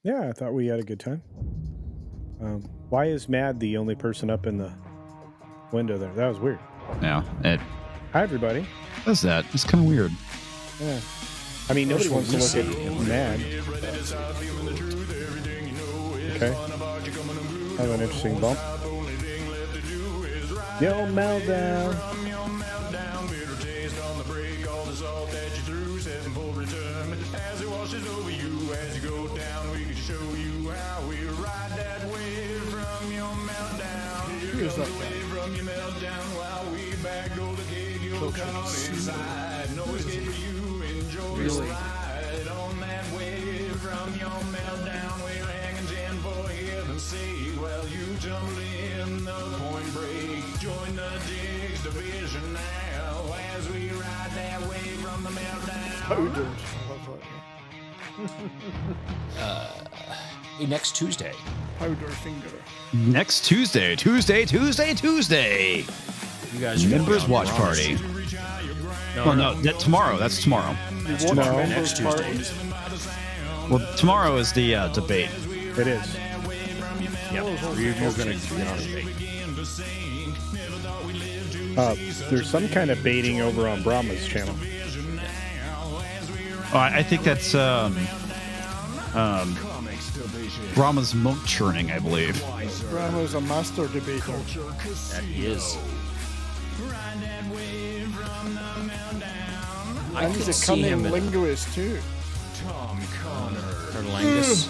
Yeah, I thought we had a good time. Why is Mad the only person up in the window there? That was weird. Yeah, it Hi, everybody. does that. It's kind of weird. Yeah. I mean, nobody wants to look at Mad. Okay. Have an interesting bump. Yo, Meltdown. Who is that guy? Really? Powders. Next Tuesday. Powder finger. Next Tuesday. You guys are Members watch party. No, tomorrow. That's tomorrow. Watch No. members Next Tuesday. parties. Well, tomorrow is the debate. It is. Yep. 3 of you are going to get on a debate. There's some kind of baiting over on Brahma's channel. Oh, I think that's Brahma's milk churning, I believe. Brahma's a master debater. That he is. I And could he's a see him cunning in linguist too. Erlangus.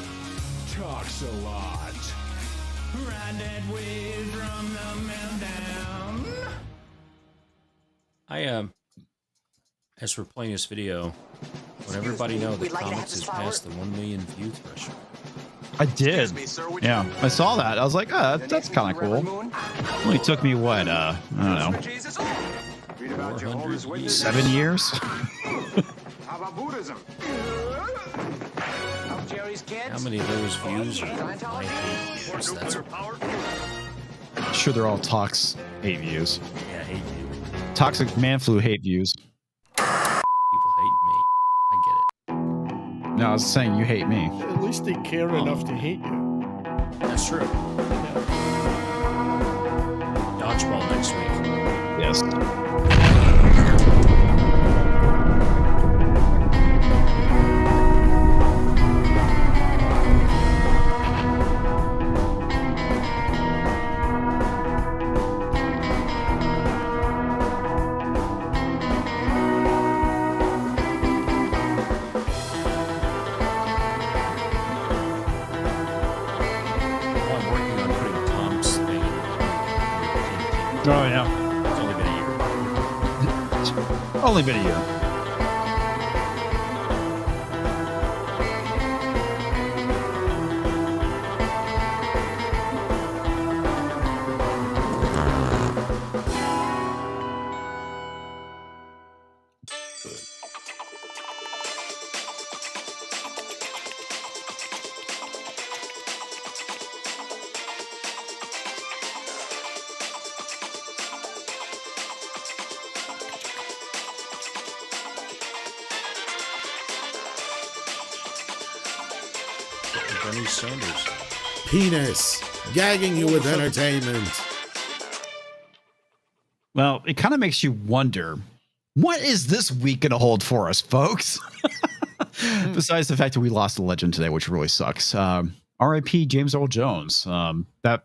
Talks a lot. As we're playing this video, would everybody know that comics has passed the 1 million view threshold? I did. Yeah, I saw that. I was like, that's kind of cool. Only took me what? I don't know, 400 years. 7 years. How about Buddhism? How many of those views are my hate views? That's Sure, they're all Tox hate views. yeah, hate view. Toxic man flu hate views. People hate me. I get it. No, I was saying you hate me. At least they care enough to hate you. That's true. Dodgeball next week. Yes. Well, I'm working on putting Tom's thing. Oh yeah. It's only been a year. Only been a year. Bernie Sanders. Penis. Gagging you with entertainment. Well, it kind of makes you wonder, what is this week going to hold for us, folks? Besides the fact that we lost a legend today, which really sucks. R.I.P. James Earl Jones. That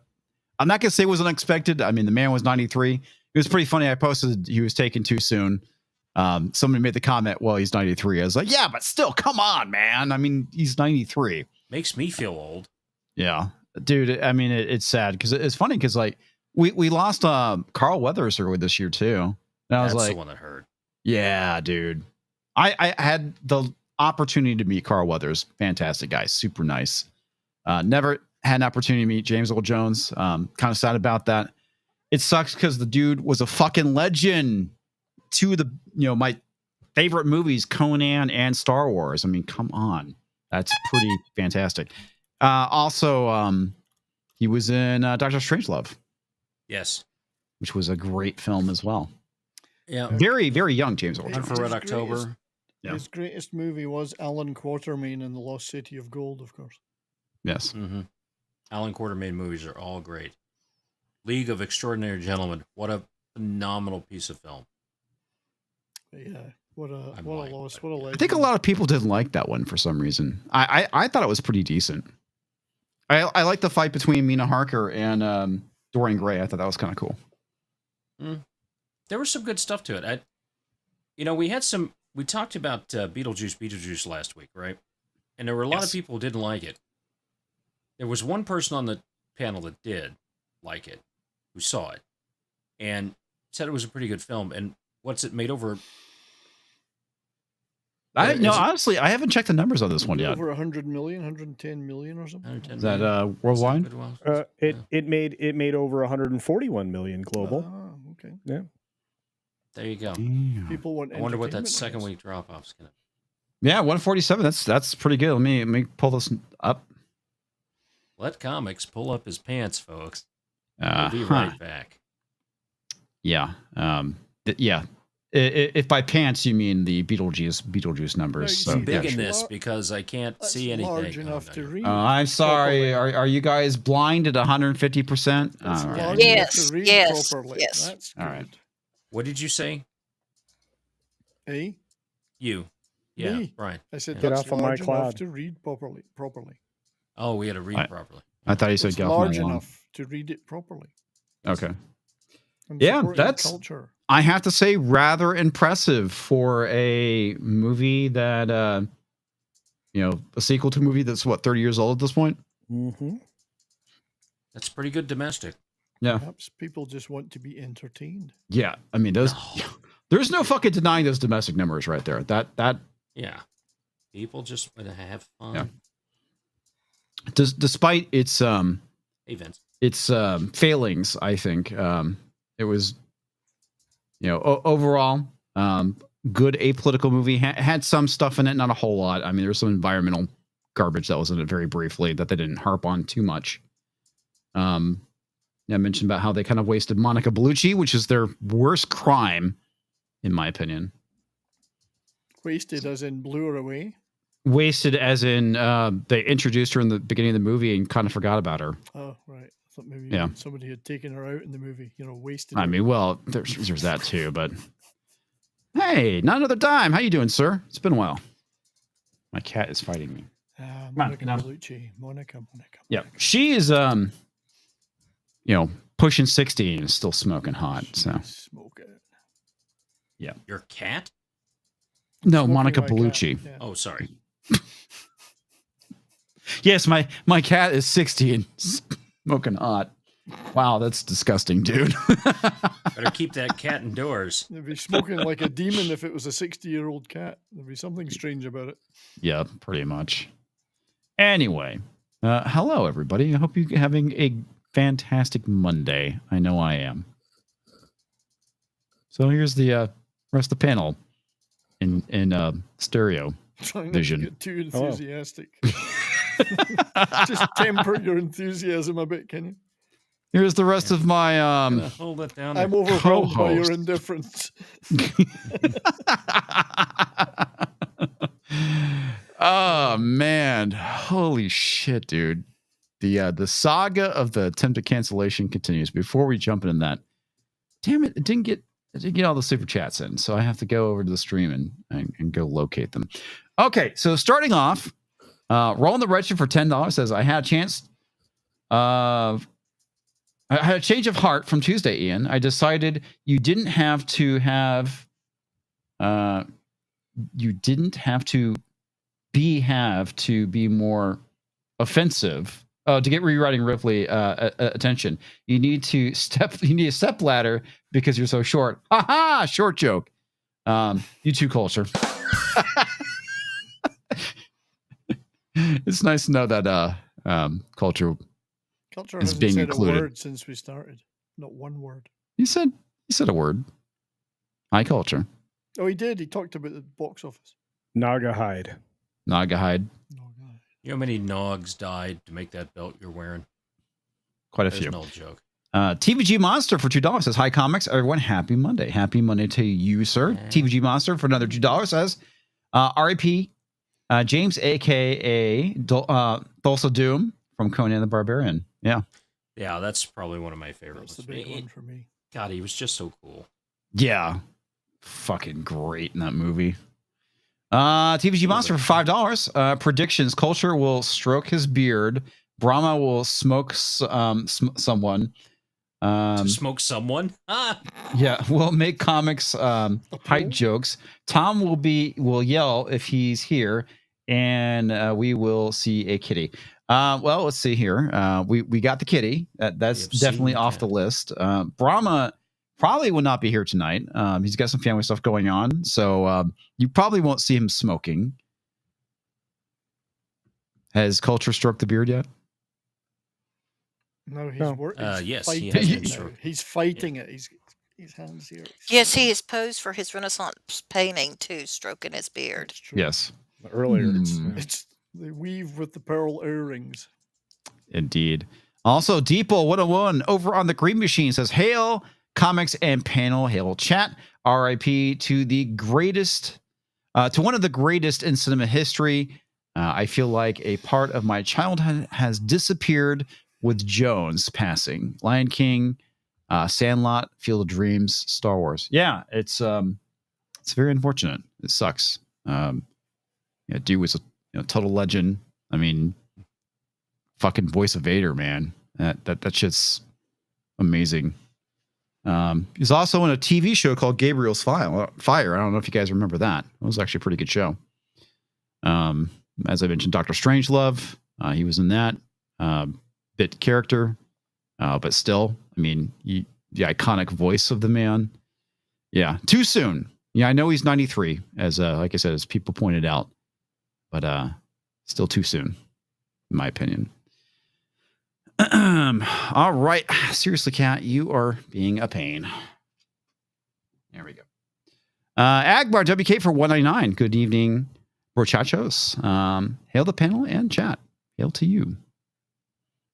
I'm not going to say was unexpected. I mean, the man was 93. It was pretty funny. I posted he was taken too soon. Somebody made the comment, well, he's 93. I was like, yeah, but still, come on, man. I mean, he's 93. Makes me feel old. Yeah, dude. I mean, it's sad because it's funny because like we lost Carl Weathers early this year too. And I was That's like, the one that hurt. yeah, dude. I had the opportunity to meet Carl Weathers. Fantastic guy, super nice. Never had an opportunity to meet James Earl Jones. Kind of sad about that. It sucks because the dude was a fucking legend. Two of the my favorite movies, Conan and Star Wars. I mean, come on. That's pretty fantastic. Also, he was in Doctor Strangelove. Yes. Which was a great film as well. Yeah. Very, very young James Earl Jones. For Red October. Yeah. His greatest movie was Alan Quatermain in The Lost City of Gold, of course. Yes. Mm-hmm. Alan Quartermain movies are all great. League of Extraordinary Gentlemen. What a phenomenal piece of film. Yeah. What a I'm what lying, a loss. but What a yeah. legend. I think a lot of people didn't like that one for some reason. I thought it was pretty decent. I like the fight between Mina Harker and Dorian Gray. I thought that was kind of cool. There was some good stuff to it. We talked about Beetlejuice last week, right? And there were a lot of people who didn't like it. There was one person on the panel that did like it, who saw it, and said it was a pretty good film. And what's it made over? Honestly, I haven't checked the numbers on this one yet. Over 100 million, 110 million or something. 110 Is that million? worldwide? It made over 141 million global. Ah, okay. Yeah. There you go. Damn. People want. I wonder what that entertainment, I second guess. week drop off's gonna. Yeah, 147. That's pretty good. Let me pull this up. Let comics pull up his pants, folks. We'll be right back. Yeah. Yeah. If by pants you mean the Beetlejuice numbers. No, you So, see I'm big yeah. in this because I can't That's see anything. large enough to read. I'm sorry. properly. Are you guys blind at 150%? That's All right. large Yes, enough to read yes, properly. yes. That's All good. right. What did you say? Eh? You. Yeah, Me? Brian. I said Get that's off of my large enough cloud. to read properly. Oh, we had to read properly. I thought you said It's get off large my lawn. enough to read it properly. Okay. I'm Yeah, supporting that's- culture. I have to say, rather impressive for a movie that, a sequel to a movie that's 30 years old at this point. Mm-hmm. That's pretty good domestic. Yeah. Perhaps people just want to be entertained. Yeah. I mean, there's no fucking denying those domestic numbers right there. That Yeah. People just want to have fun. Yeah. Despite its Hey, Vince. failings, I think it was, overall good apolitical movie. Had some stuff in it, not a whole lot. I mean, there was some environmental garbage that was in it very briefly that they didn't harp on too much. I mentioned about how they kind of wasted Monica Bellucci, which is their worst crime, in my opinion. Wasted as in blew her away. Wasted as in they introduced her in the beginning of the movie and kind of forgot about her. Oh, right. I thought maybe Yeah. somebody had taken her out in the movie. Wasted I her. mean, well, there's that too, but hey, not another dime. How you doing, sir? It's been a while. My cat is fighting me. on, Monica get down. Bellucci. Monica. Yeah, she is pushing 60 and is still smoking hot. So Smoke it. Your cat? no, Smoking Monica my cat. Bellucci. Yeah. Oh, sorry. Yes, my cat is 60 and smoking hot. Wow, that's disgusting, dude. Better keep that cat indoors. They'd be smoking like a demon if it was a 60-year-old cat. There'd be something strange about it. Yeah, pretty much. Anyway, hello everybody. I hope you're having a fantastic Monday. I know I am. So here's the rest of the panel in stereo Trying not vision. to get too Hello. enthusiastic. Just temper your enthusiasm a bit, can you? Here's the rest of my Hold that down. I'm overwhelmed by your Co-host. indifference. Oh man, holy shit, dude. The saga of the attempted cancellation continues. Before we jump into that, damn it, I didn't get all the super chats in, so I have to go over to the stream and go locate them. Okay, so starting off, Rolling the Wretched for $10 says, I had a change of heart from Tuesday, Ian. I decided you didn't have to be more offensive to get rewriting Ripley attention. You need a step ladder because you're so short. Ha! Short joke. You too, Culture. It's nice to know that Culture. Culture is hasn't being said included. a word since we started. Not one word. He said a word. Hi, Culture. Oh, he did. He talked about the box office. Naga hide. Naga hide. No, God. You know how many Nogs died to make that belt you're wearing? Quite a There's few. an old joke. TVG Monster for $2 says, hi, comics. Everyone, happy Monday. Happy Monday to you, sir. Yeah. TVG Monster for another $2 says, RIP James, a.k.a. Thulsa Doom from Conan the Barbarian. Yeah. Yeah, that's probably one of my favorites. That's the big one for me. God, he was just so cool. Yeah. Fucking great in that movie. TVG Monster for $5. Predictions. Culture will stroke his beard. Brahma will smoke someone. To smoke someone? Yeah, we'll make comics height jokes. Tom will yell if he's here, and we will see a kitty. Well, let's see here. We got the kitty. That's definitely off the list. Brahma probably will not be here tonight. He's got some family stuff going on, so you probably won't see him smoking. Has Culture stroked the beard yet? No, he's yes, fighting. He's fighting it. His hands here. Yes, he is posed for his Renaissance painting too, stroking his beard. Yes. Earlier. It's the weave with the pearl earrings. Indeed. Also, Deeple 101 over on the Green Machine says, "Hail comics and panel, hail chat. R.I.P. to the greatest, to one of the greatest in cinema history. I feel like a part of my childhood has disappeared with Jones passing. Lion King, Sandlot, Field of Dreams, Star Wars. Yeah, it's very unfortunate. It sucks. Dude was a total legend. I mean, fucking voice of Vader, man. That shit's amazing. He's also in a TV show called Gabriel's Fire. I don't know if you guys remember that. It was actually a pretty good show. As I mentioned, Dr. Strangelove, he was in that. Bit character, but still, I mean, the iconic voice of the man. Yeah, too soon. Yeah, I know he's 93, as like I said, as people pointed out, but still too soon, in my opinion. All right, seriously, Kat, you are being a pain. There we go. Agbar WK for $1.99. Good evening, muchachos. Hail the panel and chat. Hail to you.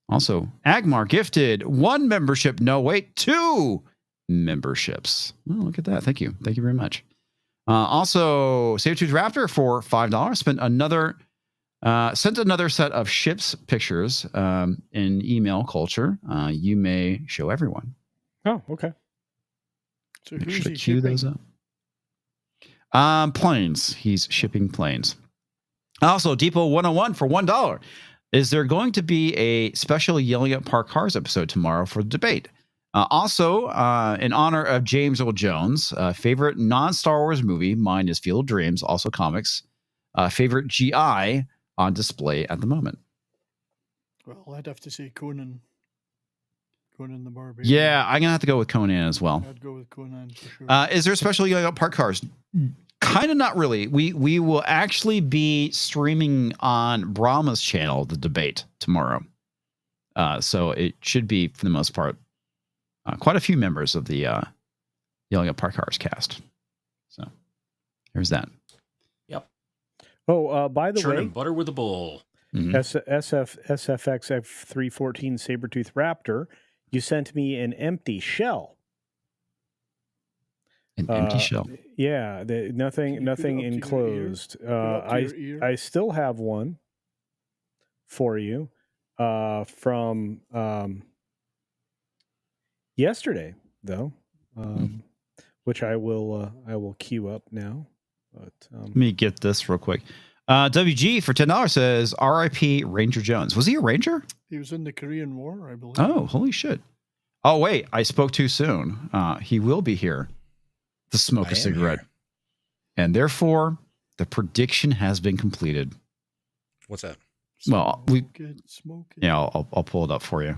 Also, Agmar gifted 1 membership. No, wait, 2 memberships. Oh, look at that. Thank you. Thank you very much. Also, Sabertooth Raptor for $5. Sent another set of ships pictures in email culture. You may show everyone. Oh, okay. So Make who's sure to he queue shipping? those up. Planes. He's shipping planes. Also, Depot 101 for $1. Is there going to be a special Yelling at Park Cars episode tomorrow for the debate? Also, in honor of James Earl Jones, favorite non-Star Wars movie, mine is Field of Dreams, also comics. Favorite GI on display at the moment. Well, I'd have to say Conan. Conan the Barbarian. Yeah, I'm going to have to go with Conan as well. I'd go with Conan for sure. Is there a special Yelling at Park Cars? Kind of not really. We will actually be streaming on Brahma's channel the debate tomorrow. So it should be, for the most part, quite a few members of the Yelling at Park Cars cast. So there's that. Yep. Oh, by the Churn way, and butter with a bull. Mhm. SFX F314 Sabertooth Raptor, you sent me an empty shell. An empty shell. Yeah, nothing Can you put it up to your ear? enclosed. Put it up to your ear? I still have one for you from yesterday, though, which I will queue up now. But Let me get this real quick. WG for $10 says R.I.P. Ranger Jones. Was he a Ranger? He was in the Korean War, I believe. Oh, holy shit. Oh, wait, I spoke too soon. He will be here to smoke a cigarette. Here. And therefore, the prediction has been completed. What's that? Well, Smoke it. Yeah, I'll pull it up for you.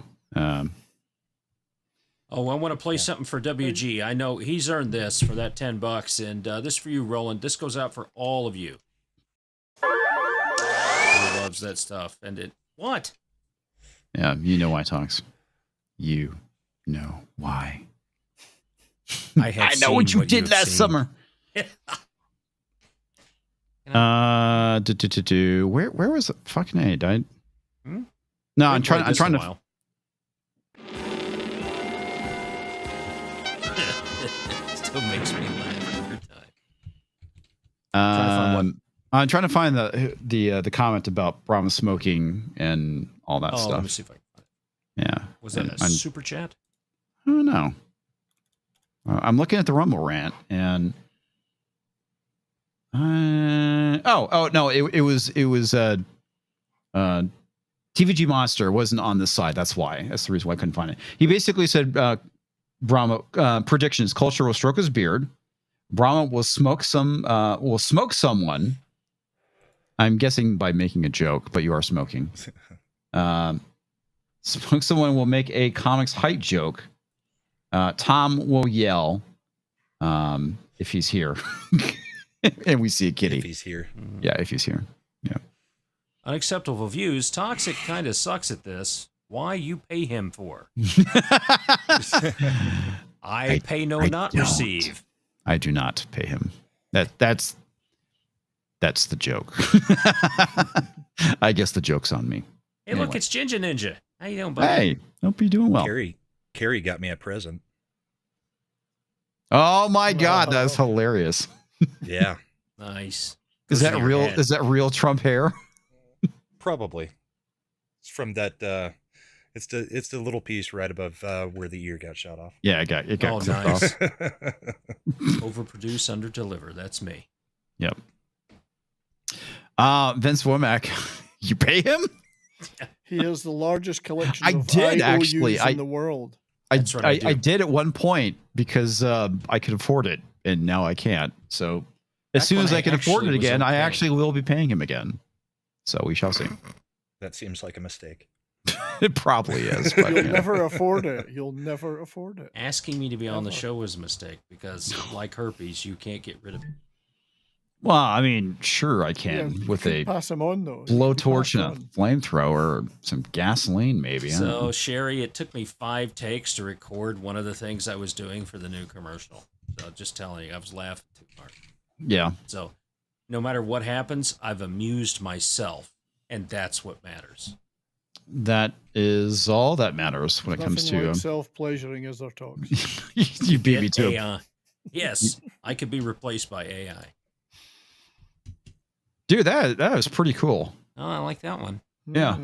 Oh, I want to play something for WG. I know he's earned this for that $10, and this for you, Roland. This goes out for all of you. He loves that stuff, and it what? Yeah, you know why, Tonks. You know why. I know what you did have last seen. summer. Where was it? Fucking A, died. No, I'm trying to. Still makes me laugh every time. Trying to find one. I'm trying to find the comment about Brahma smoking and all that Let me stuff. see if I can find Yeah. it. Was that a super chat? I don't know. I'm looking at the Rumble rant and no, it was TVG Monster wasn't on this side. That's why. That's the reason why I couldn't find it. He basically said Brahma predictions: Culture will stroke his beard. Brahma will smoke someone. I'm guessing by making a joke, but you are smoking. Smoke someone will make a comics height joke. Tom will yell if he's here. And we see a kitty. If he's here. Yeah, if he's here. Yeah. Unacceptable views. Toxic kind of sucks at this. Why you pay him for? I pay no, not receive. I do not pay him. That's the joke. I guess the joke's on me. Hey, look, it's Ginger Ninja. How you doing, buddy? Hey, hope you're doing well. Carrie got me a present. Oh my God, that's hilarious. Yeah. Nice. Is that real? Is that real Trump hair? Probably. It's from that. It's the little piece right above where the ear got shot off. Yeah, it got clipped nice. off. Overproduce, underdeliver. That's me. Yep. Vince Womack, you pay him? He has the largest collection of IOUs in the world. I did at one point because I could afford it, and now I can't. So as soon as I can afford it again, I actually will be paying him again. So we shall see. That seems like a mistake. It probably is. But, You'll never afford it. You'll never afford it. Asking me to be on the show was a mistake because, like herpes, you can't get rid of it. Well, I mean, sure I can with a pass him on, though. blowtorch and a flamethrower or some gaseline, maybe. So, Sherry, it took me 5 takes to record one of the things I was doing for the new commercial. So, just telling you, I was laughing too hard. Yeah. So, no matter what happens, I've amused myself, and that's what matters. That is all that matters when it comes to self-pleasuring as our talks. You beat me to AI. Yes, I could be replaced by AI. Dude, that was pretty cool. Oh, I like that one. Yeah.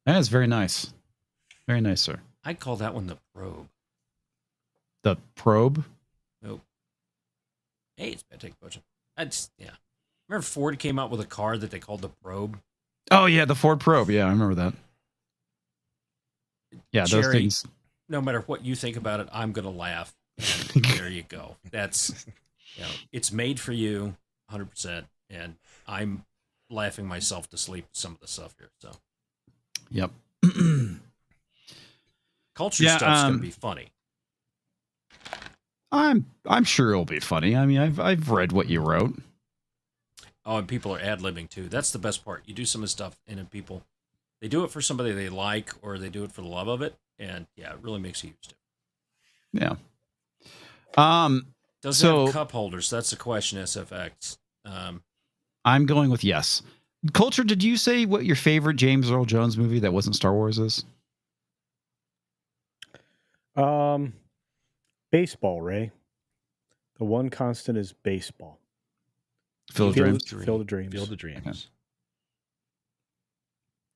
That is very nice. Very nice, sir. I'd call that one the probe. The probe? Nope. Hey, it's bad take a bunch of. Remember Ford came out with a car that they called the probe? Oh, yeah, the Ford Probe. Yeah, I remember that. Yeah, Jerry, those things. No matter what you think about it, I'm going to laugh. And there you go. That's, it's made for you 100%. And I'm laughing myself to sleep with some of the stuff here. So, yep. Culture stuff's going to be funny. I'm sure it'll be funny. I mean, I've read what you wrote. Oh, and people are ad-libbing too. That's the best part. You do some of the stuff, and then people, they do it for somebody they like, or they do it for the love of it, and yeah, it really makes you used to. Yeah. Does it have cup holders? That's the question, SFX. I'm going with yes. Culture, did you say what your favorite James Earl Jones movie that wasn't Star Wars is? Baseball, Ray. The one constant is baseball. Field of Dreams. Field of Dreams. Field of Dreams.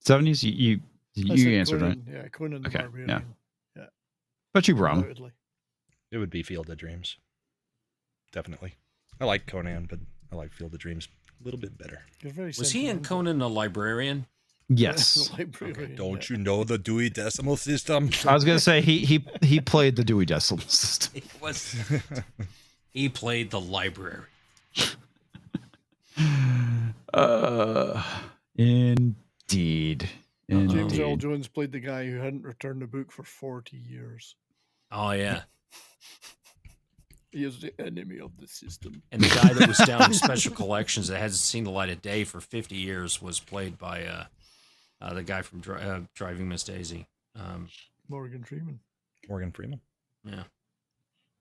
70s? You answered, Conan, right? Yeah, Conan the Okay, Barbarian. yeah. But you, Brom. It would be Field of Dreams. Definitely. I like Conan, but I like Field of Dreams a little bit better. Was he in Conan the Librarian? Yes. Okay. Don't you know the Dewey Decimal System? I was gonna say he played the Dewey Decimal System. He played the library. Indeed. James Earl Jones played the guy who hadn't returned a book for 40 years. Oh yeah. He is the enemy of the system. And the guy that was down in special collections that hasn't seen the light of day for 50 years was played by the guy from Driving Miss Daisy. Morgan Freeman. Yeah.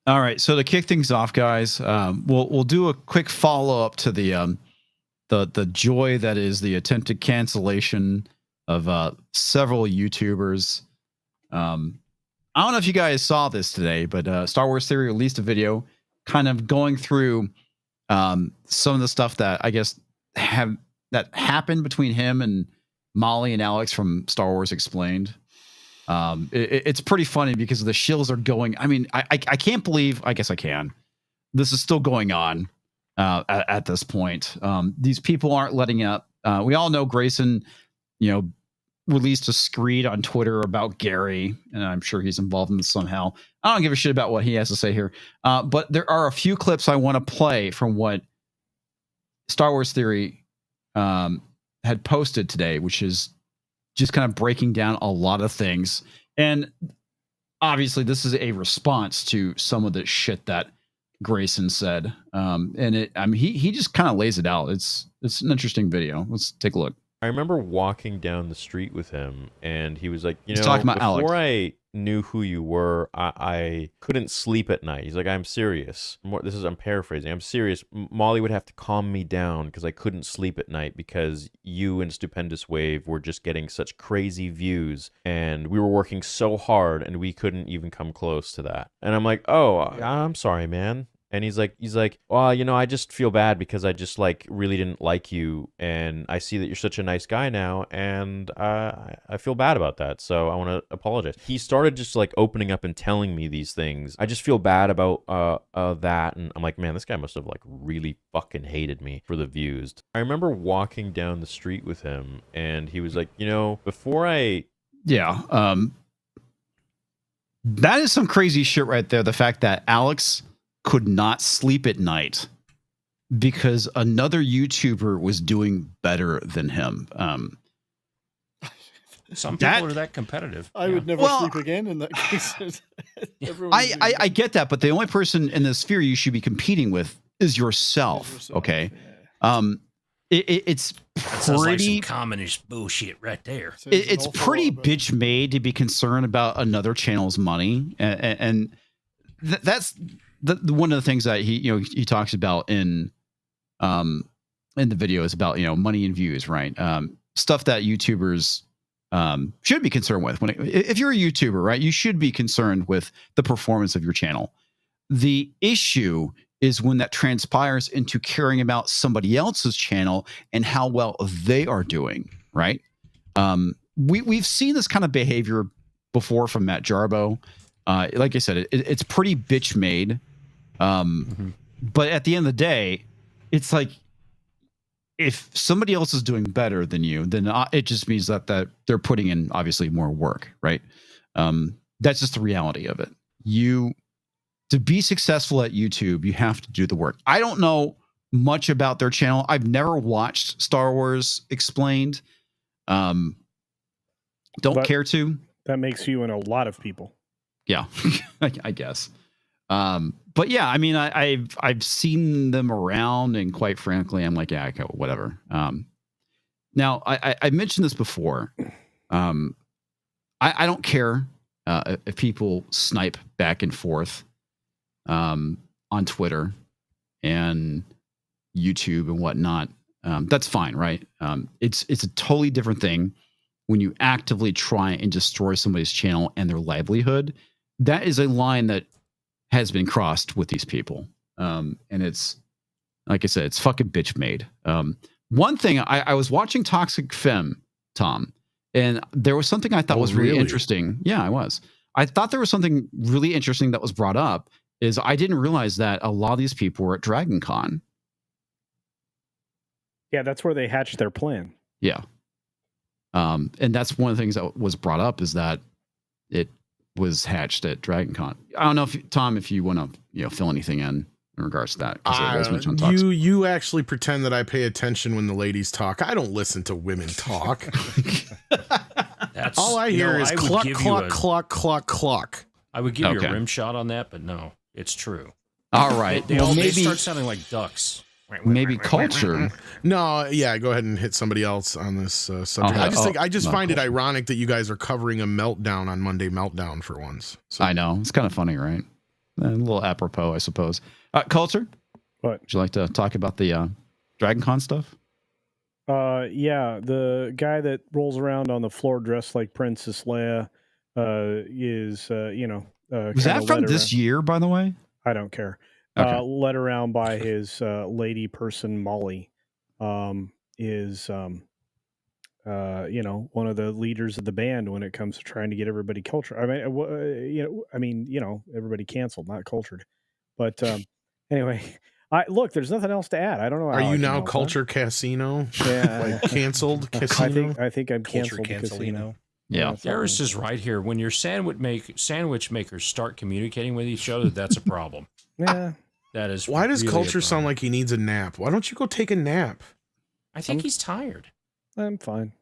All right. So to kick things off, guys, we'll do a quick follow up to the joy that is the attempted cancellation of several YouTubers. I don't know if you guys saw this today, but Star Wars Theory released a video kind of going through some of the stuff that I guess that happened between him and Molly and Alex from Star Wars Explained. It's pretty funny because the shills are going. I mean, I can't believe. I guess I can. This is still going on at this point. These people aren't letting up. We all know Grayson, released a screed on Twitter about Gary, and I'm sure he's involved in this somehow. I don't give a shit about what he has to say here. But there are a few clips I want to play from what Star Wars Theory had posted today, which is just kind of breaking down a lot of things. And obviously this is a response to some of the shit that Grayson said. He just kind of lays it out. It's an interesting video. Let's take a look. I remember walking down the street with him, and he was like, He's talking about before Alex. I knew who you were, I couldn't sleep at night. He's like, I'm serious. I'm paraphrasing. I'm serious. Molly would have to calm me down because I couldn't sleep at night because you and Stupendous Wave were just getting such crazy views, and we were working so hard, and we couldn't even come close to that. And I'm like, oh, I'm sorry, man. And he's like, well, I just feel bad because I just really didn't like you, and I see that you're such a nice guy now, and I feel bad about that, so I want to apologize. He started just opening up and telling me these things. I just feel bad about that, and I'm like, man, this guy must have really fucking hated me for the views. I remember walking down the street with him, and he was like, before I... Yeah, that is some crazy shit right there. The fact that Alex could not sleep at night because another YouTuber was doing better than him. Some people are that competitive. I would never sleep again in that case. I get that, but the only person in the sphere you should be competing with is yourself. Okay. Yeah. It's pretty communist bullshit right there. It's pretty bitch made to be concerned about another channel's money. And that's one of the things that he talks about in the video is about money and views, right? Stuff that YouTubers should be concerned with. If you're a YouTuber, right, you should be concerned with the performance of your channel. The issue is when that transpires into caring about somebody else's channel and how well they are doing, right? We've seen this kind of behavior before from Matt Jarbo. Like I said, it's pretty bitch made. But at the end of the day, it's like if somebody else is doing better than you, then it just means that they're putting in obviously more work, right? That's just the reality of it. To be successful at YouTube, you have to do the work. I don't know much about their channel. I've never watched Star Wars Explained. Don't care to. That makes you and a lot of people. Yeah, I guess. But yeah, I mean, I've seen them around, and quite frankly, I'm like, yeah, okay, whatever. Now I mentioned this before. I don't care if people snipe back and forth on Twitter and YouTube and whatnot. That's fine, right? It's a totally different thing when you actively try and destroy somebody's channel and their livelihood. That is a line that has been crossed with these people. And it's, like I said, it's fucking bitch made. One thing, I was watching Toxic Femme, Tom, and there was something I thought was really interesting. Yeah, I was. I thought there was something really interesting that was brought up, is I didn't realize that a lot of these people were at Dragon Con. Yeah, that's where they hatched their plan. Yeah. And that's one of the things that was brought up, is that it was hatched at Dragon Con. I don't know if Tom, if you want to fill anything in regards to that, you actually pretend that I pay attention when the ladies talk. I don't listen to women talk. That's all I hear is cluck, cluck, cluck, cluck, cluck. I would give you a rim shot on that, but no, it's true. All right. They start sounding like ducks. Maybe culture. No, yeah, go ahead and hit somebody else on this subject. I just find it ironic that you guys are covering a meltdown on Monday Meltdown for once. So. I know. It's kind of funny, right? A little apropos, I suppose. Culture? What? Would you like to talk about the Dragon Con stuff? Yeah, the guy that rolls around on the floor dressed like Princess Leia is, was that from this year, by the way? I don't care. Okay. led around by his lady person Molly, is one of the leaders of the band when it comes to trying to get everybody cultured. Everybody canceled, not cultured. But anyway, there's nothing else to add. I don't know. Are how I you can now help that. Culture Casino? Yeah, Like canceled casino? I think I'm Culture canceled. Cancelino. Yeah. Darius is right here. When your sandwich makers start communicating with each other, that's a problem. Yeah. That is. Why does really Culture a sound problem. like he needs a nap? Why don't you go take a nap? I think he's tired. I'm fine.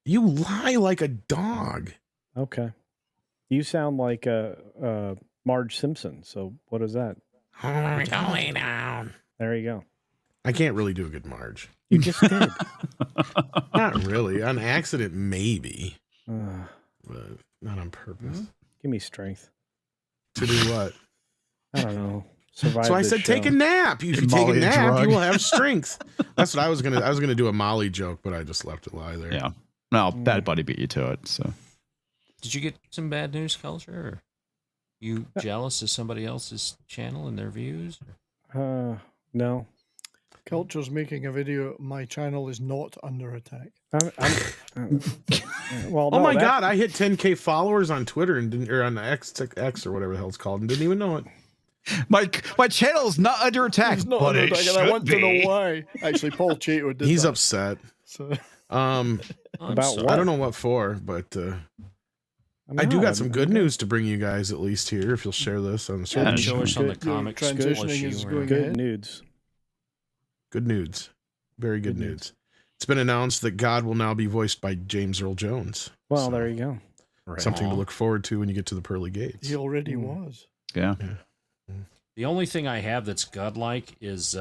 You lie like a dog. Okay. You sound like Marge Simpson. So what is that? Going down. There you go. I can't really do a good Marge. You just did. Not really. On accident, maybe. Uh, But not on purpose. give me strength. To do what? I don't know. Survive. So I this said, take show. a nap. If you take a Molly a nap, drug. you will have strength. That's what I was gonna. I was gonna do a Molly joke, but I just left it lie there. Yeah. No, Bad Buddy beat you to it. So Did you get some bad news, Culture? Or you jealous of somebody else's channel and their views? No. Culture's making a video. My channel is not under attack. Well, Oh no, my that- God! I hit 10K followers on Twitter and didn't, or on X or whatever the hell it's called, and didn't even know it. my channel is not under attack, He's not but under it attack, and I should want to be. know why. Actually, Paul Chato did He's that. upset. So I'm About sorry. what? I don't know what for, but I'm I do not. got some good news to bring you guys at least here. If you'll share this on the Yeah, social show media. us on the Good- your comics. transitioning policy is we're going in. Good ahead. nudes. Good news. Very good Good news. It's been announced that God will now be voiced by James Earl Jones. Well, So, there you go. Right. something to look forward to when you get to the pearly gates. he already was. Yeah. The only thing I have that's godlike is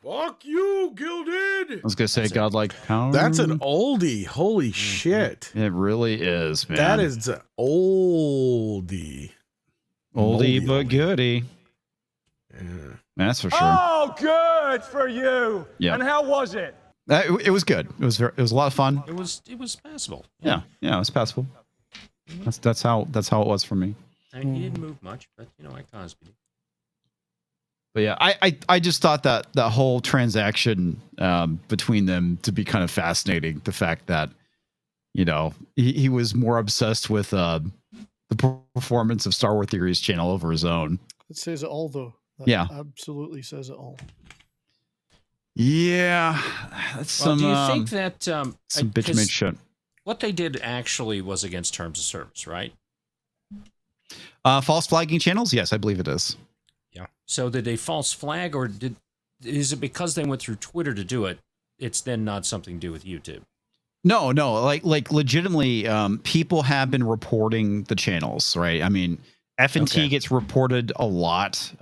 Fuck you, Gilded! I was gonna say godlike power. That's an oldie. Holy shit. It really is, man. That is an oldie. oldie but goodie. Yeah. That's for sure. Oh, good for you. Yeah. And how was it? It was good. It was a lot of fun. it was passable. Yeah, it was passable. That's how it was for me. I mean, he didn't move much, but I Cosby. But yeah, I just thought that whole transaction between them to be kind of fascinating. The fact that he was more obsessed with the performance of Star Wars Theory's channel over his own. It says it all, though. That Yeah. absolutely says it all. Yeah, that's Well, some. do you think that some bitch 'cause made shit. what they did actually was against terms of service, right? False flagging channels? Yes, I believe it is. So did they false flag, or is it because they went through Twitter to do it? It's then not something to do with YouTube. No, like legitimately, people have been reporting the channels, right? I mean, F&T Okay. gets reported a lot.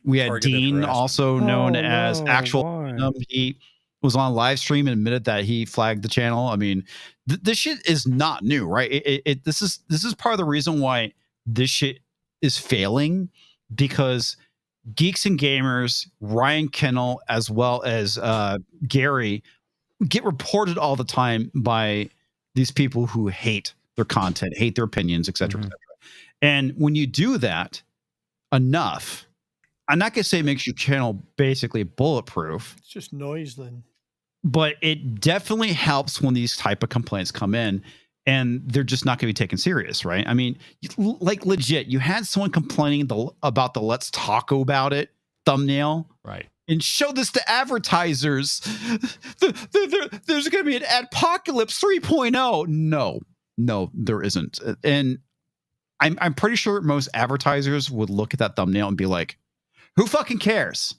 We had Targeted Dean, harassment. also known Oh, as no, actual. why? He was on a live stream and admitted that he flagged the channel. I mean, this shit is not new, right? This is part of the reason why this shit is failing, because Geeks and Gamers, Ryan Kennel, as well as Gary, get reported all the time by these people who hate their content, hate their opinions, et cetera, et cetera. And when you do that enough, I'm not going to say it makes your channel basically bulletproof, It's just noise then. but it definitely helps when these type of complaints come in and they're just not going to be taken serious, right? I mean, like legit, you had someone complaining about the Let's Talk About It thumbnail. Right. And show this to advertisers. There's going to be an Adpocalypse 3.0. No, there isn't. And I'm pretty sure most advertisers would look at that thumbnail and be like, who fucking cares?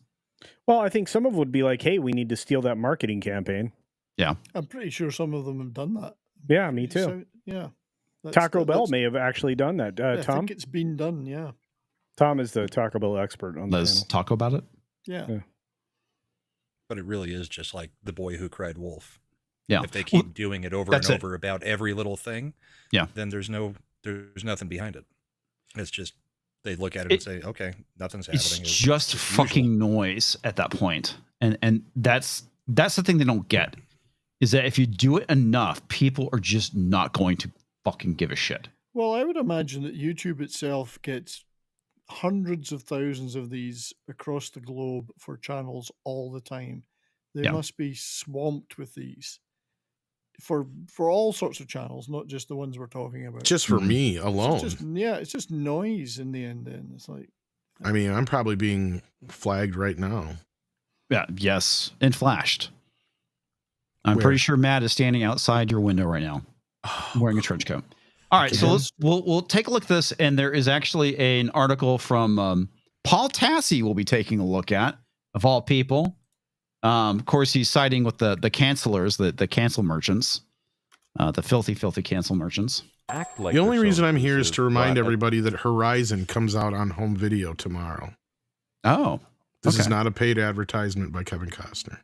Well, I think some of them would be like, hey, we need to steal that marketing campaign. I'm pretty sure some of them have done that. Yeah, me too. So, yeah. Taco Bell may have actually done that. I Tom? think it's been done, yeah. Tom is the Taco Bell expert on the Let's channel. talk about it. Yeah. Yeah. But it really is just like The Boy Who Cried Wolf. Yeah. If they keep doing it over and that's it. over about every little thing, Yeah. then there's nothing behind it. It's just they look at it and say, okay, nothing's happening. It's just fucking noise at that point. And that's the thing they don't get, is that if you do it enough, people are just not going to fucking give a shit. Well, I would imagine that YouTube itself gets hundreds of thousands of these across the globe for channels all the time. They must be swamped with these for all sorts of channels, not just the ones we're talking about. Just for me alone. It's just noise in the end. Then it's like, I mean, I'm probably being flagged right now. Yeah. Yes. And flashed. I'm pretty sure Matt is standing outside your window right now, wearing a trench coat. All right, so we'll take a look at this, and there is actually an article from Paul Tassi we'll be taking a look at, of all people. Of course, he's siding with the cancelers, the cancel merchants, the filthy cancel merchants. Act like the only reason I'm here is to remind everybody that Horizon comes out on home video tomorrow. Oh, this is not a paid advertisement by Kevin Costner.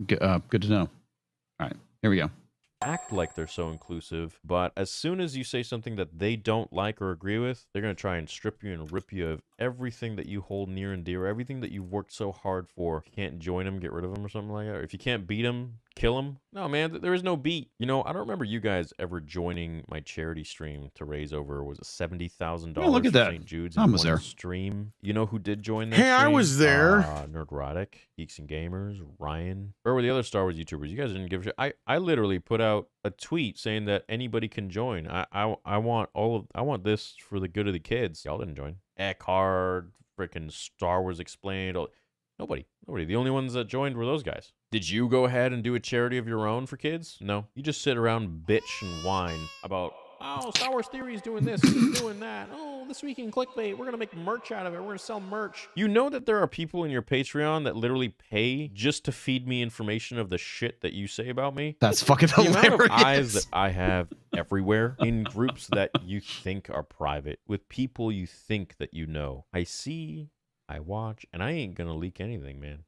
Good to know. All right, here we go. Act like they're so inclusive, but as soon as you say something that they don't like or agree with, they're going to try and strip you and rip you of everything that you hold near and dear, everything that you've worked so hard for. If you can't join them, get rid of them or something like that. Or if you can't beat them, kill them. No, man, there is no beat. You know, I don't remember you guys ever joining my charity stream to raise over, was it $70,000 look at for that. St. Jude's I in was one there. stream? You know who did join that Hey, I stream? was there. Nerdrotic, Geeks and Gamers, Ryan. Where were the other Star Wars YouTubers? You guys didn't give a shit. I literally put out a tweet saying that anybody can join. I want this for the good of the kids. Y'all didn't join. Eckhard, freaking Star Wars Explained. Nobody. The only ones that joined were those guys. Did you go ahead and do a charity of your own for kids? No. You just sit around, bitch, and whine about, oh, Star Wars Theory is doing this, he's doing that. Oh, This Week in Clickbait, we're going to make merch out of it. We're going to sell merch. You know that there are people in your Patreon that literally pay just to feed me information of the shit that you say about me? That's fucking The hilarious. amount of eyes that I have everywhere in groups that you think are private, with people you think that you know. I see, I watch, and I ain't going to leak anything, man.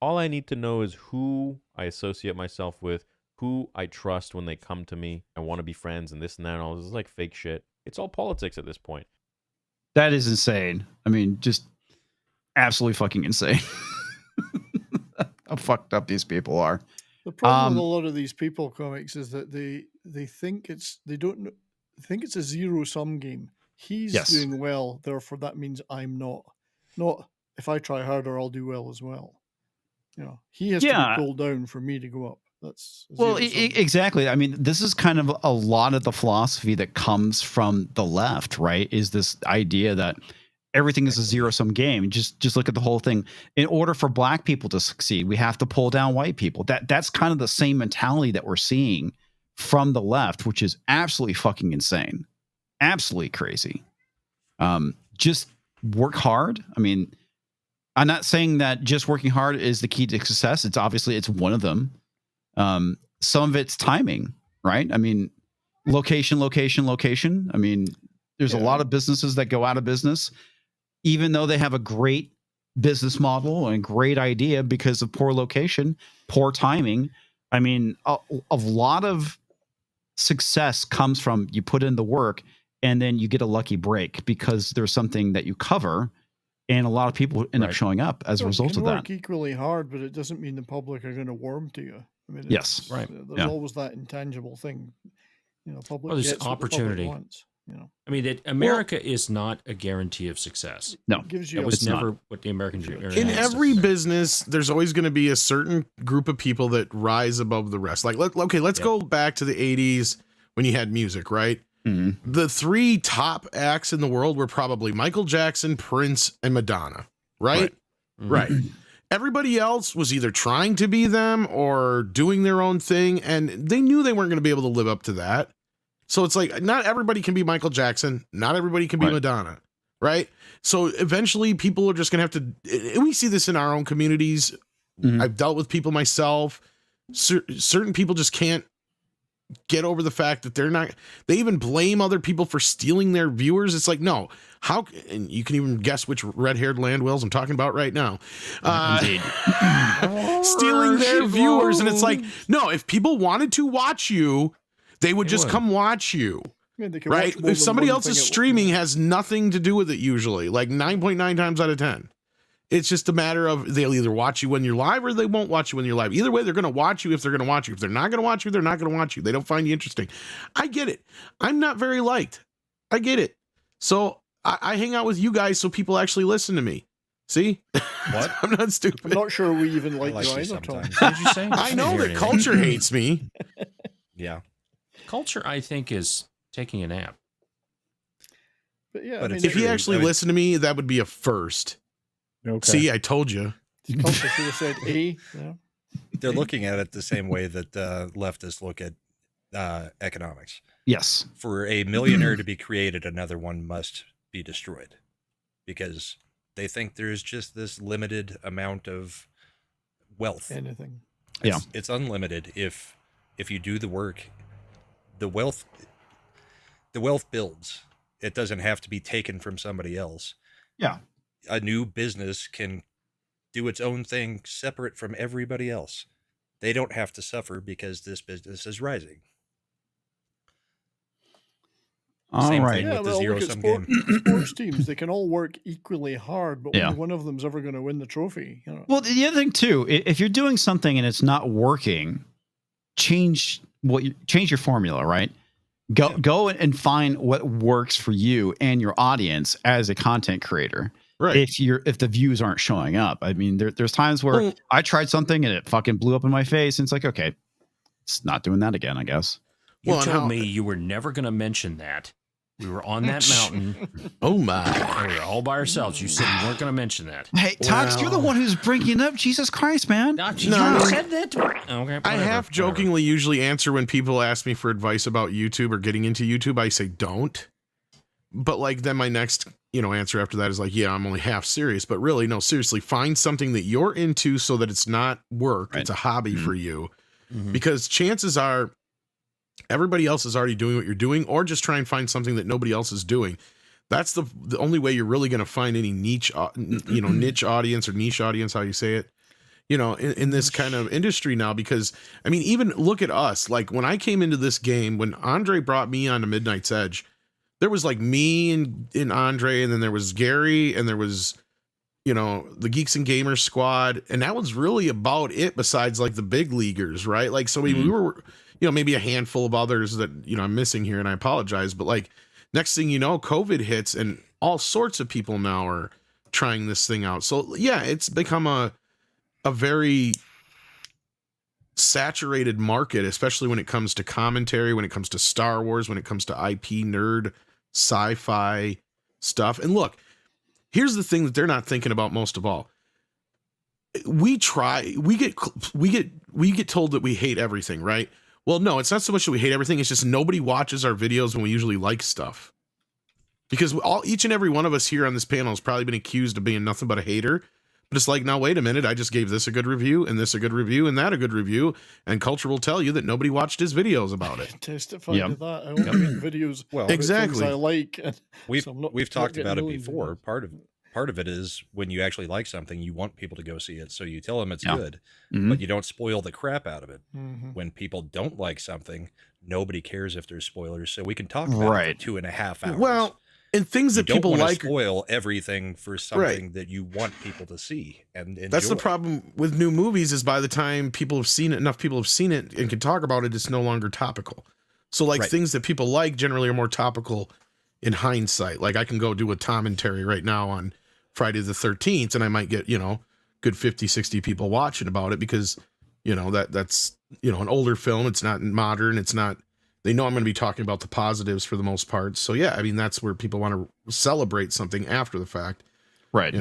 All I need to know is who I associate myself with, who I trust when they come to me. I want to be friends and this and that and all this is like fake shit. It's all politics at this point. That is insane. I mean, just absolutely fucking insane. How fucked up these people are. the problem with a lot of these people comics is that they think they don't think it's a zero sum game. He's doing well, therefore that means I'm not. Not if I try harder, I'll do well as well. You know, he has to be pulled down for me to go up. That's exactly. I mean, this is kind of a lot of the philosophy that comes from the left, right? Is this idea that everything is a zero-sum game. Just look at the whole thing. In order for black people to succeed, we have to pull down white people. That's kind of the same mentality that we're seeing from the left, which is absolutely fucking insane, absolutely crazy. Just work hard. I mean, I'm not saying that just working hard is the key to success. It's obviously one of them. Some of it's timing, right? I mean, location. I mean, there's a lot of businesses that go out of business, even though they have a great business model and great idea because of poor location, poor timing. I mean, a lot of success comes from you put in the work and then you get a lucky break because there's something that you cover. And a lot of people end up showing up as a result of that. Work equally hard, but it doesn't mean the public are going to warm to you. I mean, yes, there's always that intangible thing. You know, public there's gets opportunity. What the public wants, you know. I mean, that America is not a guarantee of success. No, it gives you that was never what the American dream. In every business, there's always going to be a certain group of people that rise above the rest. Like, let's go back to the 80s when you had music, right? Mm-hmm. The three top acts in the world were probably Michael Jackson, Prince, and Madonna, right? Right. Everybody else was either trying to be them or doing their own thing, and they knew they weren't going to be able to live up to that. So it's like, not everybody can be Michael Jackson. Not everybody can be Madonna, right? So eventually people are just going to have to, and we see this in our own communities. Mm-hmm. I've dealt with people myself. Certain people just can't get over the fact that they even blame other people for stealing their viewers. It's like, no, and you can even guess which red-haired land whales I'm talking about right now. Stealing their viewers. And it's like, no, if people wanted to watch you, they would just come watch you. Right? If somebody else is streaming, has nothing to do with it usually, like 9.9 times out of 10. It's just a matter of they'll either watch you when you're live or they won't watch you when you're live. Either way, they're going to watch you if they're going to watch you. If they're not going to watch you, they're not going to watch you. They don't find you interesting. I get it. I'm not very liked. I get it. So I hang out with you guys so people actually listen to me. See? What? I'm not stupid. I'm not sure we even like like you you either, Tom. sometimes. What did you say? I know didn't hear that anything. culture hates me. Yeah. Culture, I think, is taking a nap. But yeah, But I it's mean, If he true. actually I mean- listened to me, that would be a first. Okay. See, I told you. culture should have said A. Yeah. They're looking at it the same way that leftists look at economics. Yes. For a millionaire to be created, another one must be destroyed, because they think there's just this limited amount of wealth. Anything. It's unlimited if you do the work. The wealth builds. It doesn't have to be taken from somebody else. Yeah. A new business can do its own thing separate from everybody else. They don't have to suffer because this business is rising. All Same right. thing Yeah, with the well, zero look at sum game. sports teams. They can all work equally hard, but Yeah. only one of them's ever going to win the trophy. You know? Well, the other thing too, if you're doing something and it's not working, change your formula, right? Go and find what works for you and your audience as a content creator. Right. If the views aren't showing up, I mean, there's times where Well- I tried something and it fucking blew up in my face, and it's like, okay, it's not doing that again, I guess. You Well, and told how- me you were never going to mention that. We were on that mountain. Oh my. And we were all by ourselves. You said you weren't going to mention that. Hey, Tox, you're the Well- one who's bringing up Jesus Christ, man. Not No, I you mean- said that. Okay, I whatever, half jokingly usually answer when people ask me for advice about YouTube or getting into YouTube. I say don't. But like then my next, answer after that is like, yeah, I'm only half serious. But really, no, seriously, find something that you're into so that it's not work. Right. It's a hobby for you. Mhm. Because chances are everybody else is already doing what you're doing, or just try and find something that nobody else is doing. That's the only way you're really going to find any niche audience or niche audience, how you say it, in this kind of industry now. Because I mean, even look at us, like when I came into this game, when Andre brought me on to Midnight's Edge, there was like me and Andre, and then there was Gary, and there was, the Geeks and Gamers squad. And that was really about it, besides like the big leaguers, right? Like, so we were, maybe a handful of others that, I'm missing here, and I apologize. But like, next thing you know, COVID hits, and all sorts of people now are trying this thing out. So yeah, it's become a very saturated market, especially when it comes to commentary, when it comes to Star Wars, when it comes to IP nerd sci-fi stuff. And look, here's the thing that they're not thinking about most of all. We get told that we hate everything, right? Well, no, it's not so much that we hate everything. It's just nobody watches our videos when we usually like stuff. Because each and every one of us here on this panel has probably been accused of being nothing but a hater. But it's like, now, wait a minute. I just gave this a good review, and this a good review, and that a good review. And culture will tell you that nobody watched his videos about it. Testify Yep. to that. I only make videos Well, about exactly. things I like. And We've so I'm not talked getting about it millions of before. views. Part of it is when you actually like something, you want people to go see it, so you tell them it's Yeah. good, Mhm. but you don't spoil the crap out of it. Mhm. When people don't like something, nobody cares if there's spoilers, so we can talk about it Right. for 2.5 hours. Well, and things you that don't people want to like. spoil everything for something that you want people to see and enjoy. That's the problem with new movies, is by the time people have seen it, enough people have seen it and can talk about it, it's no longer topical. So like Right. things that people like generally are more topical in hindsight. Like I can go do a commentary right now on Friday the 13th, and I might get, good 50, 60 people watching about it because, that's, an older film. It's not modern. It's not, they know I'm going to be talking about the positives for the most part. So yeah, I mean, that's where people want to celebrate something after the fact. Right.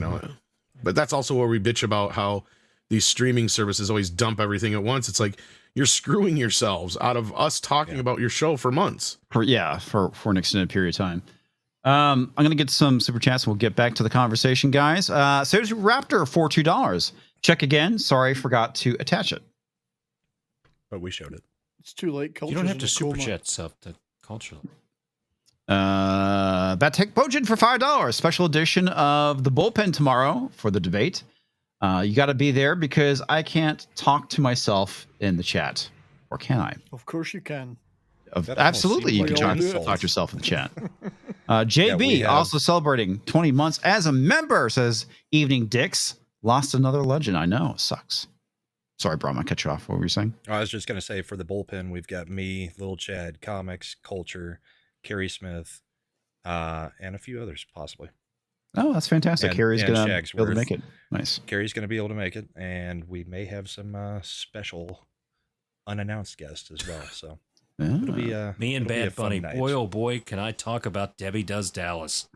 But that's also where we bitch about how these streaming services always dump everything at once. It's like you're screwing yourselves out of us talking about your show for months. For an extended period of time. I'm going to get some super chats. We'll get back to the conversation, guys. Sage Raptor for $2. Check again. Sorry, forgot to attach it. But we showed it. It's too late. You don't have to Culture's in a super coma. chat stuff to culture. Batek Bojan for $5. Special edition of the bullpen tomorrow for the debate. You got to be there because I can't talk to myself in the chat. Or can I? Of course you can. That almost Absolutely, you seems can like talk, an insult. talk to yourself in the chat. JB we have- also celebrating 20 months as a member, says Evening Dicks. Lost another legend. I know. Sucks. Sorry, Brom, I cut you off. What were you saying? I was just going to say, for the bullpen, we've got me, Little Chad, Comics, Culture, Carrie Smith, and a few others possibly. Oh, that's fantastic. Carrie's and going to be able to Shagsworth. make it. Nice. Carrie's going to be able to make it, and we may have some special unannounced guests as well. So it'll be me and it'll be a Bad fun Bunny. night. Boy, oh boy, can I talk about Debbie Does Dallas?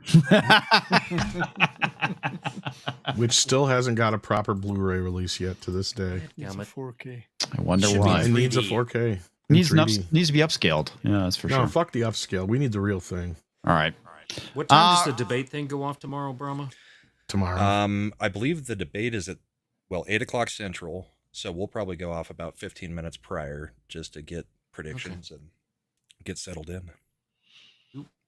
Which still hasn't got a proper Blu-ray release yet to this day. It's a 4K. I wonder Should be why. It needs a 3D. 4K. Needs in to 3D. be upscaled. Yeah, that's for No, sure. fuck the upscale. We need the real thing All right. What time does the debate thing go off tomorrow, Brahma? tomorrow. I believe the debate is at 8:00 Central, so we'll probably go off about 15 minutes prior just to get predictions and get settled in.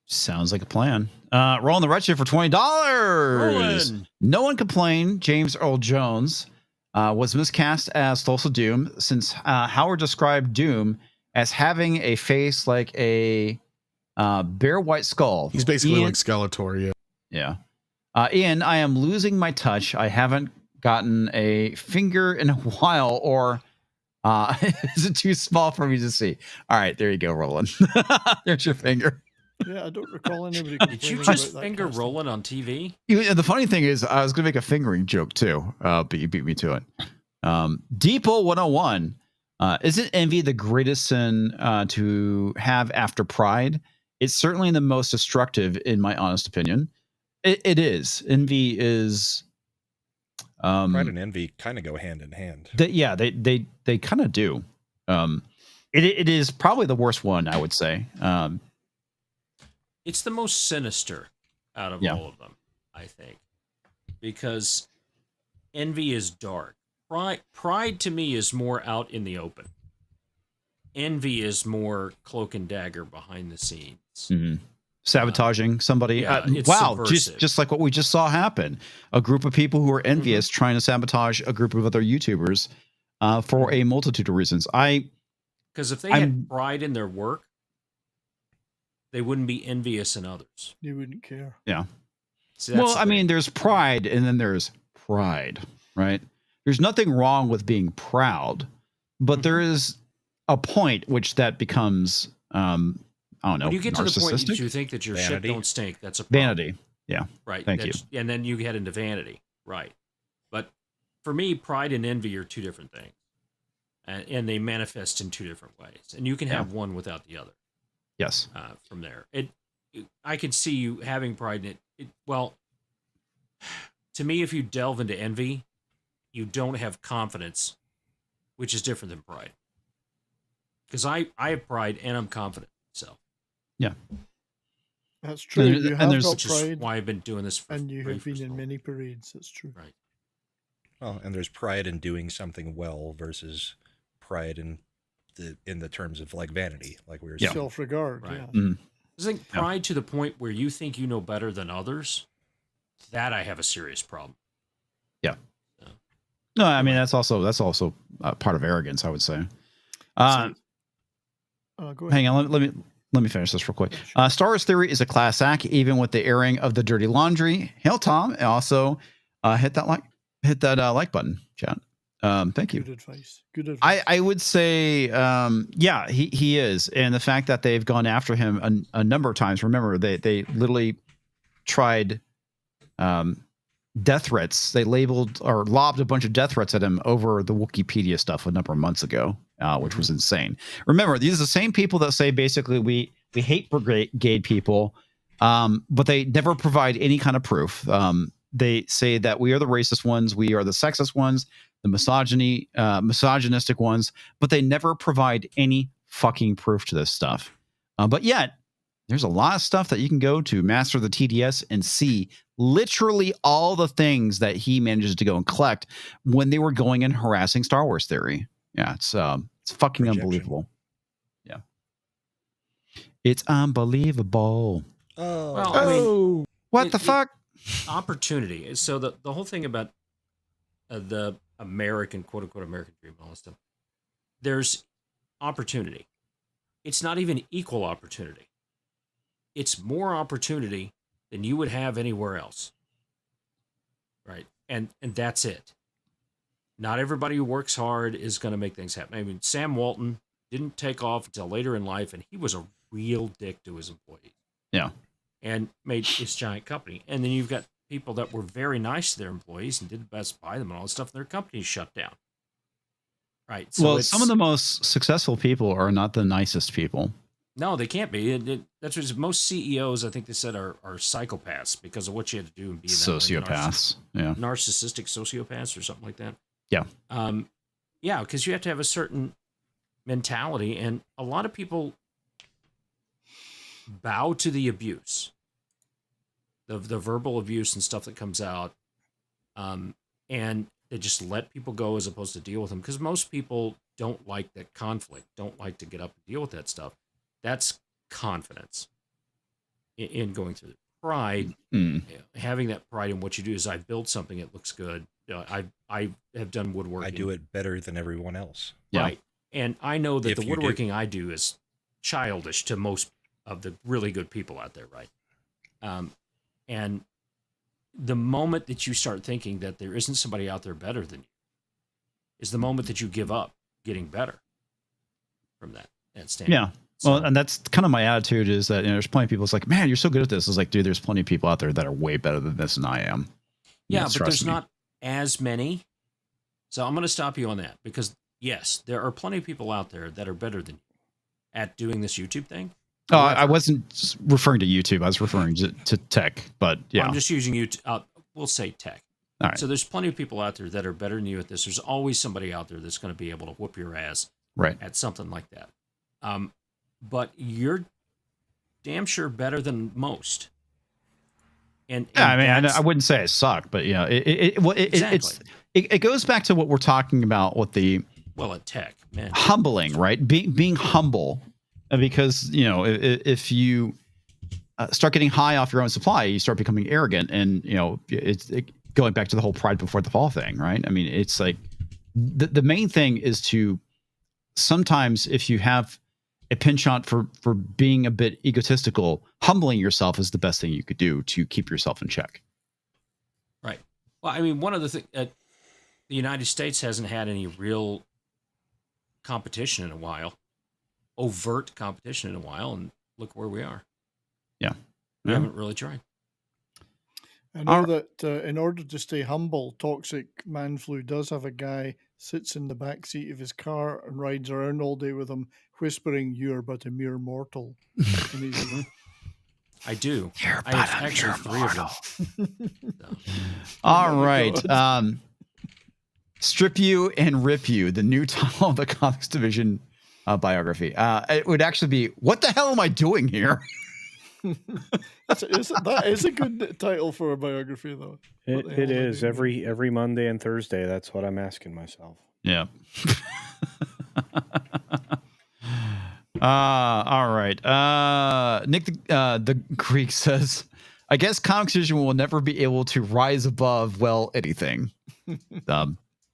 Sounds like a plan. Rolling the red shit for $20. Rolling. No one complained. James Earl Jones was miscast as Tulsa Doom since Howard described Doom as having a face like a bare white skull. He's basically Ian, like Skeletor, yeah. Yeah. Ian, I am losing my touch. I haven't gotten a finger in a while, or is it too small for me to see? All right, there you go, Roland. There's your finger. Yeah, I don't recall anybody. Did you complaining just about that finger casting. rolling on TV? The funny thing is, I was going to make a fingering joke too, but you beat me to it. Deepo 101. Isn't envy the greatest sin to have after pride? It's certainly the most destructive, in my honest opinion. It is. Envy is. Pride and envy kind of go hand in hand. They kind of do. It is probably the worst one, I would say. It's the most sinister out of all of them, I think, because envy is dark. Pride to me is more out in the open. Envy is more cloak and dagger behind the scenes. Mm-hmm. Sabotaging somebody. It's Wow, subversive. just like what we just saw happen. A group of people who are envious trying to sabotage a group of other YouTubers for a multitude of reasons. Because if they had pride in their work, they wouldn't be envious in others. You wouldn't care. Yeah. See, that's Well, the I thing. mean, there's pride and then there's pride, right? There's nothing wrong with being proud, but there is a point which that becomes, I don't know, when you get to the point that narcissistic? you think that your shit Vanity. don't stink, that's a problem. Vanity. Yeah. Right. Thank you. And then you head into vanity. Right. But for me, pride and envy are two different things. And they manifest in two different ways. And you can have one without the other. Yes. From there. I could see you having pride in it. Well, to me, if you delve into envy, you don't have confidence, which is different than pride. Because I have pride and I'm confident in myself. Yeah. That's true. And You and have there's- got Which is pride, why I've been doing this for and you free have for been so in long. many parades. That's true. Right. Well, and there's pride in doing something well versus pride in the terms of like vanity, like we were saying. Self-regard. Right. Yeah. Mm. I think pride to the point where you think you know better than others, that I have a serious problem. Yeah. No, I mean, that's also part of arrogance, I would say. Go ahead. Hang on, let me finish this real quick. Star Wars Theory is a class act, even with the airing of the dirty laundry. Hail Tom, and also hit that like button, chat. Thank you. Good advice. Good advice. I would say, yeah, he is, and the fact that they've gone after him a number of times. Remember, they literally tried death threats. They labeled or lobbed a bunch of death threats at him over the Wikipedia stuff a number of months ago, which was insane. Remember, these are the same people that say basically we hate brigade people, but they never provide any kind of proof. They say that we are the racist ones, we are the sexist ones, the misogynistic ones, but they never provide any fucking proof to this stuff. But yet, there's a lot of stuff that you can go to Master of the TDS and see literally all the things that he manages to go and collect when they were going and harassing Star Wars Theory. Yeah, it's fucking Projection. unbelievable. Yeah, it's unbelievable. Oh, Well, I mean, What the fuck? opportunity. So the whole thing about the American, quote unquote, American dream, all this stuff, there's opportunity. It's not even equal opportunity. It's more opportunity than you would have anywhere else. Right. And that's it. Not everybody who works hard is going to make things happen. I mean, Sam Walton didn't take off until later in life, and he was a real dick to his employees. Yeah. and made this giant company. And then you've got people that were very nice to their employees and did the best by them and all that stuff, and their companies shut down. Right. So well, some of the most successful people are not the nicest people. No, they can't be. That's what most CEOs, I think they said, are psychopaths because of what you had to do and be sociopaths. Narcissistic sociopaths or something like that. Yeah. Yeah, because you have to have a certain mentality, and a lot of people bow to the abuse, the verbal abuse and stuff that comes out, and they just let people go as opposed to deal with them, because most people don't like that conflict, don't like to get up and deal with that stuff. That's confidence in going through it. Pride, having that pride in what you do is I build something that looks good. I have done woodworking. I do it better than everyone else. Right. And I know that the woodworking I do is childish to most of the really good people out there, right? And the moment that you start thinking that there isn't somebody out there better than you is the moment that you give up getting better from that standpoint. Yeah. Well, and that's kind of my attitude is that, there's plenty of people. It's like, man, you're so good at this. It's like, dude, there's plenty of people out there that are way better than this than I am. Yeah, but there's not as many. So I'm going to stop you on that because, yes, there are plenty of people out there that are better than you at doing this YouTube thing. Oh, I wasn't referring to YouTube. I was referring to tech, but yeah. I'm just using YouTube. We'll say tech. All right. So there's plenty of people out there that are better than you at this. There's always somebody out there that's going to be able to whoop your ass at something like that. But you're damn sure better than most. And yeah, I mean, I wouldn't say I suck, but it goes back to what we're talking about with the at tech, man, humbling, right? Being humble, because if you start getting high off your own supply, you start becoming arrogant, and it's going back to the whole pride before the fall thing, right? I mean, it's like the main thing is to sometimes if you have a penchant for being a bit egotistical, humbling yourself is the best thing you could do to keep yourself in check. Right. Well, I mean, one of the things, the United States hasn't had any real competition in a while, overt competition in a while, and look where we are. Yeah. We haven't really tried. I know that in order to stay humble, Toxic Man Flu does have a guy sits in the back seat of his car and rides around all day with him, whispering, "You're but a mere mortal." I do. I have actually 3 of them. All right. Strip You and Rip You, the new title of the Comics Division biography. It would actually be, what the hell am I doing here? That is a good title for a biography, though. It is every Monday and Thursday. That's what I'm asking myself. Yeah. All right. Nick the Greek says, I guess Comics Division will never be able to rise above, anything.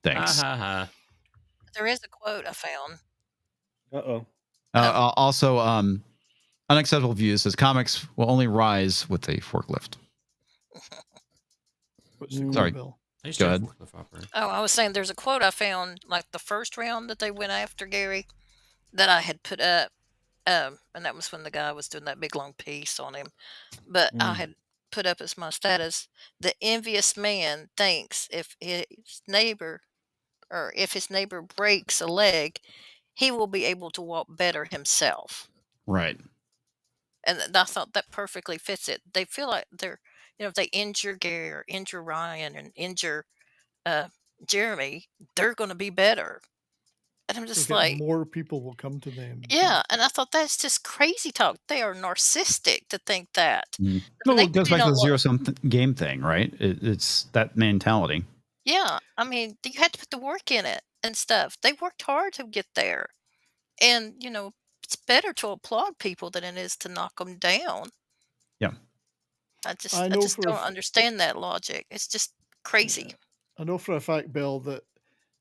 Thanks. There is a quote I found. Also, Unacceptable Views says comics will only rise with a forklift. Sorry. Go ahead. Oh, I was saying there's a quote I found, like the first round that they went after Gary, that I had put up, and that was when the guy was doing that big long piece on him. But I had put up as my status: the envious man thinks if his neighbor breaks a leg, he will be able to walk better himself. Right. And I thought that perfectly fits it. They feel like they're, if they injure Gary or injure Ryan and injure Jeremy, they're going to be better. And I'm just like, more people will come to them. Yeah, and I thought that's just crazy talk. They are narcissistic to think that. No, it goes back to the zero-sum game thing, right? It's that mentality. Yeah, I mean, you had to put the work in it and stuff. They worked hard to get there. And, it's better to applaud people than it is to knock them down. Yeah. I just don't understand that logic. It's just crazy. Yeah. I know for a fact, Bill, that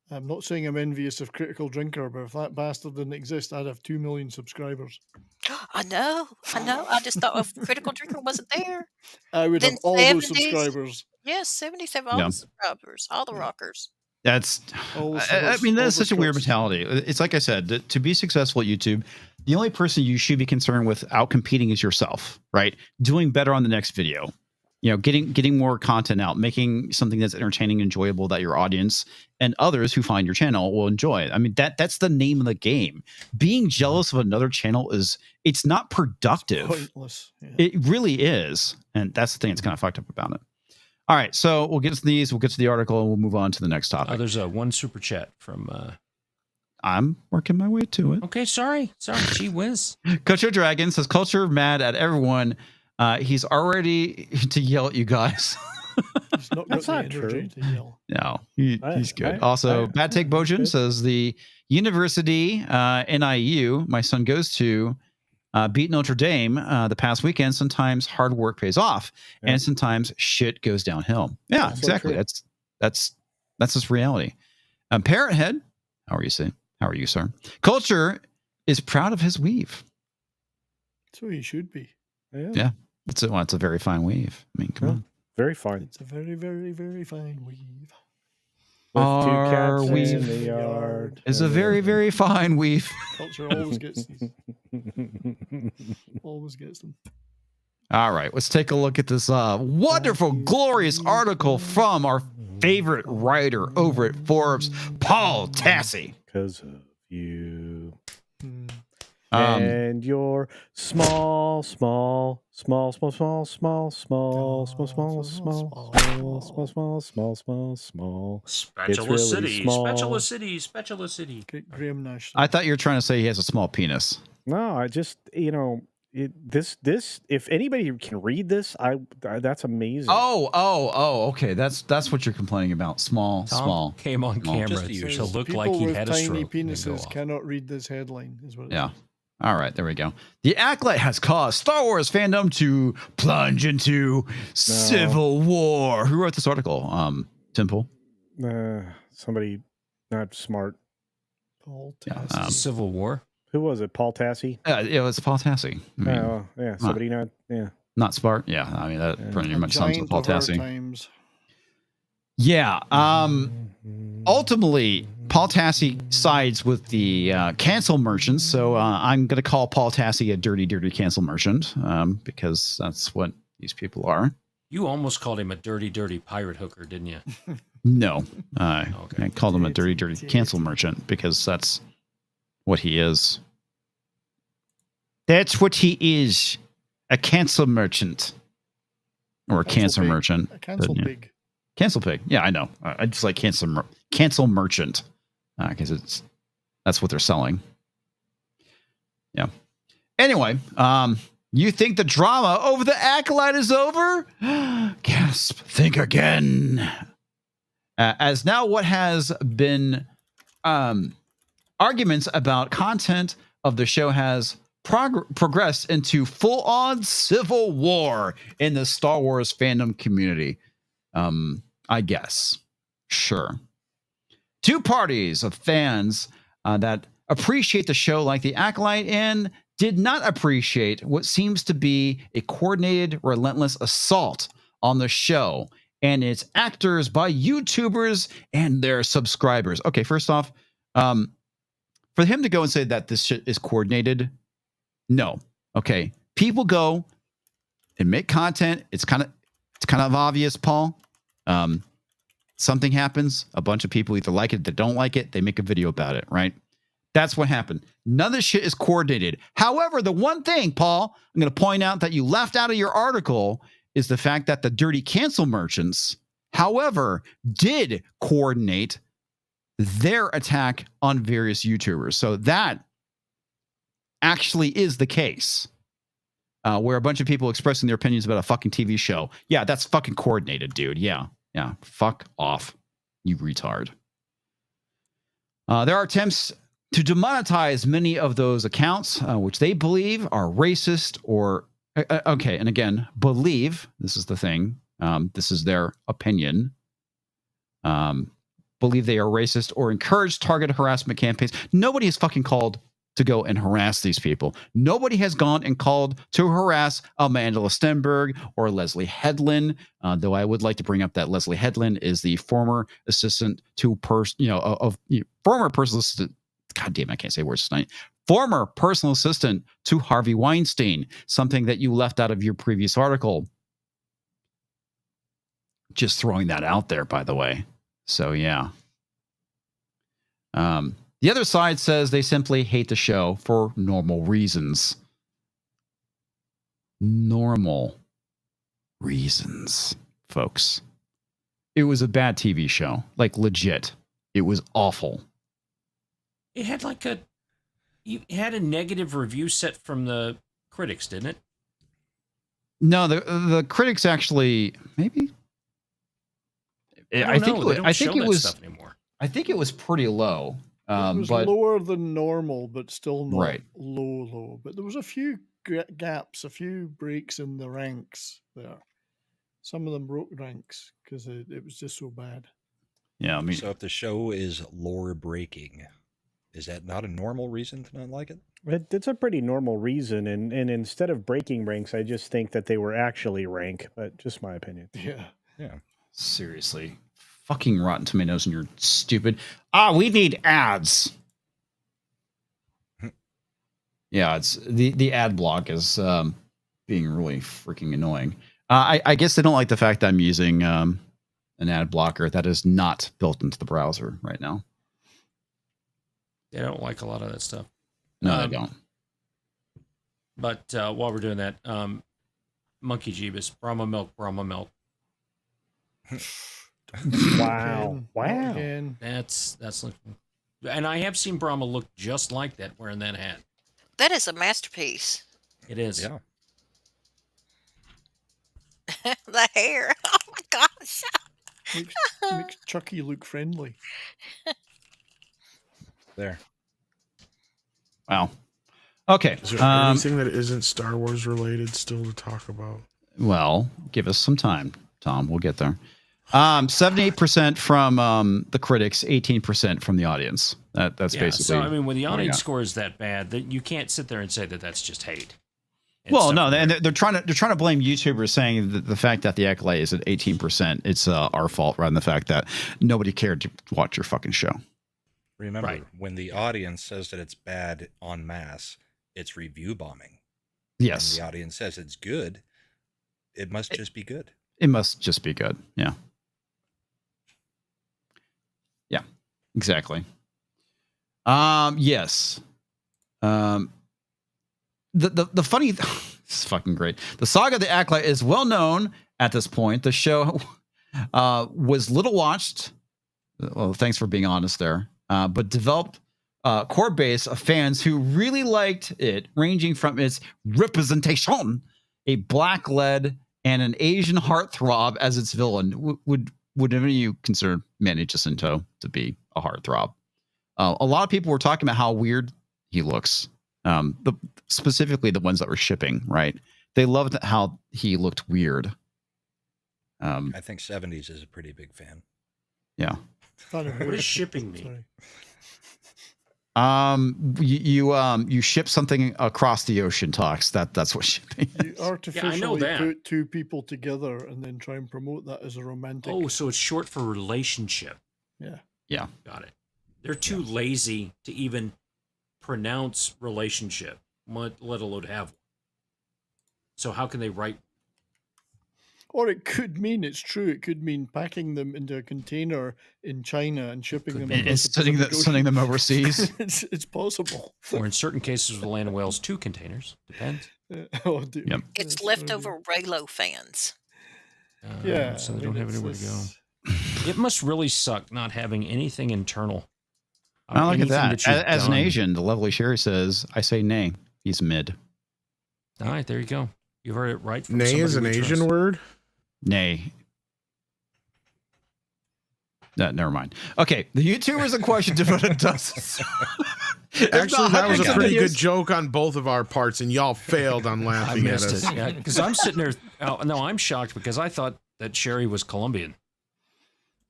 I'm not saying I'm envious of Critical Drinker, but if that bastard didn't exist, I'd have 2 million subscribers. I know. I just thought if Critical Drinker wasn't there, I would have all those subscribers. Yes, 77, all the subscribers, all the rockers. That's, I mean, that's such a weird mentality. It's like I said, to be successful at YouTube, the only person you should be concerned with outcompeting is yourself, right? Doing better on the next video, getting more content out, making something that's entertaining, enjoyable that your audience and others who find your channel will enjoy. I mean, that's the name of the game. Being jealous of another channel it's not productive. Pointless. Yeah. It really is. And that's the thing that's kind of fucked up about it. All right. So we'll get to these. We'll get to the article and we'll move on to the next topic. There's one super chat from... I'm working my way to it. Okay, sorry. Gee whiz. Culture Dragon says, Culture mad at everyone. He's already to yell at you guys. He's not That's not true. To yell. No, he's good. Also, Bad Take Bojan says, the university, NIU, my son goes to, beat Notre Dame the past weekend. Sometimes hard work pays off, and sometimes shit goes downhill. Yeah, That's exactly. So That's just reality. Parrot Head, how are you, sir? Culture is proud of his weave. So he should be. Yeah. It's a very fine weave. I mean, come on. Very fine. It's a very, very, very fine weave. With Our two cats weave in the yard. Is a very, very fine weave. Culture always gets these. Always gets them. All right, let's take a look at this wonderful, glorious article from our favorite writer over at Forbes, Paul Tassi. Because of you. And your small. Spatula City. Graham Nash. I thought you were trying to say he has a small penis. No, I just, this, if anybody can read this, that's amazing. Oh, okay. That's what you're complaining about. Small. Came on camera to look like he had a stroke. People with tiny penises cannot read this headline, is what it is. All right, there we go. The Acolyte has caused Star Wars fandom to plunge into civil war. Who wrote this article? Temple? Somebody not smart. Paul Yeah, Tassi. Civil War? Who was it? Paul Tassi? It was Paul Tassi. I mean, Somebody not smart. Yeah, I mean that pretty much sums up Giant Paul of our Tassi. times. Yeah. Ultimately, Paul Tassi sides with the cancel merchants, so I'm going to call Paul Tassi a dirty, dirty cancel merchant because that's what these people are. You almost called him a dirty, dirty pirate hooker, didn't you? No. Okay. I called him a dirty, dirty cancel merchant because that's what he is. That's what he is. A cancel merchant. Or a cancer merchant. A cancel pig. Cancel pig. Yeah, I know. I just like cancel merchant because that's what they're selling. Yeah. Anyway, you think the drama over the Acolyte is over? Gasp. Think again. As now what has been arguments about content of the show has progressed into full-on civil war in the Star Wars fandom community. I guess. Sure. Two parties of fans that appreciate the show like the Acolyte and did not appreciate what seems to be a coordinated, relentless assault on the show and its actors by YouTubers and their subscribers. Okay, first off, for him to go and say that this shit is coordinated, no. Okay, people go and make content. It's kind of obvious, Paul. Something happens, a bunch of people either like it, they don't like it, they make a video about it, right? That's what happened. None of this shit is coordinated. However, the one thing, Paul, I'm going to point out that you left out of your article is the fact that the dirty cancel merchants, however, did coordinate their attack on various YouTubers. So that actually is the case. Where a bunch of people expressing their opinions about a fucking TV show. Yeah, that's fucking coordinated, dude. Yeah. Fuck off, you retard. There are attempts to demonetize many of those accounts, which they believe are racist or... okay, and again, believe, this is the thing, this is their opinion, believe they are racist or encourage targeted harassment campaigns. Nobody is fucking called to go and harass these people. Nobody has gone and called to harass Amanda Stenberg or Leslie Headland, though I would like to bring up that Leslie Headland is the former assistant to former personal assistant. God damn, I can't say words tonight. former personal assistant to Harvey Weinstein, something that you left out of your previous article. Just throwing that out there, by the way. So, yeah. The other side says they simply hate the show for normal reasons. Normal reasons, folks. It was a bad TV show. Like, legit. It was awful. It had it had a negative review set from the critics, didn't it? No, the critics actually, maybe. I think it was stuff anymore. I think it was pretty low. It was but lower than normal, but still not right. low. But there was a few gaps, a few breaks in the ranks there. Some of them broke ranks because it was just so bad. Yeah, I mean, so if the show is lore breaking, is that not a normal reason to not like it? It's a pretty normal reason, and instead of breaking ranks, I just think that they were actually rank, but just my opinion. Yeah. Seriously. Fucking Rotten Tomatoes and you're stupid. We need ads. Yeah, it's the ad block is being really freaking annoying. I guess they don't like the fact that I'm using an ad blocker that is not built into the browser right now. They don't like a lot of that stuff. No, they don't. But while we're doing that, Monkey Jeebus, Brahma milk. Wow. Again. That's looking. And I have seen Brahma look just like that wearing that hat. That is a masterpiece. It is. Yeah. The hair. Oh my gosh. Makes Chucky look friendly. There. Wow. Okay. Is there anything that isn't Star Wars related still to talk about? Well, give us some time, Tom. We'll get there. 78% from the critics, 18% from the audience. That's basically. So I mean, when the audience score is that bad, that you can't sit there and say that that's just hate. Well, no, and they're trying to blame YouTubers, saying that the fact that the accolade is at 18%, it's our fault, rather than the fact that nobody cared to watch your fucking show. Remember, when the audience says that it's bad en masse, it's review bombing. Yes. And the audience says it's good. It must just be good. It must just be good. Yeah. Yeah, exactly. Yes. The funny, this is fucking great. The saga of the Acolyte is well known at this point. The show was little watched. Well, thanks for being honest there. But developed a core base of fans who really liked it, ranging from its representation, a black lead, and an Asian heartthrob as its villain. Would any of you consider Manny Jacinto to be a heartthrob? A lot of people were talking about how weird he looks. Specifically the ones that were shipping, right? They loved how he looked weird. I think 70s is a pretty big fan. Yeah. What does shipping mean? You ship something across the ocean, Talks. That's what shipping is. You artificially put two people together and then try and promote that as a romantic. Oh, so it's short for relationship. Yeah. Yeah. Got it. They're too lazy to even pronounce relationship, let alone have one. So how can they write? Or it could mean, it's true, it could mean packing them into a container in China and shipping them. And sending them overseas. It's possible. Or in certain cases with the land of Wales, 2 containers. Depends. Yep. It's leftover Raylo fans. So they don't have anywhere to go. It must really suck not having anything internal. I look at that. As an Asian, the lovely Sherry says, I say nay. He's mid. All right, there you go. You heard it right. Nay is an Asian word? Nay. Never mind. Okay, the YouTubers in question devoted dozens. Actually, that was a pretty good joke on both of our parts, and y'all failed on laughing at us. Yeah, because I'm sitting there. No, I'm shocked because I thought that Sherry was Colombian.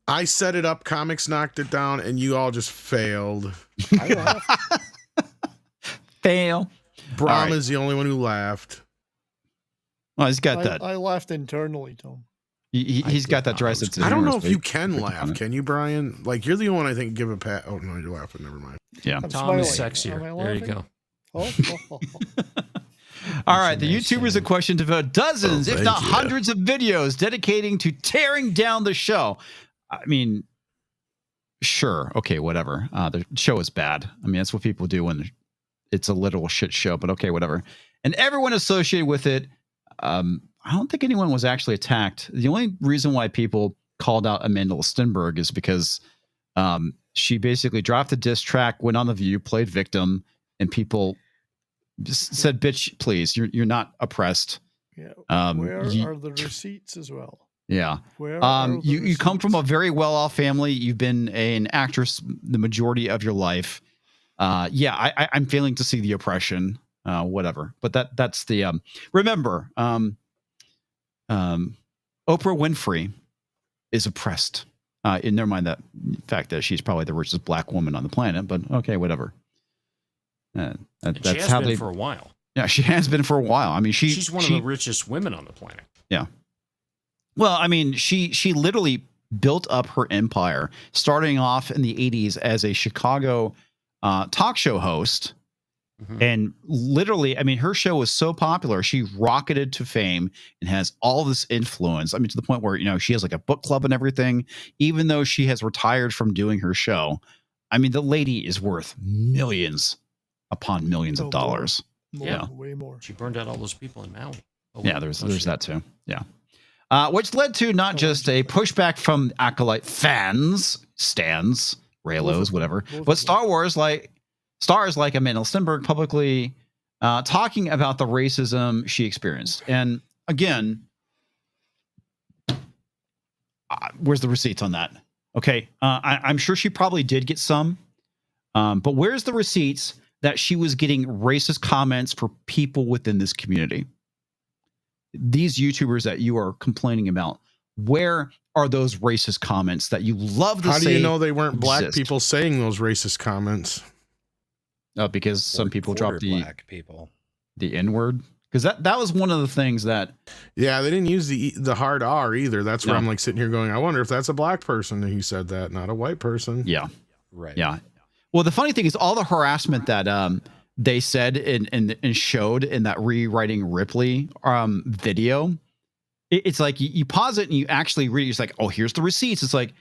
I set it up, comics knocked it down, and you all just failed. Fail. Brahm is the only one who laughed. Well, he's got that. I laughed internally, Tom. He's got that dry sense of I don't humor, know if you can laugh. Can you, Brian? Like, you're the only one I think give a pat. Oh, no, you're laughing. Never mind. Yeah. Tom is sexier. There you go. All right, the YouTubers in question devote dozens, if not hundreds, of videos dedicating to tearing down the show. I mean, sure, okay, whatever. The show is bad. I mean, that's what people do when it's a literal shit show. But okay, whatever. And everyone associated with it. I don't think anyone was actually attacked. The only reason why people called out Amanda Stenberg is because she basically dropped the diss track, went on The View, played victim, and people just said, "Bitch, please, you're not oppressed." Yeah. Where are the receipts as well? Yeah. Where are you come from a very well-off family. You've been an actress the majority of your life. I'm failing to see the oppression. Whatever. But that's the remember, Oprah Winfrey is oppressed. Never mind that fact that she's probably the richest black woman on the planet, but okay, whatever. That's she has how been for a while. Yeah, she has been for a while. I mean, she's one of the richest women on the planet. Yeah. Well, I mean, she literally built up her empire, starting off in the 80s as a Chicago talk show host. Mm-hmm. And literally, I mean, her show was so popular, she rocketed to fame and has all this influence. I mean, to the point where, she has like a book club and everything, even though she has retired from doing her show. I mean, the lady is worth millions upon millions of dollars. Way more. She burned out all those people in Maui. There's that too. Yeah. Which led to not just a pushback from acolyte fans, stans, Raylos, whatever, but stars like Amanda Stenberg publicly talking about the racism she experienced. And again, where's the receipts on that? Okay, I'm sure she probably did get some, but where's the receipts that she was getting racist comments for people within this community? These YouTubers that you are complaining about, where are those racist comments that you love to say? How do you know they weren't black exist? people saying those racist comments? Oh, because some people dropped the black people, the N-word. Because that was one of the things that. Yeah, they didn't use the hard R either. That's where I'm like sitting here going, I wonder if that's a black person who said that, not a white person. Yeah, right. Yeah. Well, the funny thing is, all the harassment that they said and showed in that Rewriting Ripley video, it's like you pause it and you actually read it. It's like, oh, here's the receipts. It's like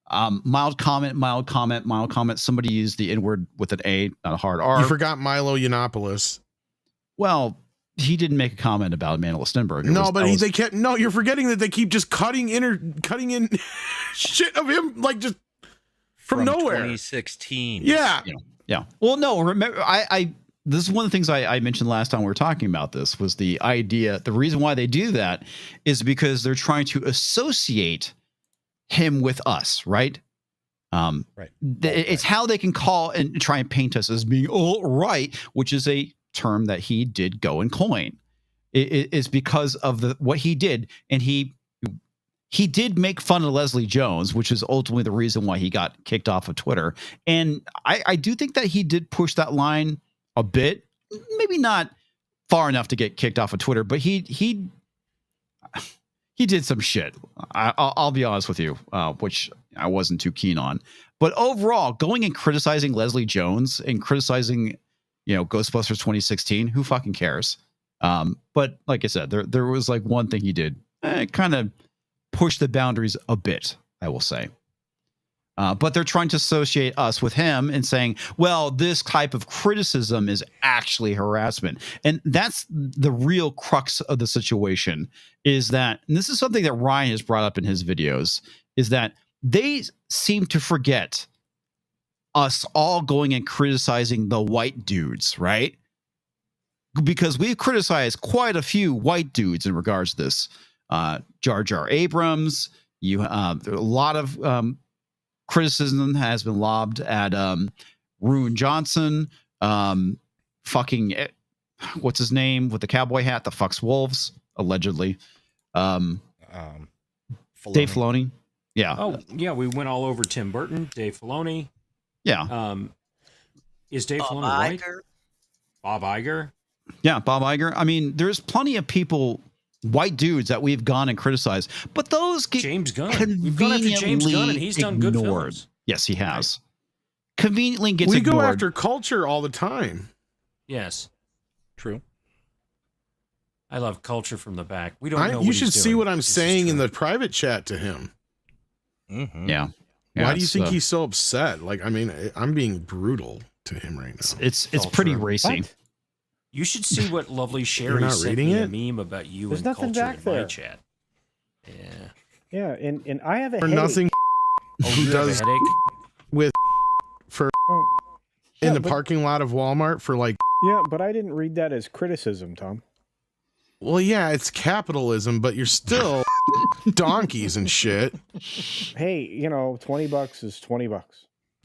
mild comment. Somebody used the N-word with an A, not a hard R. You forgot Milo Yiannopoulos. Well, he didn't make a comment about Amanda Stenberg. They kept. No, you're forgetting that they keep just cutting in shit of him, like just from nowhere. 2016. Yeah. Well, no, remember, this is one of the things I mentioned last time we were talking about this, was the idea. The reason why they do that is because they're trying to associate him with us, right? Right. It's how they can call and try and paint us as being all right, which is a term that he did go and coin. It is because of what he did, and he did make fun of Leslie Jones, which is ultimately the reason why he got kicked off of Twitter. And I do think that he did push that line a bit, maybe not far enough to get kicked off of Twitter, but he did some shit. I'll be honest with you, which I wasn't too keen on. But overall, going and criticizing Leslie Jones and criticizing, Ghostbusters 2016, who fucking cares? But like I said, there was like one thing he did, kind of push the boundaries a bit, I will say. But they're trying to associate us with him and saying, well, this type of criticism is actually harassment. And that's the real crux of the situation, is that, and this is something that Ryan has brought up in his videos, is that they seem to forget us all going and criticizing the white dudes, right? Because we've criticized quite a few white dudes in regards to this. Jar Jar Abrams, a lot of criticism has been lobbed at Ruin Johnson, what's his name with the cowboy hat that fucks wolves, allegedly. Dave Filoni. Yeah. Oh, yeah, we went all over Tim Burton, Dave Filoni. Yeah. Is Dave Filoni white? Bob Iger. Yeah, Bob Iger. I mean, there's plenty of people, white dudes, that we've gone and criticized, but those get James Gunn. We've gone after James Gunn, and he's done good films. Yes, he has. Conveniently gets we ignored. Go after culture all the time. Yes. True. I love culture from the back. We don't know. You should see what I'm saying in the private chat to him. Mm-hmm. Yeah. Why do you think he's so upset? Like, I mean, I'm being brutal to him right now. It's pretty racy. What? You should see what lovely You're Sherry not sent reading me it? a meme about you There's and nothing culture back in my there. chat. Yeah. Yeah, and I have a For headache. nothing Oh, who you have a does headache? with for Oh, in yeah, the but- parking lot of Walmart for like. Yeah, but I didn't read that as criticism, Tom. Well, yeah, it's capitalism, but you're still donkeys and shit. Hey, $20 is $20.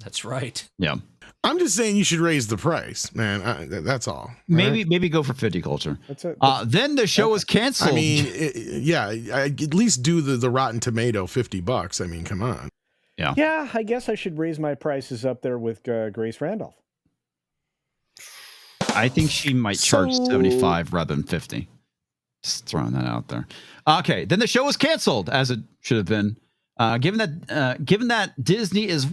That's right. Yeah. I'm just saying you should raise the price, man. That's all. Maybe go for 50 culture. That's it. Then the show was canceled. I mean, at least do the Rotten Tomato $50. I mean, come on. Yeah, I guess I should raise my prices up there with Grace Randolph. I think she might charge 75 rather than 50. Just throwing that out there. Okay, then the show was canceled, as it should have been. Given that Disney is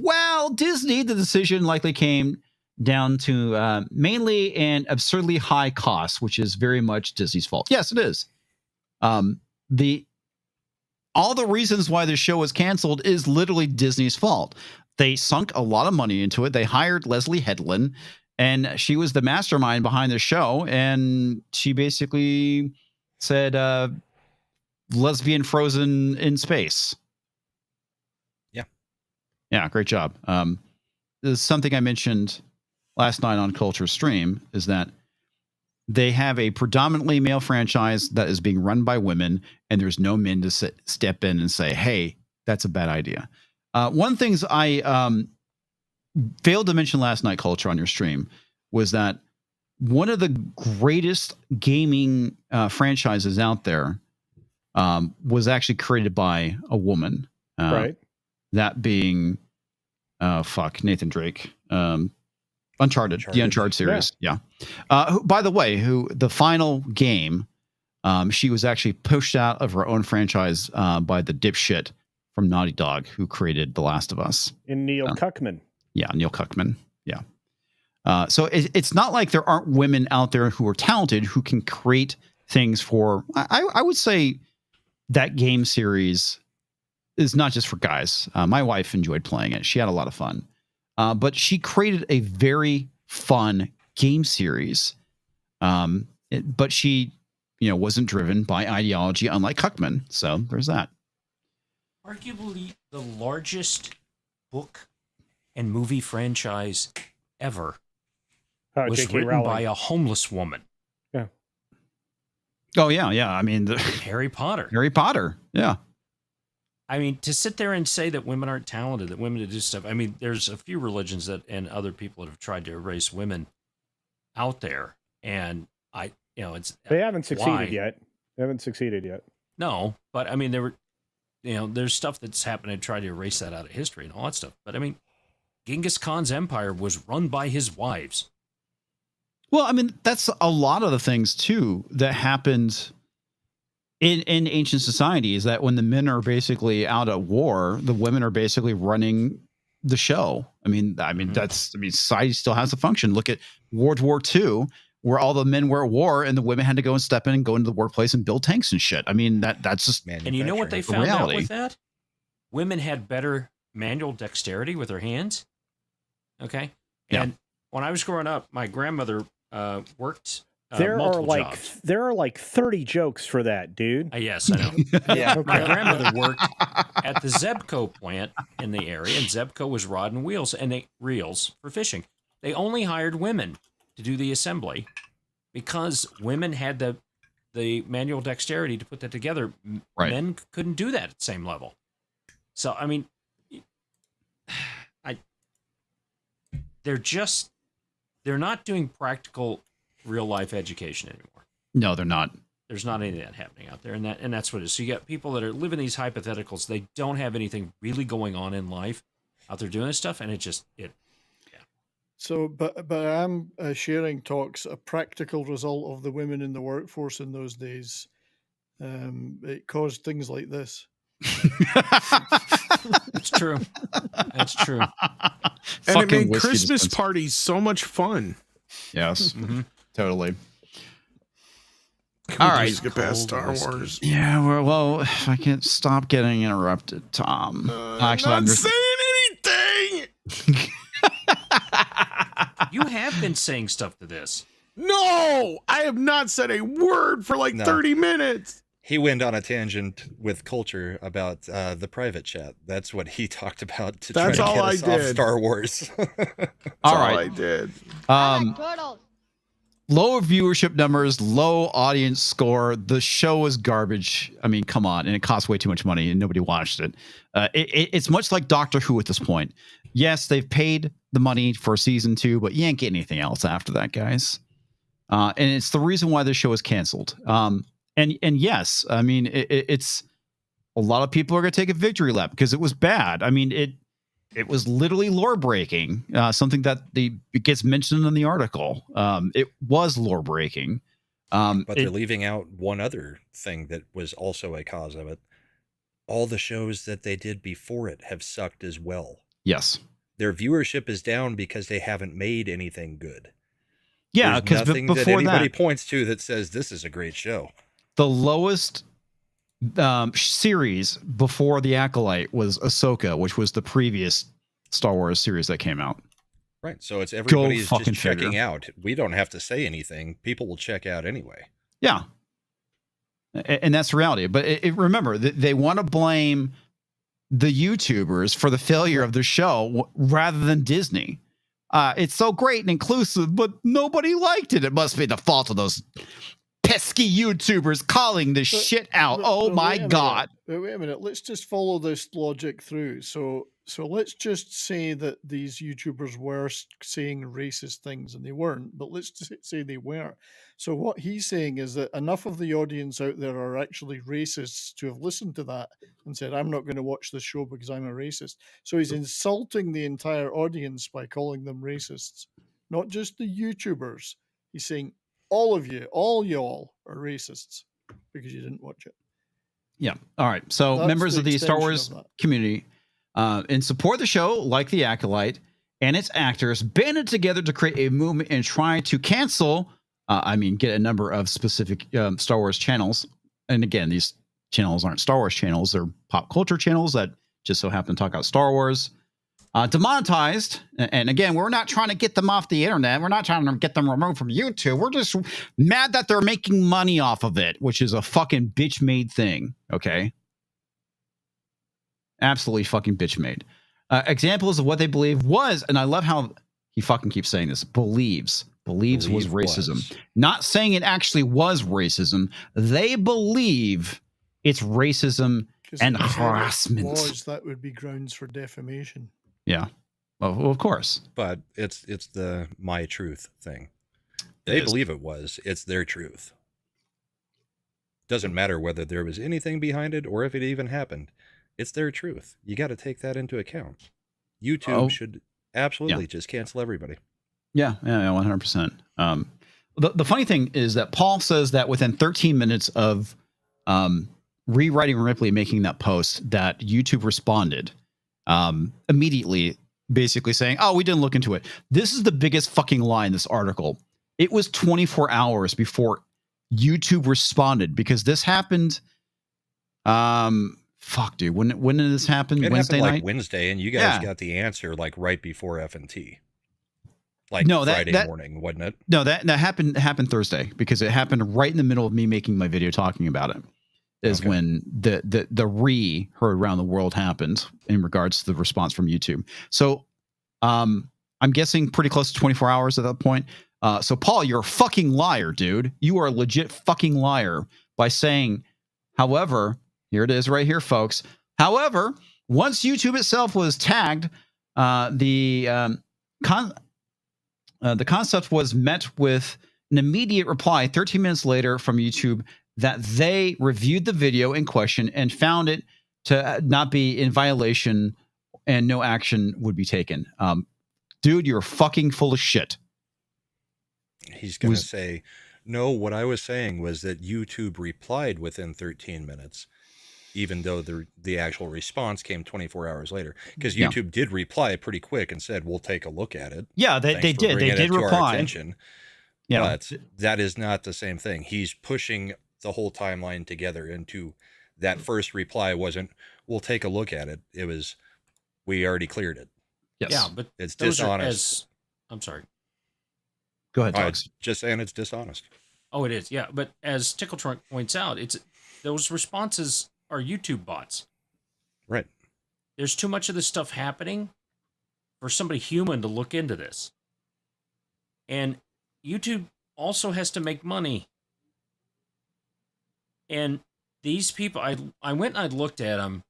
Disney, the decision likely came down to mainly an absurdly high cost, which is very much Disney's fault. Yes, it is. All the reasons why the show was canceled is literally Disney's fault. They sunk a lot of money into it. They hired Leslie Headland, and she was the mastermind behind the show. And she basically said, lesbian Frozen in space. Yeah, great job. This is something I mentioned last night on Culture Stream, is that they have a predominantly male franchise that is being run by women, and there's no men to step in and say, hey, that's a bad idea. One thing I failed to mention last night, Culture, on your stream, was that one of the greatest gaming franchises out there was actually created by a woman. Right. That being, Nathan Drake. Uncharted, the Uncharted series. Yeah. By the way, the final game, she was actually pushed out of her own franchise by the dipshit from Naughty Dog who created The Last of Us. And Neil Cuckman. Yeah, Neil Cuckman. Yeah. So it's not like there aren't women out there who are talented who can create things for. I would say that game series is not just for guys. My wife enjoyed playing it. She had a lot of fun. But she created a very fun game series. But she, wasn't driven by ideology, unlike Cuckman. So there's that. Arguably the largest book and movie franchise ever was J.K. written Rowling. by a homeless woman. Yeah. Oh, yeah. Yeah. I mean, Harry Potter. Harry Potter. Yeah. I mean, to sit there and say that women aren't talented, that women to do stuff. I mean, there's a few religions and other people that have tried to erase women out there. And they haven't succeeded yet. They haven't succeeded yet. No, but I mean, there's stuff that's happened to try to erase that out of history and all that stuff. But I mean, Genghis Khan's empire was run by his wives. Well, I mean, that's a lot of the things too that happened in ancient society, is that when the men are basically out at war, the women are basically running the show. I mean, society still has a function. Look at World War II, where all the men were at war and the women had to go and step in and go into the workplace and build tanks and shit. I mean, that's just, and you know what they found out with that? Women had better manual dexterity with their hands. Okay. And when I was growing up, my grandmother worked There jobs. are like 30 jokes for that, dude. Yes, I know. Yeah, My grandmother worked at the Zebco plant in the area, and Zebco was rod and wheels and reels for fishing. They only hired women to do the assembly because women had the manual dexterity to put that together. Right. Men couldn't do that at the same level. So I mean, they're not doing practical real life education anymore. No, they're not. There's not any of that happening out there, and that's what it is. So you got people that are living these hypotheticals. They don't have anything really going on in life out there doing this stuff, and yeah. So, but I am sharing talks. A practical result of the women in the workforce in those days, it caused things like this. It's true. That's true. And it made Christmas parties so much fun. Yes. Mm-hmm. Totally. Can All we right. just get past Star Wars? Yeah, well, if I can't stop getting interrupted, Tom. Actually, I'm I'm not just saying anything. You have been saying stuff to this. No, I have not said a word for like 30 minutes. He went on a tangent with Culture about the private chat. That's what he talked about to try to get us off Star Wars. all right. I did. Low viewership numbers, low audience score. The show is garbage. I mean, come on. And it costs way too much money and nobody watched it. It's much like Doctor Who at this point. Yes, they've paid the money for season 2, but you ain't getting anything else after that, guys. And it's the reason why the show is canceled. And yes, I mean, it's a lot of people are going to take a victory lap because it was bad. I mean, it was literally lore breaking, something that it gets mentioned in the article. It was lore breaking. But they're leaving out one other thing that was also a cause of it. All the shows that they did before it have sucked as well. Yes. Their viewership is down because they haven't made anything good. Yeah, because nothing before that anybody that, points to that says this is a great show. the lowest series before The Acolyte was Ahsoka, which was the previous Star Wars series that came out. Right. So it's everybody's fucking just checking figure. out. We don't have to say anything. People will check out anyway. Yeah. And that's reality. But remember, they want to blame the YouTubers for the failure of the show rather than Disney. It's so great and inclusive, but nobody liked it. It must be the fault of those pesky YouTubers calling this shit out. Oh my God. Wait a minute. Let's just follow this logic through. So let's just say that these YouTubers were saying racist things, and they weren't, but let's just say they were. So what he's saying is that enough of the audience out there are actually racists to have listened to that and said, I'm not going to watch this show because I'm a racist. So he's insulting the entire audience by calling them racists, not just the YouTubers. He's saying, all of you, all y'all are racists because you didn't watch it. Yeah. All right. So That's members the of the Star extension Wars of that. community in support of the show, like The Acolyte and its actors, banded together to create a movement and try to cancel, get a number of specific Star Wars channels. And again, these channels aren't Star Wars channels. They're pop culture channels that just so happen to talk about Star Wars. Demonetized. And again, we're not trying to get them off the internet. We're not trying to get them removed from YouTube. We're just mad that they're making money off of it, which is a fucking bitch made thing. Okay. Absolutely fucking bitch made. Examples of what they believe was, and I love how he fucking keeps saying this, believes was racism. Not saying it actually was racism. They believe it's racism and harassment. That would be grounds for defamation. Yeah. Well, of course. But it's the my truth thing. They believe it was. It's their truth. Doesn't matter whether there was anything behind it or if it even happened. It's their truth. You got to take that into account. YouTube should absolutely just cancel everybody. Yeah, 100%. The funny thing is that Paul says that within 13 minutes of rewriting Ripley making that post, that YouTube responded immediately, basically saying, oh, we didn't look into it. This is the biggest fucking lie in this article. It was 24 hours before YouTube responded, because this happened. Fuck, dude. When did this happen? It Wednesday happened night? Wednesday, and you guys got the answer like right before F&T. Friday morning, wasn't it? No, that happened Thursday, because it happened right in the middle of me making my video talking about it. Is when the heard around the world happened in regards to the response from YouTube. So I'm guessing pretty close to 24 hours at that point. So Paul, you're a fucking liar, dude. You are a legit fucking liar by saying, however, here it is right here, folks. However, once YouTube itself was tagged, the concept was met with an immediate reply 13 minutes later from YouTube that they reviewed the video in question and found it to not be in violation and no action would be taken. Dude, you're fucking full of shit. He's going to say, no, what I was saying was that YouTube replied within 13 minutes, even though the actual response came 24 hours later. Because YouTube did reply pretty quick and said, we'll take a look at it. Yeah, they did. They did reply. Yeah. But that is not the same thing. He's pushing the whole timeline together into that first reply wasn't, we'll take a look at it. It was, we already cleared it. Yes. Yeah, but It's those dishonest. I'm sorry. Go ahead, Tox. Just saying it's dishonest. Oh, it is. Yeah, but as Tickle Trunk points out, those responses are YouTube bots. Right. There's too much of this stuff happening for somebody human to look into this. And YouTube also has to make money. And these people, I went and I looked at them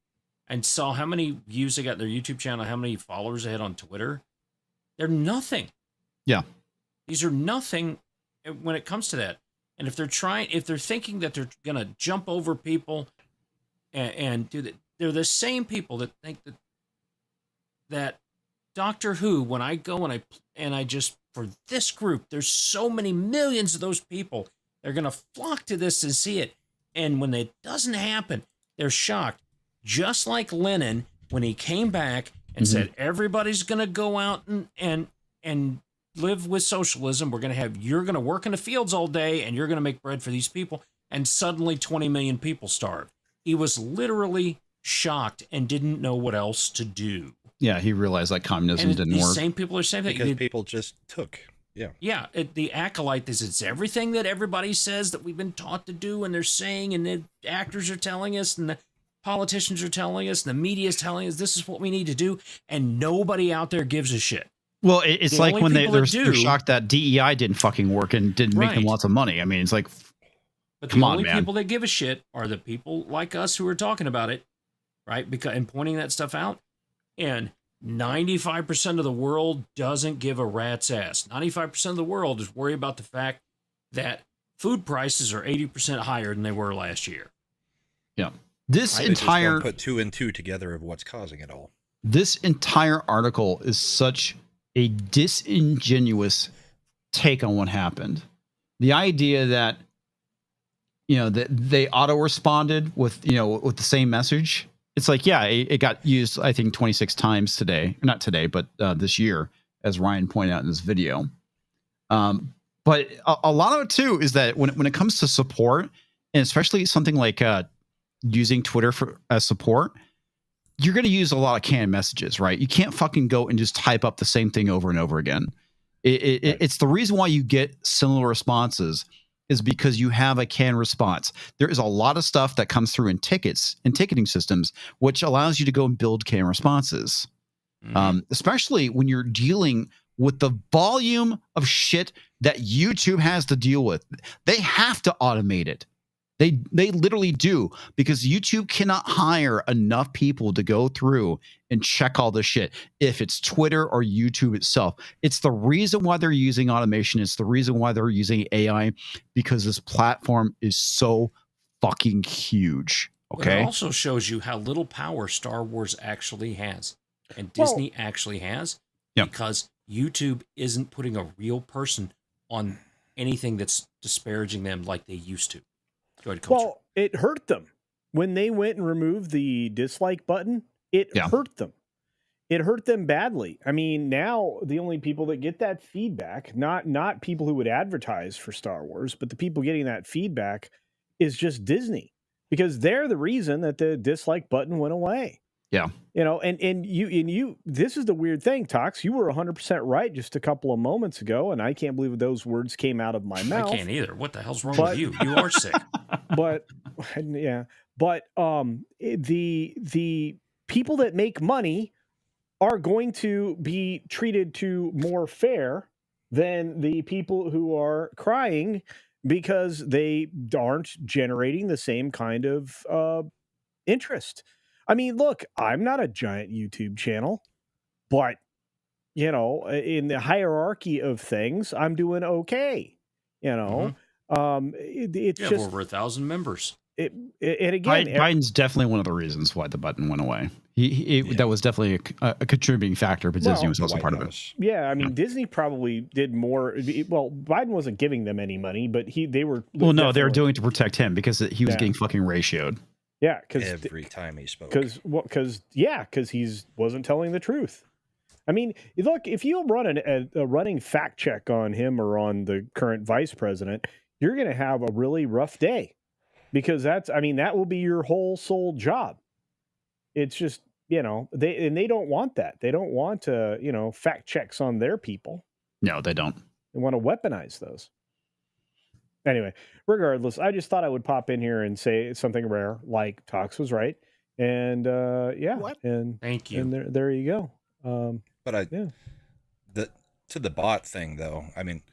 and saw how many views they got on their YouTube channel, how many followers they had on Twitter. They're nothing. Yeah. These are nothing when it comes to that. And if they're thinking that they're going to jump over people and do that, they're the same people that think that Doctor Who, when I go and I just, for this group, there's so many millions of those people, they're going to flock to this and see it. And when it doesn't happen, they're shocked. Just like Lennon, when he came back and said, everybody's going to go out and live with socialism. You're going to work in the fields all day and you're going to make bread for these people. And suddenly 20 million people starved. He was literally shocked and didn't know what else to do. Yeah, he realized like communism didn't work. The same people are saying that. Because people just took. Yeah. Yeah, the acolyte is it's everything that everybody says that we've been taught to do, and they're saying, and the actors are telling us, and the politicians are telling us, and the media is telling us this is what we need to do, and nobody out there gives a shit. Well, it's like when they're shocked that DEI didn't fucking work and didn't make them lots of money. I mean, it's like, but the only people that give a shit are the people like us who are talking about it, right? And pointing that stuff out. And 95% of the world doesn't give a rat's ass. 95% of the world is worried about the fact that food prices are 80% higher than they were last year. Yeah. This They entire just don't put 2 and 2 together of what's causing it all. This entire article is such a disingenuous take on what happened. The idea that, that they auto responded with the same message. It's like, yeah, it got used, I think, 26 times today. Not today, but this year, as Ryan pointed out in this video. But a lot of it, too, is that when it comes to support, and especially something like using Twitter as support, you're going to use a lot of canned messages, right? You can't fucking go and just type up the same thing over and over again. It's the reason why you get similar responses is because you have a canned response. There is a lot of stuff that comes through in ticketing systems, which allows you to go and build canned responses. Especially when you're dealing with the volume of shit that YouTube has to deal with. They have to automate it. They literally do, because YouTube cannot hire enough people to go through and check all this shit. If it's Twitter or YouTube itself, it's the reason why they're using automation. It's the reason why they're using AI, because this platform is so fucking huge. Okay. But it also shows you how little power Star Wars actually has, and Disney actually has, because YouTube isn't putting a real person on anything that's disparaging them like they used to. Well, it hurt them when they went and removed the dislike button. It hurt them. It hurt them badly. I mean, now the only people that get that feedback, not people who would advertise for Star Wars, but the people getting that feedback is just Disney, because they're the reason that the dislike button went away. Yeah. And you, this is the weird thing, Tox. You were 100% right just a couple of moments ago, and I can't believe those words came out of my mouth. I can't either. What the hell's wrong with you? You are sick. But the people that make money are going to be treated to more fair than the people who are crying because they aren't generating the same kind of interest. I mean, look, I'm not a giant YouTube channel, but, in the hierarchy of things, I'm doing okay. It's you just have over 1,000 members. And again, Biden's definitely one of the reasons why the button went away. That was definitely a contributing factor, but Disney was also part of it. Yeah, I mean, Disney probably did more. Well, Biden wasn't giving them any money, but they were. Well, no, they were doing it to protect him because he was getting fucking ratioed. Yeah, because every time he spoke. Because he wasn't telling the truth. I mean, look, if you run a running fact check on him or on the current vice president, you're going to have a really rough day, because that will be your whole sole job. It's just, they don't want that. They don't want fact checks on their people. No, they don't. They want to weaponize those. Anyway, regardless, I just thought I would pop in here and say something rare, like Tox was right. And and thank you. And there you go. But to the bot thing, though, I mean,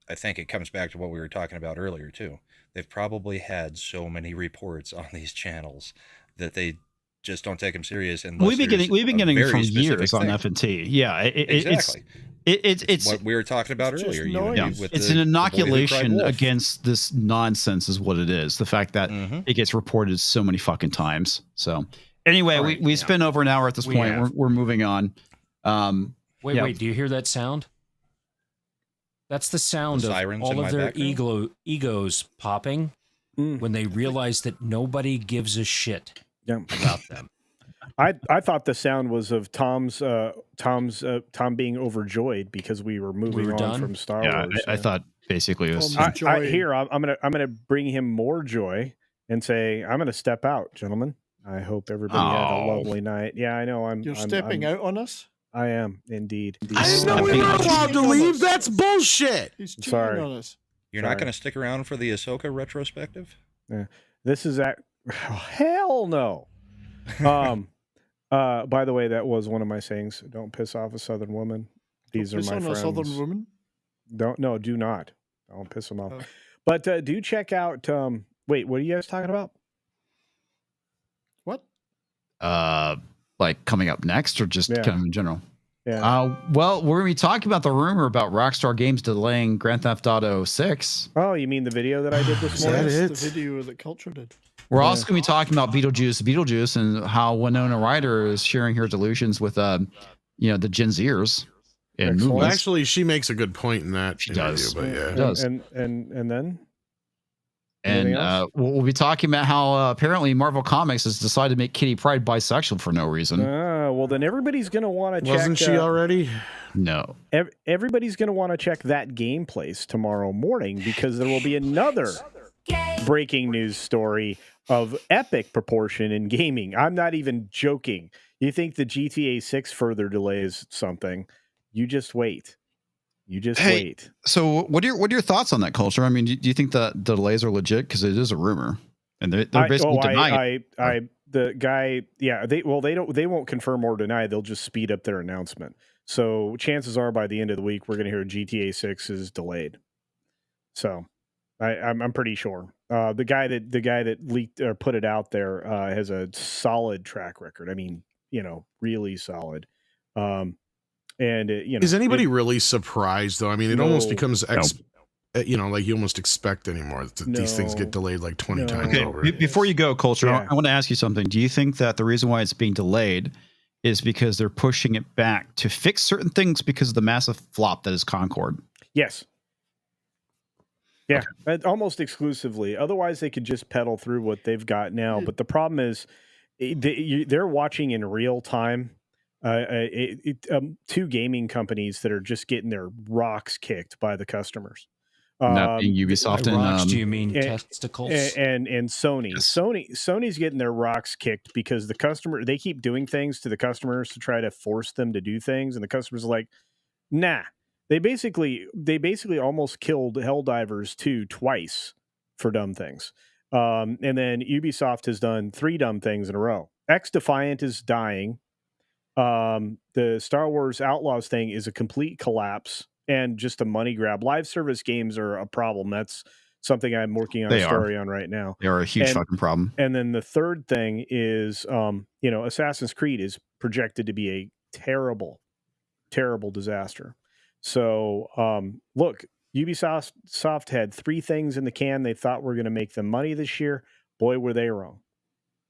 I think it comes back to what we were talking about earlier too. They've probably had so many reports on these channels that they just don't take them serious. And we've been getting it from years on F&T. Yeah, exactly. It's what we were talking about earlier. It's an inoculation against this nonsense, is what it is. The fact that it gets reported so many fucking times. So anyway, we spent over an hour at this point. We're moving on. Wait, do you hear that sound? That's the sound of all of their egos popping when they realize that nobody gives a shit about them. I thought the sound was of Tom being overjoyed because we were moving on from Star Wars. I thought basically it was. I'm gonna bring him more joy and say, I'm gonna step out, gentlemen. I hope everybody had a lovely night. Yeah, I know. You're stepping out on us. I am indeed. I didn't know we were allowed to leave. That's bullshit. He's cheating on us. You're not going to stick around for the Ahsoka retrospective? Yeah. This is hell no. By the way, that was one of my sayings. Don't piss off a Southern woman. These are my friends. A Southern woman? Do not. Don't piss them off. But do check out. Wait, what are you guys talking about? What? Like coming up next, or just kind of in general? Yeah. Well, we're going to be talking about the rumor about Rockstar Games delaying Grand Theft Auto 6. Oh, you mean the video that I did this morning? That's the video that Culture did. We're also going to be talking about Beetlejuice, and how Winona Ryder is sharing her delusions with, the Gen Zers. Well, actually, she makes a good point in that. She does. But yeah. She does. And then? And we'll be talking about how apparently Marvel Comics has decided to make Kitty Pryde bisexual for no reason. Well, then everybody's going to want to check. Wasn't she already? No. Everybody's going to want to check that game place tomorrow morning, because there will be another breaking news story of epic proportion in gaming. I'm not even joking. You think the GTA 6 further delays something? You just wait. Wait. So what are your thoughts on that, Culture? I mean, do you think the delays are legit? Because it is a rumor, and they're basically denying it. The guy, they won't confirm or deny. They'll just speed up their announcement. So chances are by the end of the week, we're going to hear GTA 6 is delayed. So I'm pretty sure. The guy that leaked or put it out there has a solid track record. I mean, really solid. Is anybody really surprised though? I mean, it almost becomes like you almost expect anymore that these things get delayed like 20 times over. Before you go, Culture, I want to ask you something. Do you think that the reason why it's being delayed is because they're pushing it back to fix certain things because of the massive flop that is Concord? Yes. Yeah, almost exclusively. Otherwise, they could just pedal through what they've got now. But the problem is they're watching in real time. Two gaming companies that are just getting their rocks kicked by the customers. Not being Ubisoft and rocks, do you mean testicles? And Sony. Yes. Sony's getting their rocks kicked because they keep doing things to the customers to try to force them to do things, and the customers are like, nah. They basically almost killed Helldivers 2 twice for dumb things. And then Ubisoft has done 3 dumb things in a row. X-Defiant is dying. The Star Wars Outlaws thing is a complete collapse and just a money grab. Live service games are a problem. That's something I'm working on a story on right now. They are a huge fucking problem. And then the third thing is, Assassin's Creed is projected to be a terrible, terrible disaster. So, look, Ubisoft had 3 things in the can. They thought were going to make them money this year. Boy, were they wrong.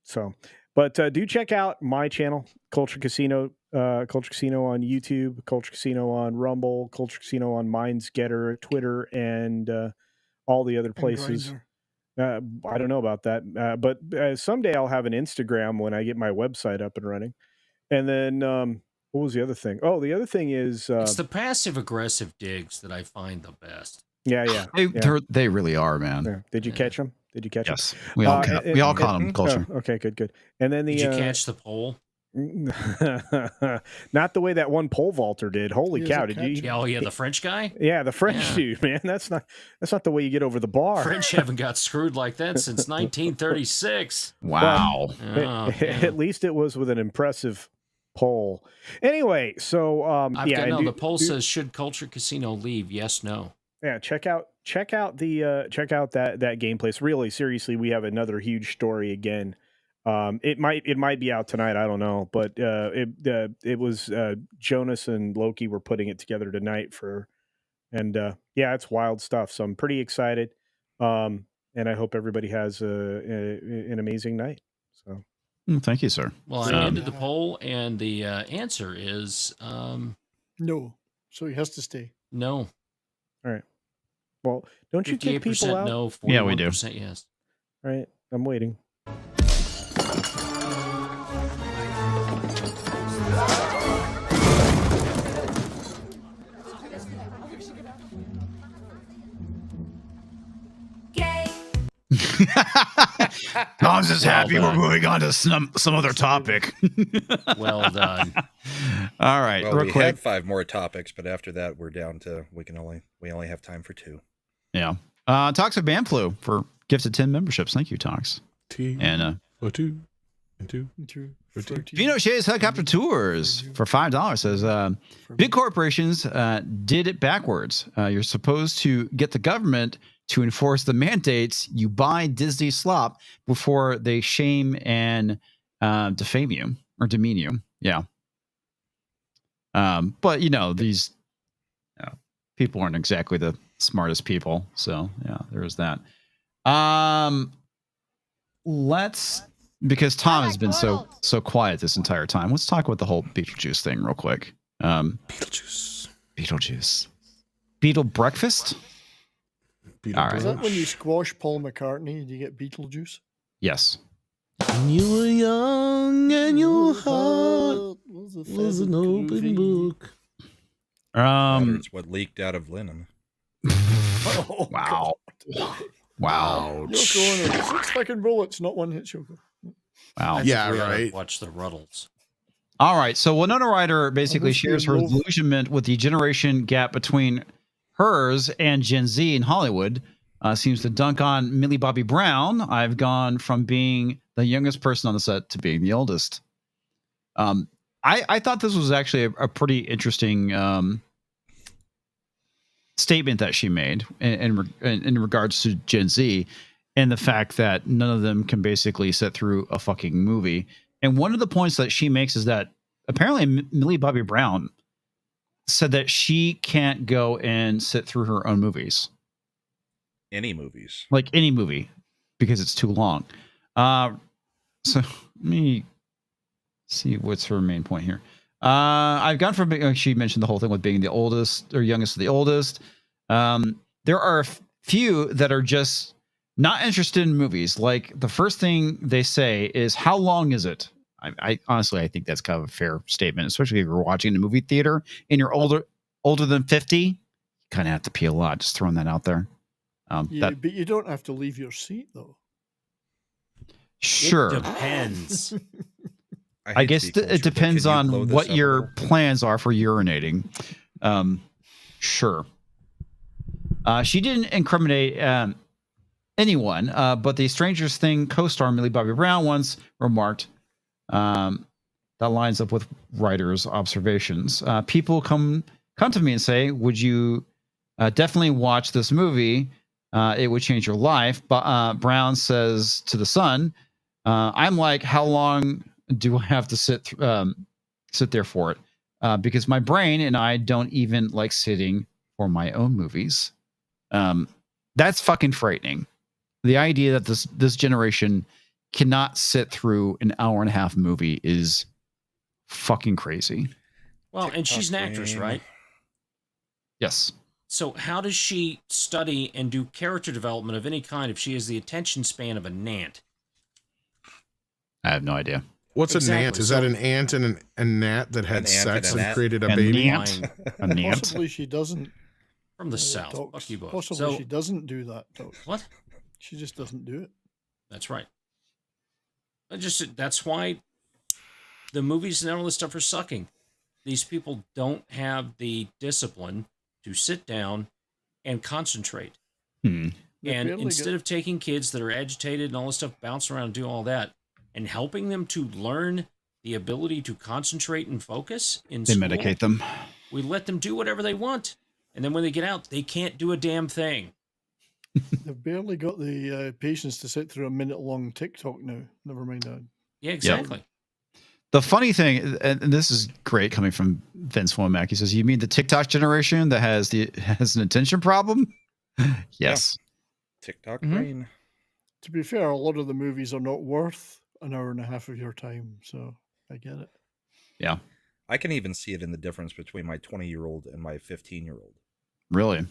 So, but do check out my channel, Culture Casino on YouTube, Culture Casino on Rumble, Culture Casino on Mindsgetter, Twitter, and all the other places. I don't know about that, but someday I'll have an Instagram when I get my website up and running. And then What was the other thing? Oh, the other thing is it's the passive aggressive digs that I find the best. yeah. They really are, man. Yeah. Did you catch them? Did you catch them? Yes, we all caught them. Culture. Oh, okay, good. And then Did you catch the pole? Not the way that one pole vaulter did. Holy cow! Did you? Oh yeah, the French guy. Yeah, the French dude, man. That's not the way you get over the bar. French haven't got screwed like that since 1936. Wow. At least it was with an impressive pole. Anyway, so the poll says, should Culture Casino leave? Yes, no. Yeah, check out that gameplay. So really, seriously, we have another huge story again. It might be out tonight. I don't know, but it was Jonas and Loki were putting it together tonight it's wild stuff. So I'm pretty excited, and I hope everybody has an amazing night. So thank you, sir. Well, I ended the poll, and the answer is no. So he has to stay. No. All right. Well, don't you kick people out? No, 41% yeah, we do. Yes. All right, I'm waiting. Tom's just happy we're moving on to some other topic. Well done. All right, well, real we quick. had 5 more topics, but after that, we're down to we only have time for 2. Yeah. Talks of Banflu for gifted 10 memberships. Thank you, Talks. And Pinochet's Helicopter Tours for $5 says big corporations did it backwards. You're supposed to get the government to enforce the mandates. You buy Disney slop before they shame and defame you or demean you. Yeah. But these people aren't exactly the smartest people. So yeah, there's that. Because Tom has been so quiet this entire time, let's talk about the whole Beetlejuice thing real quick. Beetlejuice. Beetle breakfast? All right. Is that when you squash Paul McCartney and you get Beetlejuice? Yes. When you were young and your heart was an open book. It's what leaked out of Lennon. Oh, wow. God. Wow. Yoko Ono, 6 fucking bullets, not one hit Yoko. Wow. Yeah, right. Watch the Ruddles. All right. So Winona Ryder basically shares her delusionment with the generation gap between hers and Gen Z in Hollywood. Seems to dunk on Millie Bobby Brown. I've gone from being the youngest person on the set to being the oldest. I thought this was actually a pretty interesting statement that she made in regards to Gen Z and the fact that none of them can basically sit through a fucking movie. And one of the points that she makes is that apparently Millie Bobby Brown said that she can't go and sit through her own movies. Any movies. Like any movie, because it's too long. So let me see what's her main point here. I've gone from, she mentioned the whole thing with being the oldest or youngest of the oldest. There are a few that are just not interested in movies. Like the first thing they say is, how long is it? I honestly, I think that's kind of a fair statement, especially if you're watching a movie theater and you're older than 50, you kind of have to pee a lot. Just throwing that out there. But you don't have to leave your seat though. Sure. It depends. I guess it depends on what your plans are for urinating. Sure. She didn't incriminate anyone, but the Strangers Thing co-star Millie Bobby Brown once remarked, that lines up with Ryder's observations. People come to me and say, would you definitely watch this movie? It would change your life. But Brown says to The Sun, I'm like, how long do I have to sit there for it? Because my brain and I don't even like sitting for my own movies. That's fucking frightening. The idea that this generation cannot sit through an hour and a half movie is fucking crazy. Well, and she's an actress, right? Yes. So how does she study and do character development of any kind if she has the attention span of an ant? I have no idea. What's a nant? Is that an ant and a gnat that had sex and created a baby? A nant. Possibly she doesn't. From the south. Fuck you both. Possibly she doesn't do that, Doc. What? She just doesn't do it. That's right. That's why the movies and all this stuff are sucking. These people don't have the discipline to sit down and concentrate. And instead of taking kids that are agitated and all this stuff, bounce around and do all that, and helping them to learn the ability to concentrate and focus in school, they medicate them. We let them do whatever they want. And then when they get out, they can't do a damn thing. They've barely got the patience to sit through a minute-long TikTok now. Never mind that. Yeah, exactly. Yep. The funny thing, and this is great coming from Vince Womack, he says, "You mean the TikTok generation that has an attention problem?" Yes. Yeah. TikTok brain. To be fair, a lot of the movies are not worth an hour and a half of your time, so I get it. Yeah. I can even see it in the difference between my 20-year-old and my 15-year-old. Really?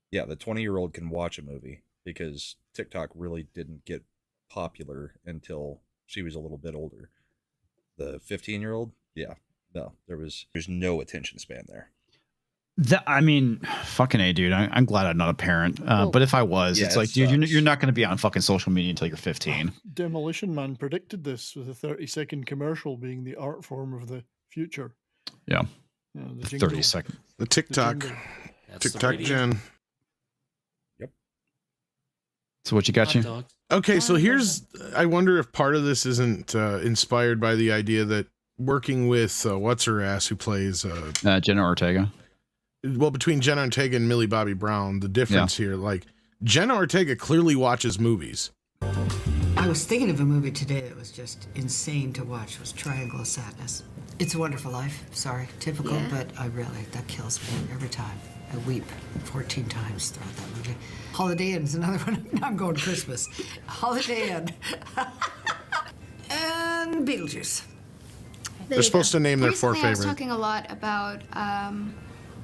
Yeah, the 20-year-old can watch a movie because TikTok really didn't get popular until she was a little bit older. The 15-year-old, yeah, no, there's no attention span there. I mean, fucking A, dude. I'm glad I'm not a parent. But if I was, it's like, dude, you're not going to be on fucking social media until you're 15. Demolition Man predicted this with a 30-second commercial being the art form of the future. Yeah. The 30 seconds. The TikTok. TikTok gen. Yep. So what you got you? Okay, so I wonder if part of this isn't inspired by the idea that working with what's her ass who plays Jenna Ortega. Well, between Jenna Ortega and Millie Bobby Brown, the difference here, like Jenna Ortega clearly watches movies. I was thinking of a movie today that was just insane to watch. It was Triangle of Sadness. It's a Wonderful Life. Sorry, typical, but that kills me every time. I weep 14 times throughout that movie. Holiday Inn is another one. Now I'm going Christmas. Holiday Inn. And Beetlejuice. They're supposed to name their four Recently, favorites. I was talking a lot about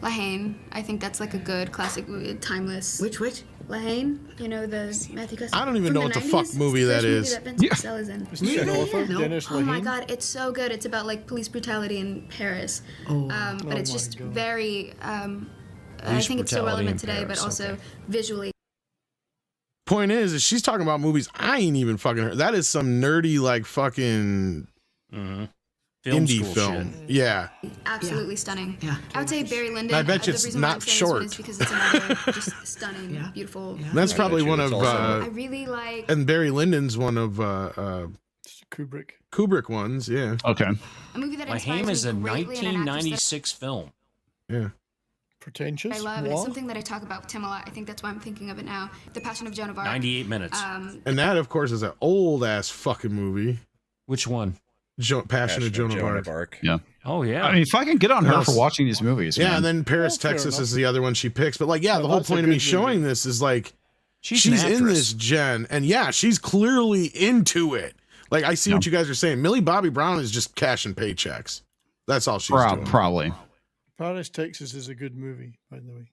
La Haine. I think that's like a good classic movie, timeless. Which? La Haine. You know, the Matthew Custis. I don't even know what the fuck movie that is. That Vincent Cassel is in. Dennis Oh my Lehane? god, it's so good. It's about like police brutality in Paris. But it's just very. I think it's so relevant today, but also visually. Point is she's talking about movies I ain't even fucking heard. That is some nerdy like fucking indie film. Shit. Yeah. Absolutely stunning. Yeah. I would say Barry Lyndon. I bet you the it's reason why I'm not saying short. This one is because it's another just stunning, beautiful. That's probably one of I really like. and Barry Lyndon's one of Kubrick ones, yeah. Okay. A movie that La inspires Haine is me a greatly and an actress 1996 film. Yeah. Pretentious. I love, and it's something that I talk about with Tim a lot. I think that's why I'm thinking of it now. The Passion of Joan of Arc. 98 minutes. And that, of course, is an old ass fucking movie. Which one? Passion of Joan of Arc. Yeah. Oh yeah. I mean, if I can get on her for watching these movies. Yeah, man. and then Paris, Texas is the other one she picks. But like, yeah, the whole point of me showing this is like, she's in this gen, and yeah, she's clearly into it. Like, I see what you guys are saying. Millie Bobby Brown is just cashing paychecks. That's all she's doing. Probably. Paris, Texas is a good movie, by the way.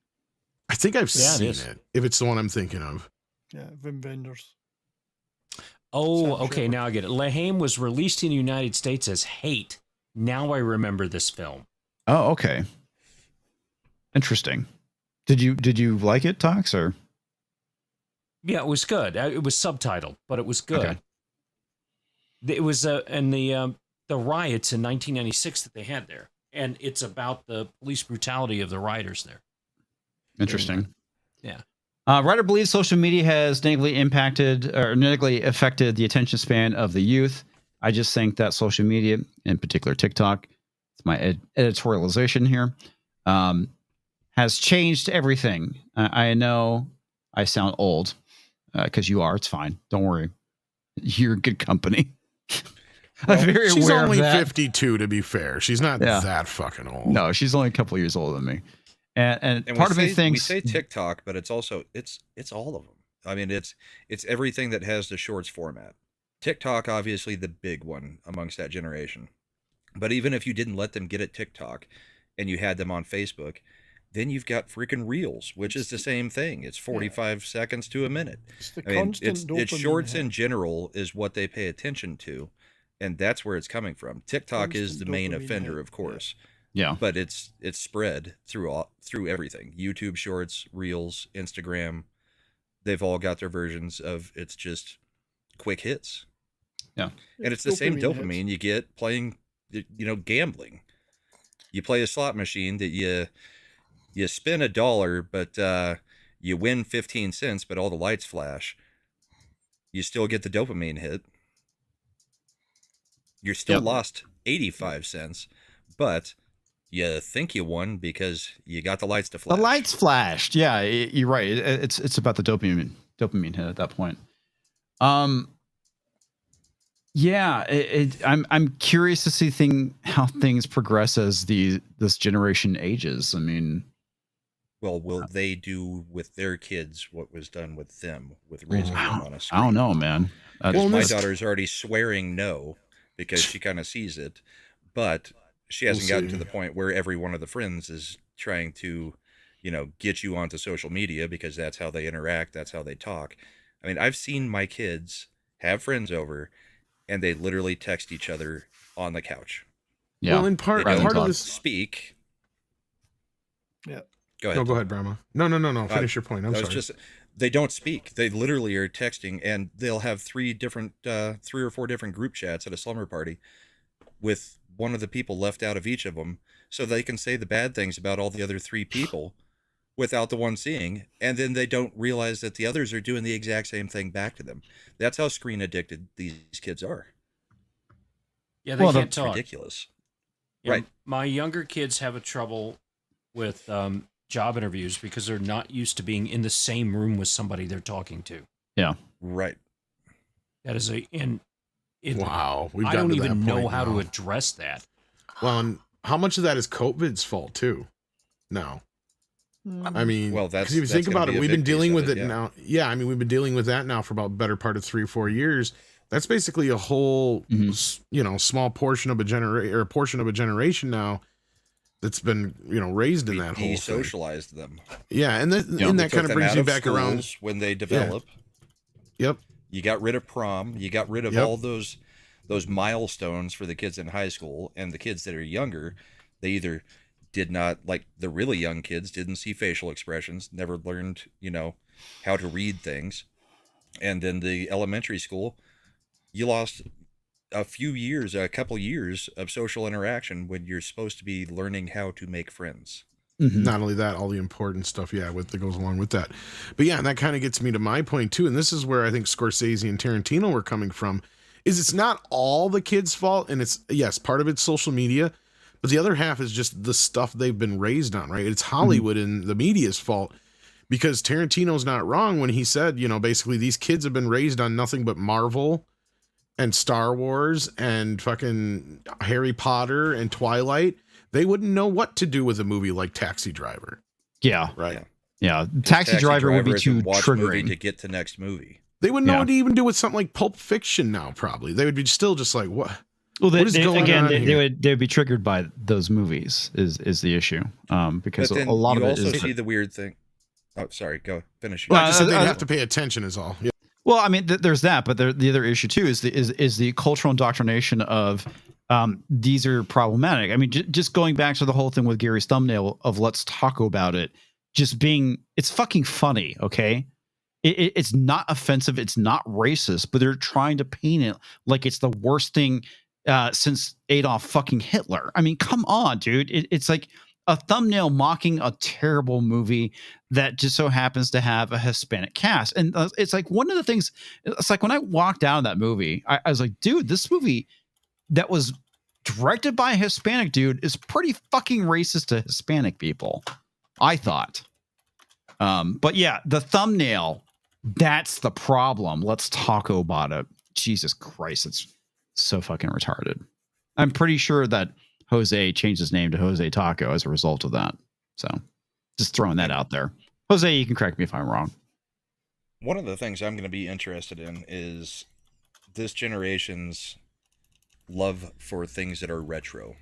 I think I've seen it, if it's the one I'm thinking of. Yeah, Wim Wenders. Oh, okay, now I get it. La Haine was released in the United States as Hate. Now I remember this film. Oh, okay. Interesting. Did you like it, Tox, or? Yeah, it was good. It was subtitled, but it was good. Okay. It was in the riots in 1996 that they had there, and it's about the police brutality of the rioters there. Interesting. Yeah. Writer believes social media has negatively affected the attention span of the youth. I just think that social media, in particular TikTok, it's my editorialization here, has changed everything. I know I sound old because you are. It's fine. Don't worry. You're good company. I'm very she's aware only of that. 52, to be fair. She's not that fucking old. No, she's only a couple of years older than me. And part of me thinks we say TikTok, but it's also it's all of them. I mean, it's everything that has the shorts format. TikTok, obviously the big one amongst that generation. But even if you didn't let them get at TikTok and you had them on Facebook, then you've got freaking Reels, which is the same thing. It's 45 seconds to a minute. It's the constant it's shorts dopamine in general is what they pay attention to. and that's where it's coming from. TikTok is Constant the main dopamine offender, hit, of course. Yeah. But it's spread through everything. YouTube Shorts, Reels, Instagram. They've all got their versions of it's just quick hits. Yeah. And it's the same Dopamine dopamine hits. you get playing, gambling. You play a slot machine that you spin $1, but you win 15 cents, but all the lights flash. You still get the dopamine hit. You're still lost 85 cents, but you think you won because you got the lights to flash. The lights flashed. Yeah, you're right. It's about the dopamine hit at that point. Yeah, I'm curious to see how things progress as this generation ages. I mean, well, will they do with their kids what was done with them with raising them on a screen? I don't know, man. Well, my daughter's already swearing no because she kind of sees it, but she hasn't gotten to the point where every one of the friends is trying to, get you onto social media because that's how they interact, that's how they talk. I mean, I've seen my kids have friends over, and they literally text each other on the couch. Yeah. Well, in part of this speak. Yeah. Go ahead. No, go ahead, Brahma. No. Finish your point. I'm sorry. They don't speak. They literally are texting, and they'll have 3 or 4 different group chats at a slumber party with one of the people left out of each of them, so they can say the bad things about all the other 3 people without the one seeing, and then they don't realize that the others are doing the exact same thing back to them. That's how screen addicted these kids are. Yeah, they can't talk. Ridiculous. Yeah, right. My younger kids have a trouble with job interviews because they're not used to being in the same room with somebody they're talking to. Yeah. Right. That is wow. I don't even know how to address that. Well, and how much of that is COVID's fault too? No. I mean, well, because if you think about it, we've been dealing with it now. Yeah, I mean, we've been dealing with that now for about the better part of 3 or 4 years. That's basically a whole, small portion of a generation now that's been, raised in that whole thing. Desocialized them. Yeah, and that kind of brings you back around when they develop. Yeah. Yep. You got rid of prom. You got rid of all those milestones for the kids in high school, and the kids that are younger, they either did not, like the really young kids, didn't see facial expressions, never learned, how to read things. And then the elementary school, you lost a couple years of social interaction when you're supposed to be learning how to make friends. Mm-hmm. Not only that, all the important stuff, that goes along with that. But yeah, and that kind of gets me to my point too. And this is where I think Scorsese and Tarantino were coming from, is it's not all the kids' fault. And it's, yes, part of it's social media, but the other half is just the stuff they've been raised on, right? It's Hollywood and the media's fault, because Tarantino's not wrong when he said, basically these kids have been raised on nothing but Marvel and Star Wars and fucking Harry Potter and Twilight. They wouldn't know what to do with a movie like Taxi Driver. Yeah. Right. Yeah. Taxi Driver would be too triggering to get to next movie. They wouldn't know what to even do with something like Pulp Fiction now, probably. They would be still just like, what? Well, they would be triggered by those movies is the issue. Because a lot of it is. You also see the weird thing. Oh, sorry. Go finish. Well, I just said they'd have to pay attention is all. Yeah. Well, I mean, there's that, but the other issue too is the cultural indoctrination of these are problematic. I mean, just going back to the whole thing with Gary's thumbnail of let's talk about it, it's fucking funny, okay? It's not offensive, it's not racist, but they're trying to paint it like it's the worst thing since Adolf fucking Hitler. I mean, come on, dude. It's like a thumbnail mocking a terrible movie that just so happens to have a Hispanic cast. And it's like one of the things, it's like when I walked out of that movie, I was like, dude, this movie that was directed by a Hispanic dude is pretty fucking racist to Hispanic people, I thought. But yeah, the thumbnail, that's the problem. Let's talk about it. Jesus Christ, it's so fucking retarded. I'm pretty sure that Jose changed his name to Jose Taco as a result of that. So just throwing that out there. Jose, you can correct me if I'm wrong. One of the things I'm going to be interested in is this generation's love for things that are retro.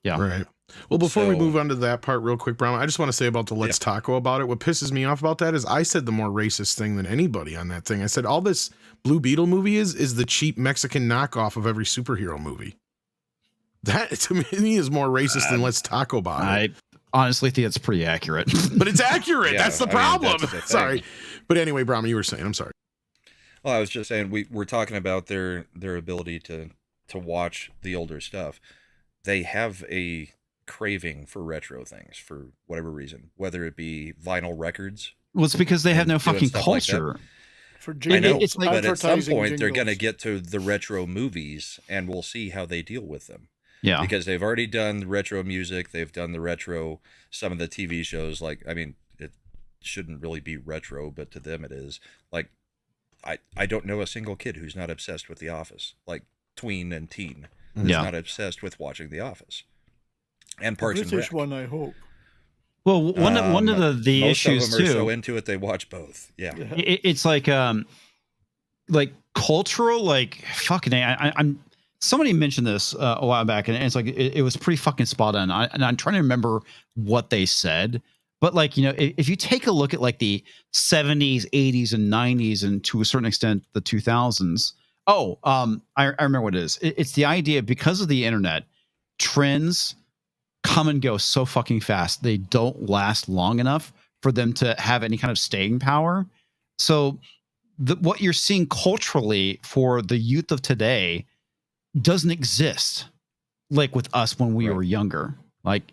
Yeah. Right. Well, before we move on to that part real quick, Brown, I just want to say about the Let's Taco about it. What pisses me off about that is I said the more racist thing than anybody on that thing. I said all this Blue Beetle movie is the cheap Mexican knockoff of every superhero movie. That to me is more racist than Let's Taco about it. I honestly think it's pretty accurate. But it's accurate. Yeah, that's the I mean, problem. that's the thing. Sorry. But anyway, Brahma, you were saying, I'm sorry. Well, I was just saying we're talking about their ability to watch the older stuff. They have a craving for retro things for whatever reason, whether it be vinyl records. Well, it's because they have no doing fucking stuff like that. culture. For I know, jingles, but at some advertising point they're going to jingles. get to the retro movies, and we'll see how they deal with them. Yeah. Because they've already done the retro music, they've done the retro, some of the TV shows. Like, I mean, it shouldn't really be retro, but to them it is. Like, I don't know a single kid who's not obsessed with The Office. Like, tween and teen is not obsessed with watching The Office. And Parks and British Rec. one, I hope. Well, one of the most issues of them are too. so into it they watch both. Yeah. It's like cultural, like fucking. I'm. Somebody mentioned this a while back, and it's like it was pretty fucking spot on. And I'm trying to remember what they said, but like, you know, if you take a look at like the 70s, 80s, and 90s, and to a certain extent the 2000s. I remember what it is. It's the idea, because of the internet, trends come and go so fucking fast. They don't last long enough for them to have any kind of staying power. So what you're seeing culturally for the youth of today doesn't exist like with us when we were younger. Like,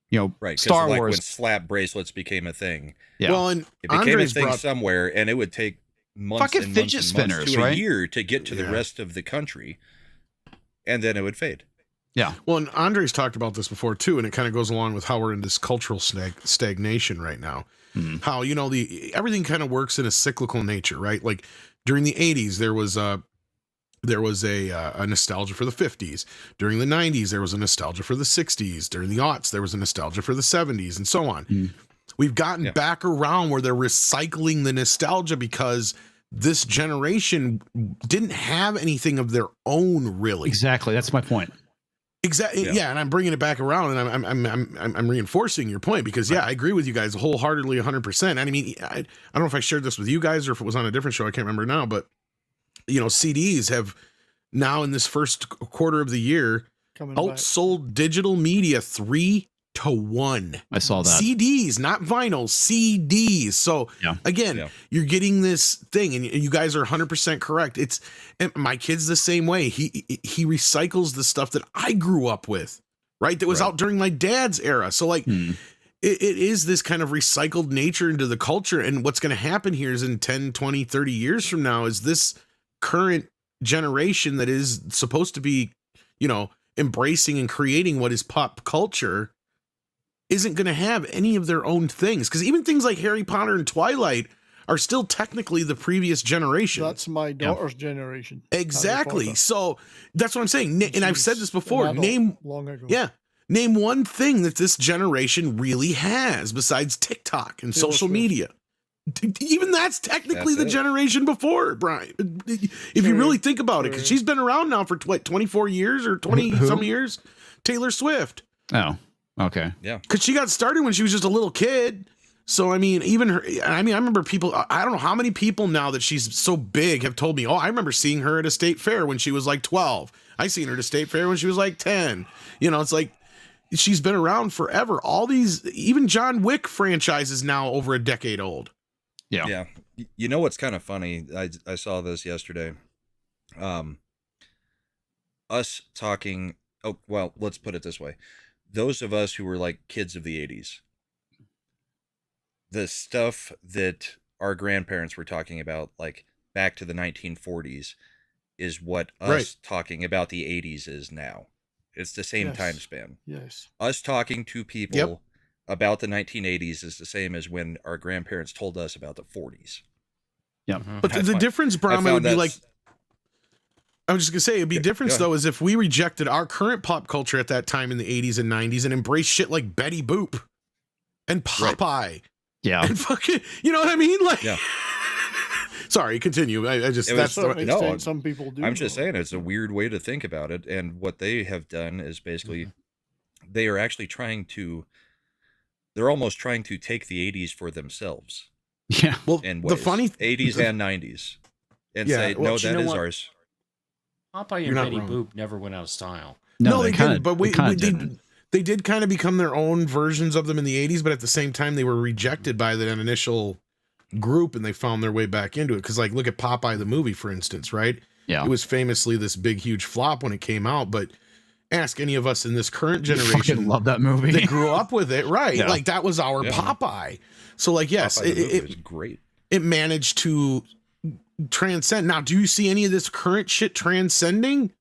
you know, Right. Star like Wars. when slap bracelets became a thing. Yeah. Well, and It became Andres a thing brought somewhere, and it would take months Fucking and fidget months and months spinners, to right? a year to get to the rest of the country, and then it would fade. Yeah. Well, and Andres talked about this before too, and it kind of goes along with how we're in this cultural stagnation right now. How, you know, everything kind of works in a cyclical nature, right? Like during the 80s, there was a nostalgia for the 50s. During the 90s, there was a nostalgia for the 60s. During the aughts, there was a nostalgia for the 70s, and so on. We've gotten back around where they're recycling the nostalgia because this generation didn't have anything of their own, really. Exactly. That's my point. Exactly. Yeah. And I'm bringing it back around, and I'm reinforcing your point because I agree with you guys wholeheartedly, 100%. And I mean, I don't know if I shared this with you guys or if it was on a different show. I can't remember now, but you know, CDs have now in this first quarter of the year outsold digital media 3-1. I saw that. CDs, not vinyl, CDs. So again, you're getting this thing, and you guys are 100% correct. It's, and my kid's the same way. He recycles the stuff that I grew up with, right? That was out during my dad's era. So like, it is this kind of recycled nature into the culture. And what's going to happen here is in 10, 20, 30 years from now is this current generation that is supposed to be, you know, embracing and creating what is pop culture isn't going to have any of their own things, because even things like Harry Potter and Twilight are still technically the previous generation. That's my daughter's generation. Exactly. So that's what I'm saying. And I've said this before. Name one thing that this generation really has besides TikTok and social media. Even that's technically the generation before, Brian. If you really think about it, because she's been around now for what, 24 years or 20 some years. Taylor Swift. Oh, okay. Yeah. Because she got started when she was just a little kid. So, I mean, even her, I remember people, I don't know how many people now that she's so big have told me, oh, I remember seeing her at a state fair when she was like 12. I seen her at a state fair when she was like 10. You know, it's like, she's been around forever. All these, even John Wick franchises now over a decade old. Yeah. Yeah. You know what's kind of funny? I saw this yesterday. Us talking, oh, well, let's put it this way. Those of us who were like kids of the 80s, the stuff that our grandparents were talking about, like back to the 1940s, is what us talking about the 80s is now. It's the same time span. Yes. Us talking to people about the 1980s is the same as when our grandparents told us about the 40s. Yeah. But the difference, Brahma, would be like, I was just gonna say, it'd be different though, is if we rejected our current pop culture at that time in the 80s and 90s and embraced shit like Betty Boop and Popeye. Yeah. And fucking, you know what I mean? Like, sorry, continue. I just, some people do. I'm just saying it's a weird way to think about it. And what they have done is basically they are actually they're almost trying to take the 80s for themselves. Yeah. Well, the funny 80s and 90s and say, no, that is ours. Popeye and Betty Boop never went out of style. No, they didn't. But they did kind of become their own versions of them in the 80s, but at the same time, they were rejected by that initial group and they found their way back into it. Because, like, look at Popeye the movie, for instance, right? Yeah. It was famously this big, huge flop when it came out, but ask any of us in this current generation. Love that movie. They grew up with it, right? Yeah. Like, that was our Popeye. So, like, yes, it was great. It managed to transcend. Now, do you see any of this current shit transcending?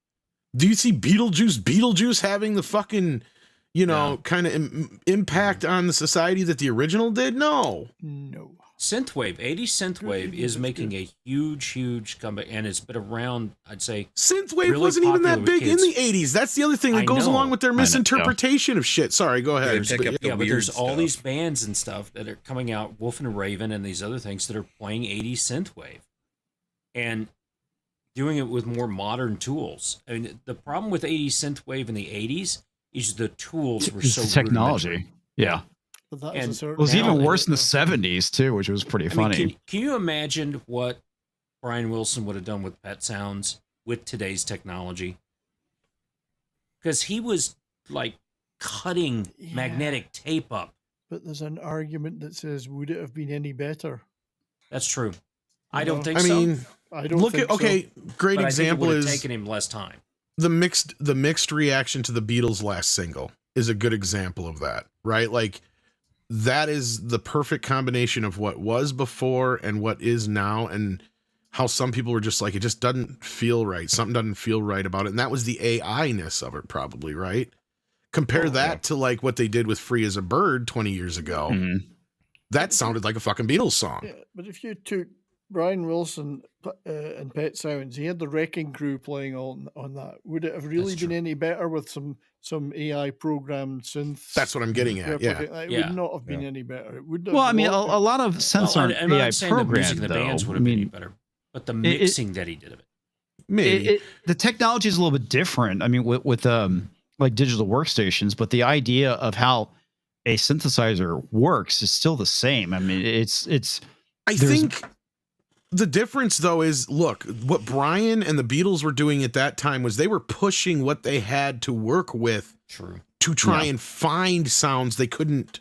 Do you see Beetlejuice having the fucking, kind of impact on the society that the original did? No. Synthwave, 80s synthwave is making a huge comeback, and it's been around, I'd say. Synthwave really wasn't even that big in kids. the 80s. That's the other thing that goes along with their misinterpretation of shit. Sorry, go ahead. But there's all these bands and stuff that are coming out, Wolf and Raven and these other things that are playing 80s synthwave and doing it with more modern tools. I mean, the problem with 80s synthwave in the 80s is the tools were so the technology. rudimentary. Yeah. And it was even worse in the 70s too, which was pretty funny. Can you imagine what Brian Wilson would have done with Pet Sounds with today's technology? Because he was like cutting magnetic tape up. But there's an argument that says, would it have been any better? That's true. I don't think I so. mean, I don't look think at so. Great But example I think it would have is taken him less time. the mixed reaction to the Beatles' last single is a good example of that, right? Like, that is the perfect combination of what was before and what is now, and how some people were just like, it just doesn't feel right. Something doesn't feel right about it. And that was the AI-ness of it, probably, right? Compare that to like what they did with Free as a Bird 20 years ago. Mm-hmm. That sounded like a fucking Beatles song. Yeah, but if you took Brian Wilson and Pet Sounds, he had the Wrecking Crew playing on that. Would it have really been any better with some AI programmed synths? That's what I'm getting at. Yeah, it would not have been any better. It would have. Well, I mean, a lot of synths aren't I'm AI not saying the music programmed, and the though. bands would have been any better, but the mixing that he did of it. Maybe the technology is a little bit different. I mean, with like digital workstations, but the idea of how a synthesizer works is still the same. I mean, I think the difference, though, is, look, what Brian and the Beatles were doing at that time was they were pushing what they had to work with to try and find sounds they couldn't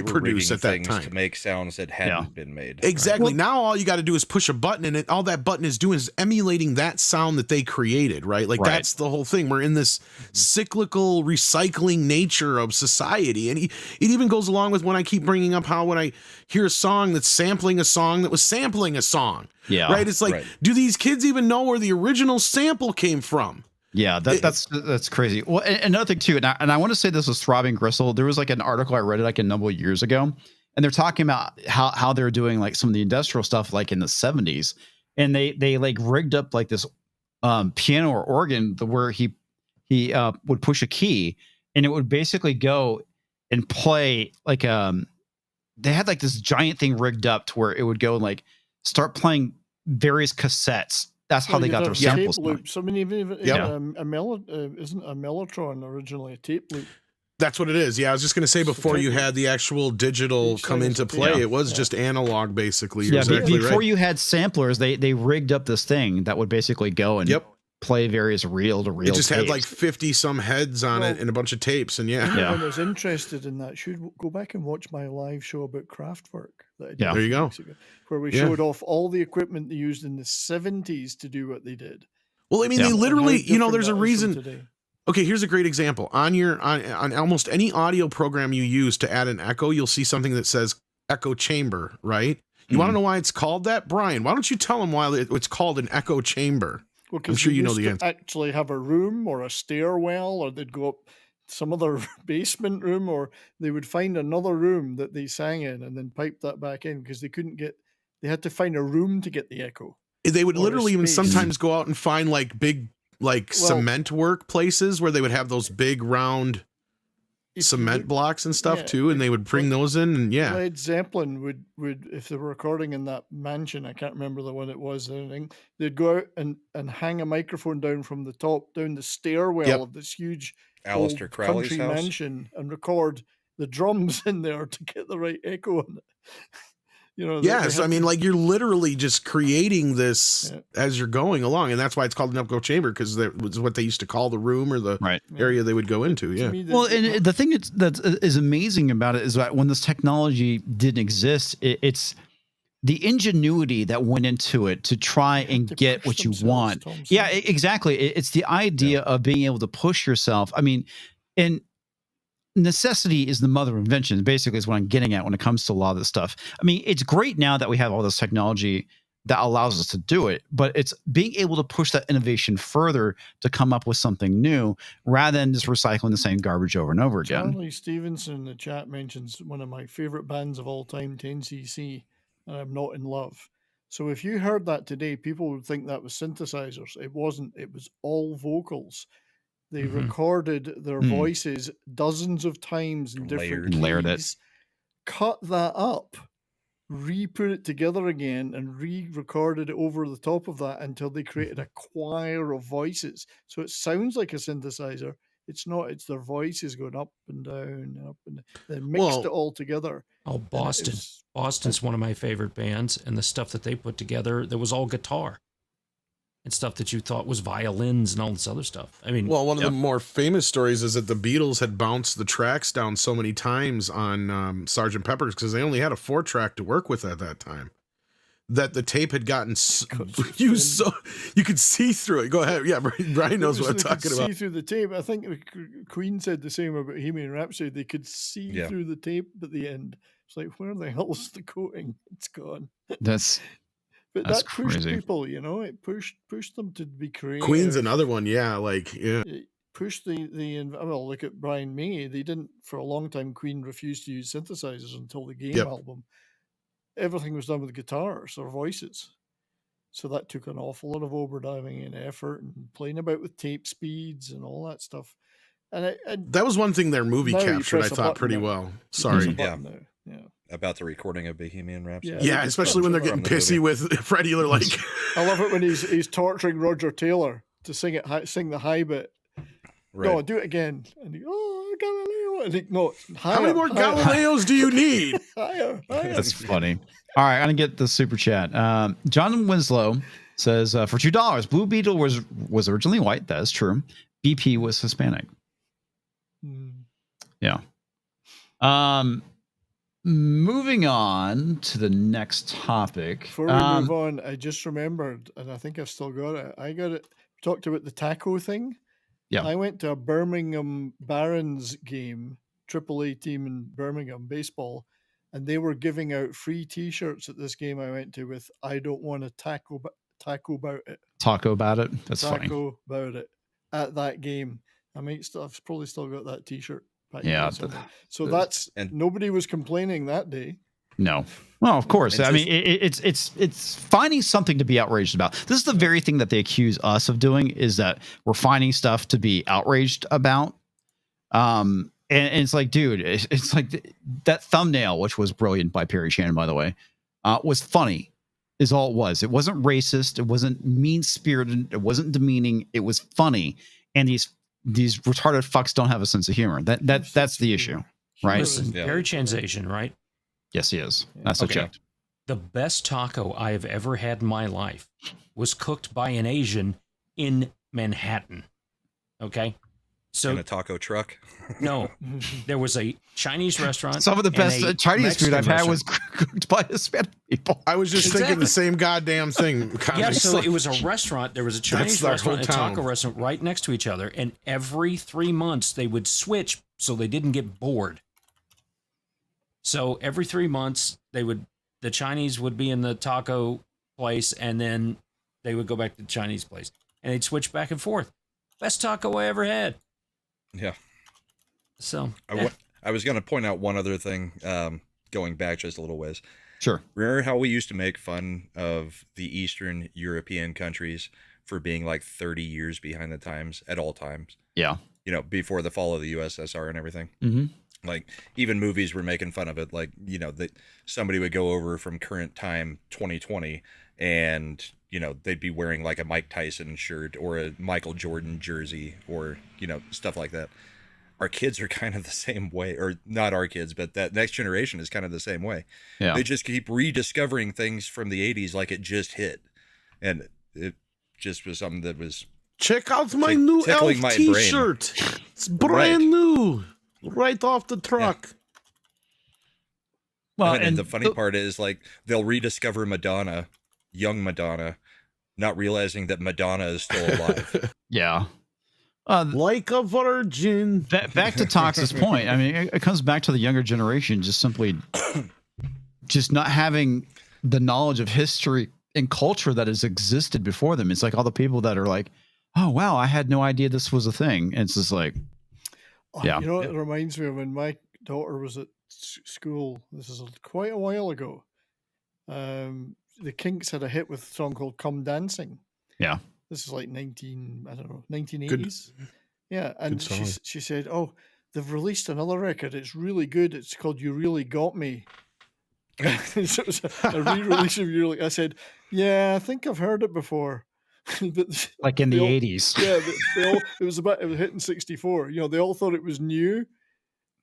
produce at that time. To make sounds that hadn't been made. Exactly. Right? Now all you got to do is push a button, and all that button is doing is emulating that sound that they created, right? Like, that's the whole thing. We're in this cyclical recycling nature of society. And it even goes along with when I keep bringing up how when I hear a song that's sampling a song that was sampling a song. Yeah. Right? It's like, do these kids even know where the original sample came from? Yeah, that's crazy. Well, another thing too, and I want to say this was Throbbing Gristle. There was like an article I read like a number of years ago, and they're talking about how they're doing like some of the industrial stuff like in the 70s, and they like rigged up like this piano or organ where he would push a key, and it would basically go and play like they had like this giant thing rigged up to where it would go and like start playing various cassettes. That's how they got their samples. Loops. I mean, even isn't a Mellotron originally a tape loop? That's what it is. Yeah, I was just going to say before you had the actual digital come into play, it was just analog basically. Yeah, before you had samplers, they rigged up this thing that would basically go and play various reel-to-reel It just tapes. had like 50-some heads on it and a bunch of tapes, and Anyone who's interested in that should go back and watch my live show about Kraftwerk. That I did there you go. Where we showed off all the equipment they used in the 70s to do what they did. Well, I mean, they literally, there's a reason. Okay, here's a great example. On almost any audio program you use to add an echo, you'll see something that says echo chamber, right? You want to know why it's called that? Brian, why don't you tell them why it's called an echo chamber? Well, I'm sure you know the answer. Actually have a room or a stairwell, or they'd go up some other basement room, or they would find another room that they sang in and then pipe that back in because they had to find a room to get the echo. They would literally even sometimes go out and find like big cement work places where they would have those big round cement blocks and stuff too, and they would bring those in, and Led Zeppelin would if they were recording in that mansion, I can't remember the one it was, they'd go out and hang a microphone down from the top down the stairwell of this huge Aleister Crowley's country house mansion and record the drums in there to get the right echo on it. Yes, I mean, like, you're literally just creating this as you're going along, and that's why it's called an upgo chamber, because that was what they used to call the room or the area they would go into. Yeah. Well, and the thing that is amazing about it is that when this technology didn't exist, it's the ingenuity that went into it to try and get what you want. Yeah, exactly. It's the idea of being able to push yourself. I mean, and necessity is the mother of invention, basically, is what I'm getting at when it comes to a lot of this stuff. I mean, it's great now that we have all this technology that allows us to do it, but it's being able to push that innovation further to come up with something new rather than just recycling the same garbage over and over again. Charlie Stevenson in the chat mentions one of my favorite bands of all time, 10cc, and I'm Not in Love. So if you heard that today, people would think that was synthesizers. It wasn't. It was all vocals. They recorded their voices dozens of times in different keys, layered it, cut that up, re-put it together again, and re-recorded it over the top of that until they created a choir of voices. So it sounds like a synthesizer. It's not. It's their voices going up and down and up and down. They mixed it all together. Oh, Boston. Boston's one of my favorite bands, and the stuff that they put together, that was all guitar. And stuff that you thought was violins and all this other stuff. I mean, well, one of the more famous stories is that the Beatles had bounced the tracks down so many times on Sgt. Pepper's because they only had a 4-track to work with at that time. That the tape had gotten used so you could see through it. Go ahead, yeah. Brian knows what I'm talking about. See through the tape. I think Queen said the same about Bohemian Rhapsody. They could see through the tape at the end. It's like, where the hell's the coating? It's gone. But that pushed crazy. people, it pushed them to be creative. Queen's another one, It pushed well, look at Brian May. They didn't, for a long time, Queen refused to use synthesizers until the Game album. Everything was done with guitars or voices. So that took an awful lot of overdiving and effort and playing about with tape speeds and all that stuff. And that was one thing their movie captured, I thought, pretty well. Sorry. Yeah. About the recording of Bohemian Rhapsody. Yeah, especially when they're getting pissy with Freddie. They're like, I love it when he's torturing Roger Taylor to sing the high bit. Right. No, do it again. And Galileo. And no, higher, how many more Galileos do you need? higher. That's funny. All right, I'm gonna get the super chat. John Winslow says for $2, Blue Beetle was originally white. That is true. BP was Hispanic. Yeah. Moving on to the next topic. Before we move on, I just remembered, and I think I've still got it. I got it. We talked about the taco thing. Yeah. I went to a Birmingham Barons game, AAA team in Birmingham, baseball, and they were giving out free T-shirts at this game I went to with "I don't want to taco about it." Taco about it. That's funny. Taco about it at that game. I've probably still got that T-shirt. Yeah. So that's nobody was complaining that day. No. Well, of course. I mean, it's finding something to be outraged about. This is the very thing that they accuse us of doing, is that we're finding stuff to be outraged about. And it's like, dude, it's like that thumbnail, which was brilliant by Perry Shannon, by the way, was funny, is all it was. It wasn't racist. It wasn't mean-spirited. It wasn't demeaning. It was funny. And these retarded fucks don't have a sense of humor. That's the issue, right? Listen, Perry Chan's Asian, right? Yes, he is. That's a check. The best taco I have ever had in my life was cooked by an Asian in Manhattan. Okay? So in a taco truck? No. There was a Chinese restaurant. Some of the best Chinese food I've had was cooked by Hispanic people. I was just thinking the same goddamn thing. Yeah, so it was a restaurant. There was a Chinese restaurant and a taco restaurant right next to each other. And every 3 months they would switch so they didn't get bored. So every 3 months the Chinese would be in the taco place and then they would go back to the Chinese place. And they'd switch back and forth. Best taco I ever had. Yeah. So I was going to point out one other thing, going back just a little ways. Sure. Remember how we used to make fun of the Eastern European countries for being like 30 years behind the times at all times? Yeah. before the fall of the USSR and everything. Mm-hmm. Like even movies were making fun of it. Like, that somebody would go over from current time 2020 and, they'd be wearing like a Mike Tyson shirt or a Michael Jordan jersey or, stuff like that. Our kids are kind of the same way, or not our kids, but that next generation is kind of the same way. Yeah. They just keep rediscovering things from the 80s like it just hit. And it just was something that was... Check out my new Elf t-shirt. It's brand new. Right off the truck. Yeah. Well, and the funny part is, like, they'll rediscover Madonna, young Madonna, not realizing that Madonna is still alive. Yeah. Like a virgin. Back to Tox's point. I mean, it comes back to the younger generation just simply just not having the knowledge of history and culture that has existed before them. It's like all the people that are like, oh, wow, I had no idea this was a thing. And it's just like, yeah. You know what it reminds me of? When my daughter was at school, this is quite a while ago, the Kinks had a hit with a song called Come Dancing. Yeah. This is like 1980s. Yeah, and she said, oh, they've released another record. It's really good. It's called You Really Got Me. So it was a re-release of You Really... I said, yeah, I think I've heard it before. But like in the 80s. Yeah, it was hit in 64. They all thought it was new.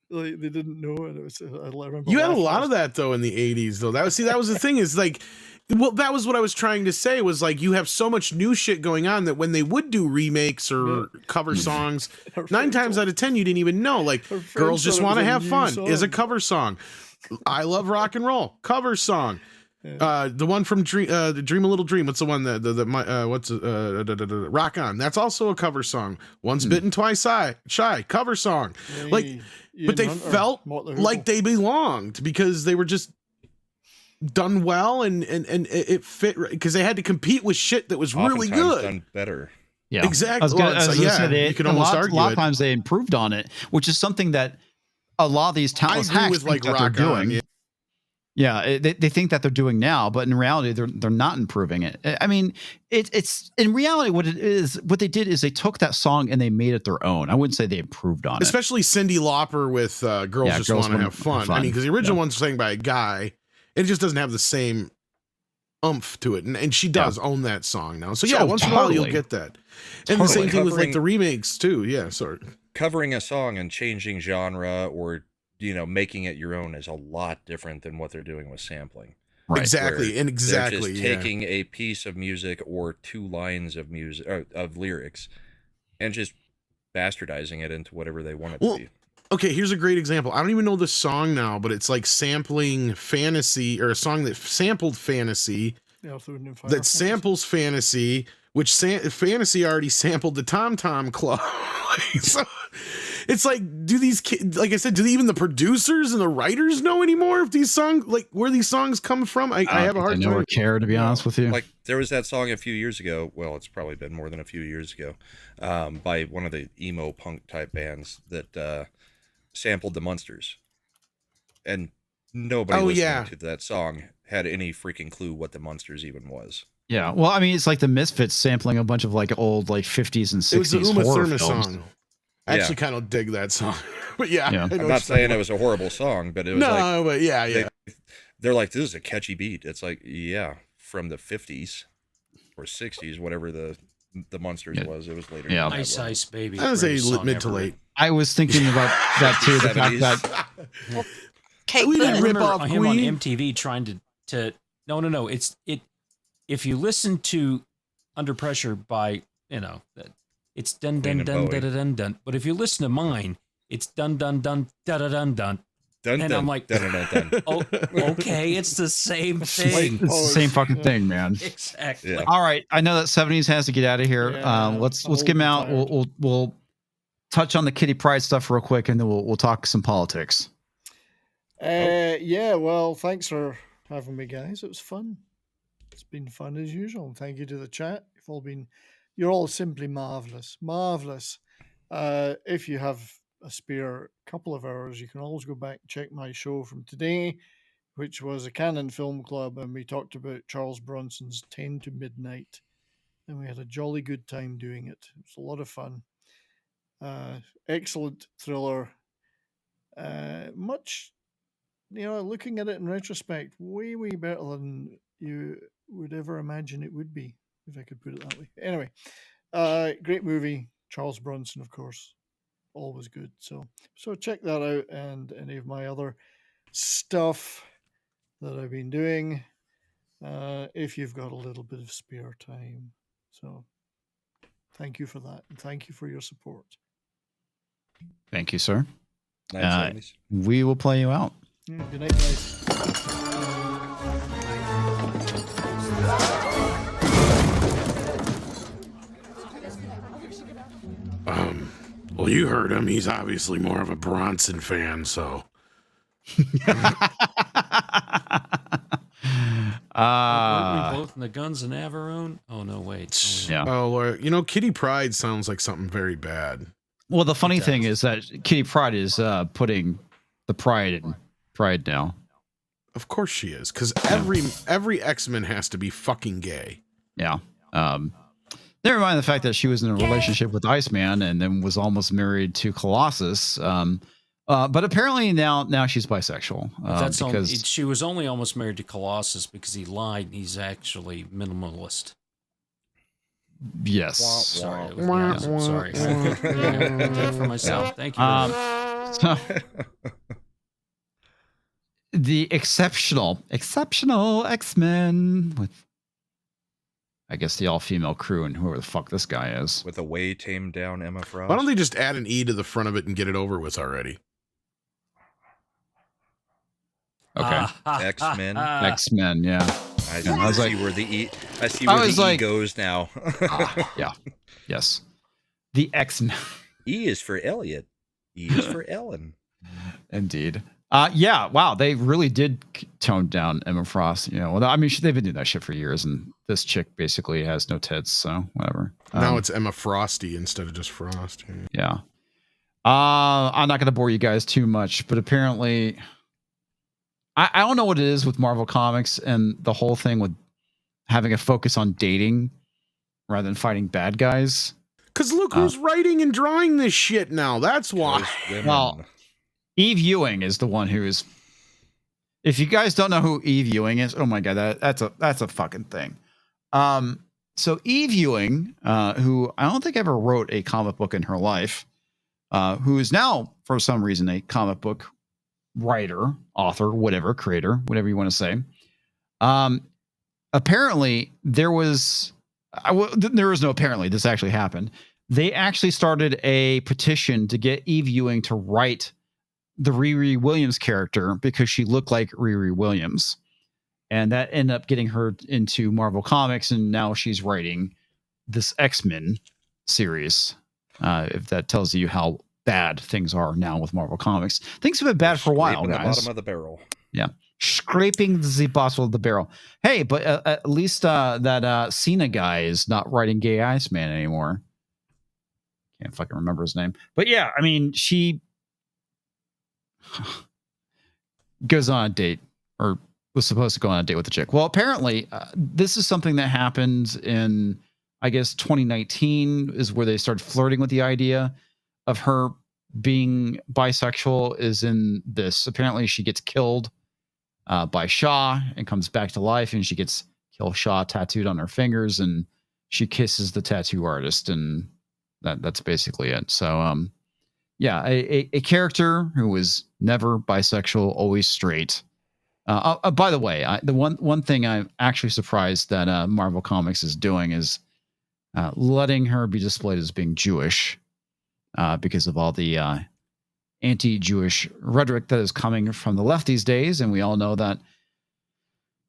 Like, they didn't know it. I remember you had a lot of that though in the 80s though. That was the thing is like, well, that was what I was trying to say was like you have so much new shit going on that when they would do remakes or cover songs, 9 times out of 10 you didn't even know. Like Girls Just Want to Have Fun is a cover song. I Love Rock and Roll cover song. The one from Dream a Little Dream. What's the one Rock On? That's also a cover song. Once Bitten, Twice Shy cover song. Like, but they felt like they belonged because they were just done well and it fit because they had to compete with shit that was really good. Done better. Yeah, exactly. You can almost argue. A lot of times they improved on it, which is something that a lot of these talentless hacks think that they're doing. Yeah, they think that they're doing now, but in reality, they're not improving it. I mean, it's in reality what it is. What they did is they took that song and they made it their own. I wouldn't say they improved on it. Especially Cyndi Lauper with "Girls Just Want to Have Fun." I mean, because the original one's sang by a guy, it just doesn't have the same oomph to it, and she does own that song now. So yeah, once in a while you'll get that. And the same thing with like the remakes too. Yeah, sorry. Covering a song and changing genre or making it your own is a lot different than what they're doing with sampling. Right. Exactly. And they're just taking a piece of music or 2 lines of music or of lyrics and just bastardizing it into whatever they want it to be. Okay, here's a great example. I don't even know the song now, but it's like sampling Fantasy, or a song that sampled Fantasy. That samples Fantasy, which Fantasy already sampled the Tom Tom Club. So it's like, do these kids, like I said, do even the producers and the writers know anymore if these songs, like where these songs come from? I have a hard time. I never care, to be honest with you. Like there was that song a few years ago. Well, it's probably been more than a few years ago, by one of the emo punk type bands that sampled the Munsters, and nobody listening to that song had any freaking clue what the Munsters even was. Yeah, well, I mean, it's like the Misfits sampling a bunch of like old like 50s and 60s. It was the Uma horror Thurman films. song. I actually kind of dig that song, but I'm not saying it was a horrible song, but it was they're like, this is a catchy beat. It's like, from the 50s or 60s, whatever the Munsters was. It was later. Yeah, Ice Baby. I was a mid to late. I was thinking about that too. The fact that we didn't rip off him on MTV trying to no. If you listen to Under Pressure by it's dun dun dun dun dun dun. But if you listen to mine, it's dun dun dun dun dun dun dun. And I'm like, oh, okay, it's the same thing. It's the same fucking thing, man. Exactly. Yeah. All right, I know that 70s has to get out of here. Let's get him out. We'll touch on the Kitty Pryde stuff real quick, and then we'll talk some politics. Well, thanks for having me, guys. It was fun. It's been fun as usual. Thank you to the chat. You're all simply marvelous. If you have a spare couple of hours, you can always go back and check my show from today, which was a Canon Film Club, and we talked about Charles Bronson's 10 to Midnight, and we had a jolly good time doing it. It was a lot of fun. Excellent thriller. Much, looking at it in retrospect, way, way better than you would ever imagine it would be, if I could put it that way. Anyway, great movie. Charles Bronson, of course, always good. So check that out, and any of my other stuff that I've been doing, if you've got a little bit of spare time. So thank you for that, and thank you for your support. Thank you, sir. Nice, we will play you out. Good night, guys. Well, you heard him. He's obviously more of a Bronson fan, so. Weren't we both in the Guns and Navarone? Oh no, wait. Yeah. Oh, Kitty Pryde sounds like something very bad. Well, the funny thing is that Kitty Pryde is putting the pride in Pride now. Of course she is, because every X-Men has to be fucking gay. Yeah. Never mind the fact that she was in a relationship with Iceman and then was almost married to Colossus. But apparently now she's bisexual. Because she was only almost married to Colossus because he lied. And he's actually minimalist. Yes. Sorry. Sorry. Take it for myself. Thank you. The exceptional X-Men with, I guess, the all-female crew and whoever the fuck this guy is. With a way tamed down Emma Frost. Why don't they just add an E to the front of it and get it over with already? Okay. X-Men. X-Men, yeah. I see where the E. I see where the E goes now. Yeah. Yes. The X-Men. E is for Elliot. E is for Ellen. Indeed. Yeah. Wow. They really did tone down Emma Frost. Well, I mean, they've been doing that shit for years, and this chick basically has no tits, so whatever. Now it's Emma Frosty instead of just Frost. Yeah. I'm not going to bore you guys too much, but apparently, I don't know what it is with Marvel Comics and the whole thing with having a focus on dating rather than fighting bad guys. Because look who's writing and drawing this shit now. That's why. Well, Eve Ewing is the one who is. If you guys don't know who Eve Ewing is, oh my god, that's a fucking thing. So Eve Ewing, who I don't think ever wrote a comic book in her life, who is now for some reason a comic book writer, author, whatever, creator, whatever you want to say. Apparently there was no apparently, this actually happened. They actually started a petition to get Eve Ewing to write the Riri Williams character because she looked like Riri Williams. And that ended up getting her into Marvel Comics, and now she's writing this X-Men series. If that tells you how bad things are now with Marvel Comics. Things have been bad for a while, guys. The bottom of the barrel. Yeah. Scraping the bottom of the barrel. Hey, but at least that Cena guy is not writing Gay Iceman anymore. Can't fucking remember his name. But yeah, I mean, she goes on a date, or was supposed to go on a date with the chick. Well, apparently, this is something that happened in, I guess, 2019 is where they started flirting with the idea of her being bisexual is in this. Apparently, she gets killed by Shaw and comes back to life, and she gets Kill Shaw tattooed on her fingers, and she kisses the tattoo artist, and that's basically it. So, yeah, a character who was never bisexual, always straight. By the way, the one thing I'm actually surprised that Marvel Comics is doing is letting her be displayed as being Jewish, because of all the anti-Jewish rhetoric that is coming from the left these days, and we all know that,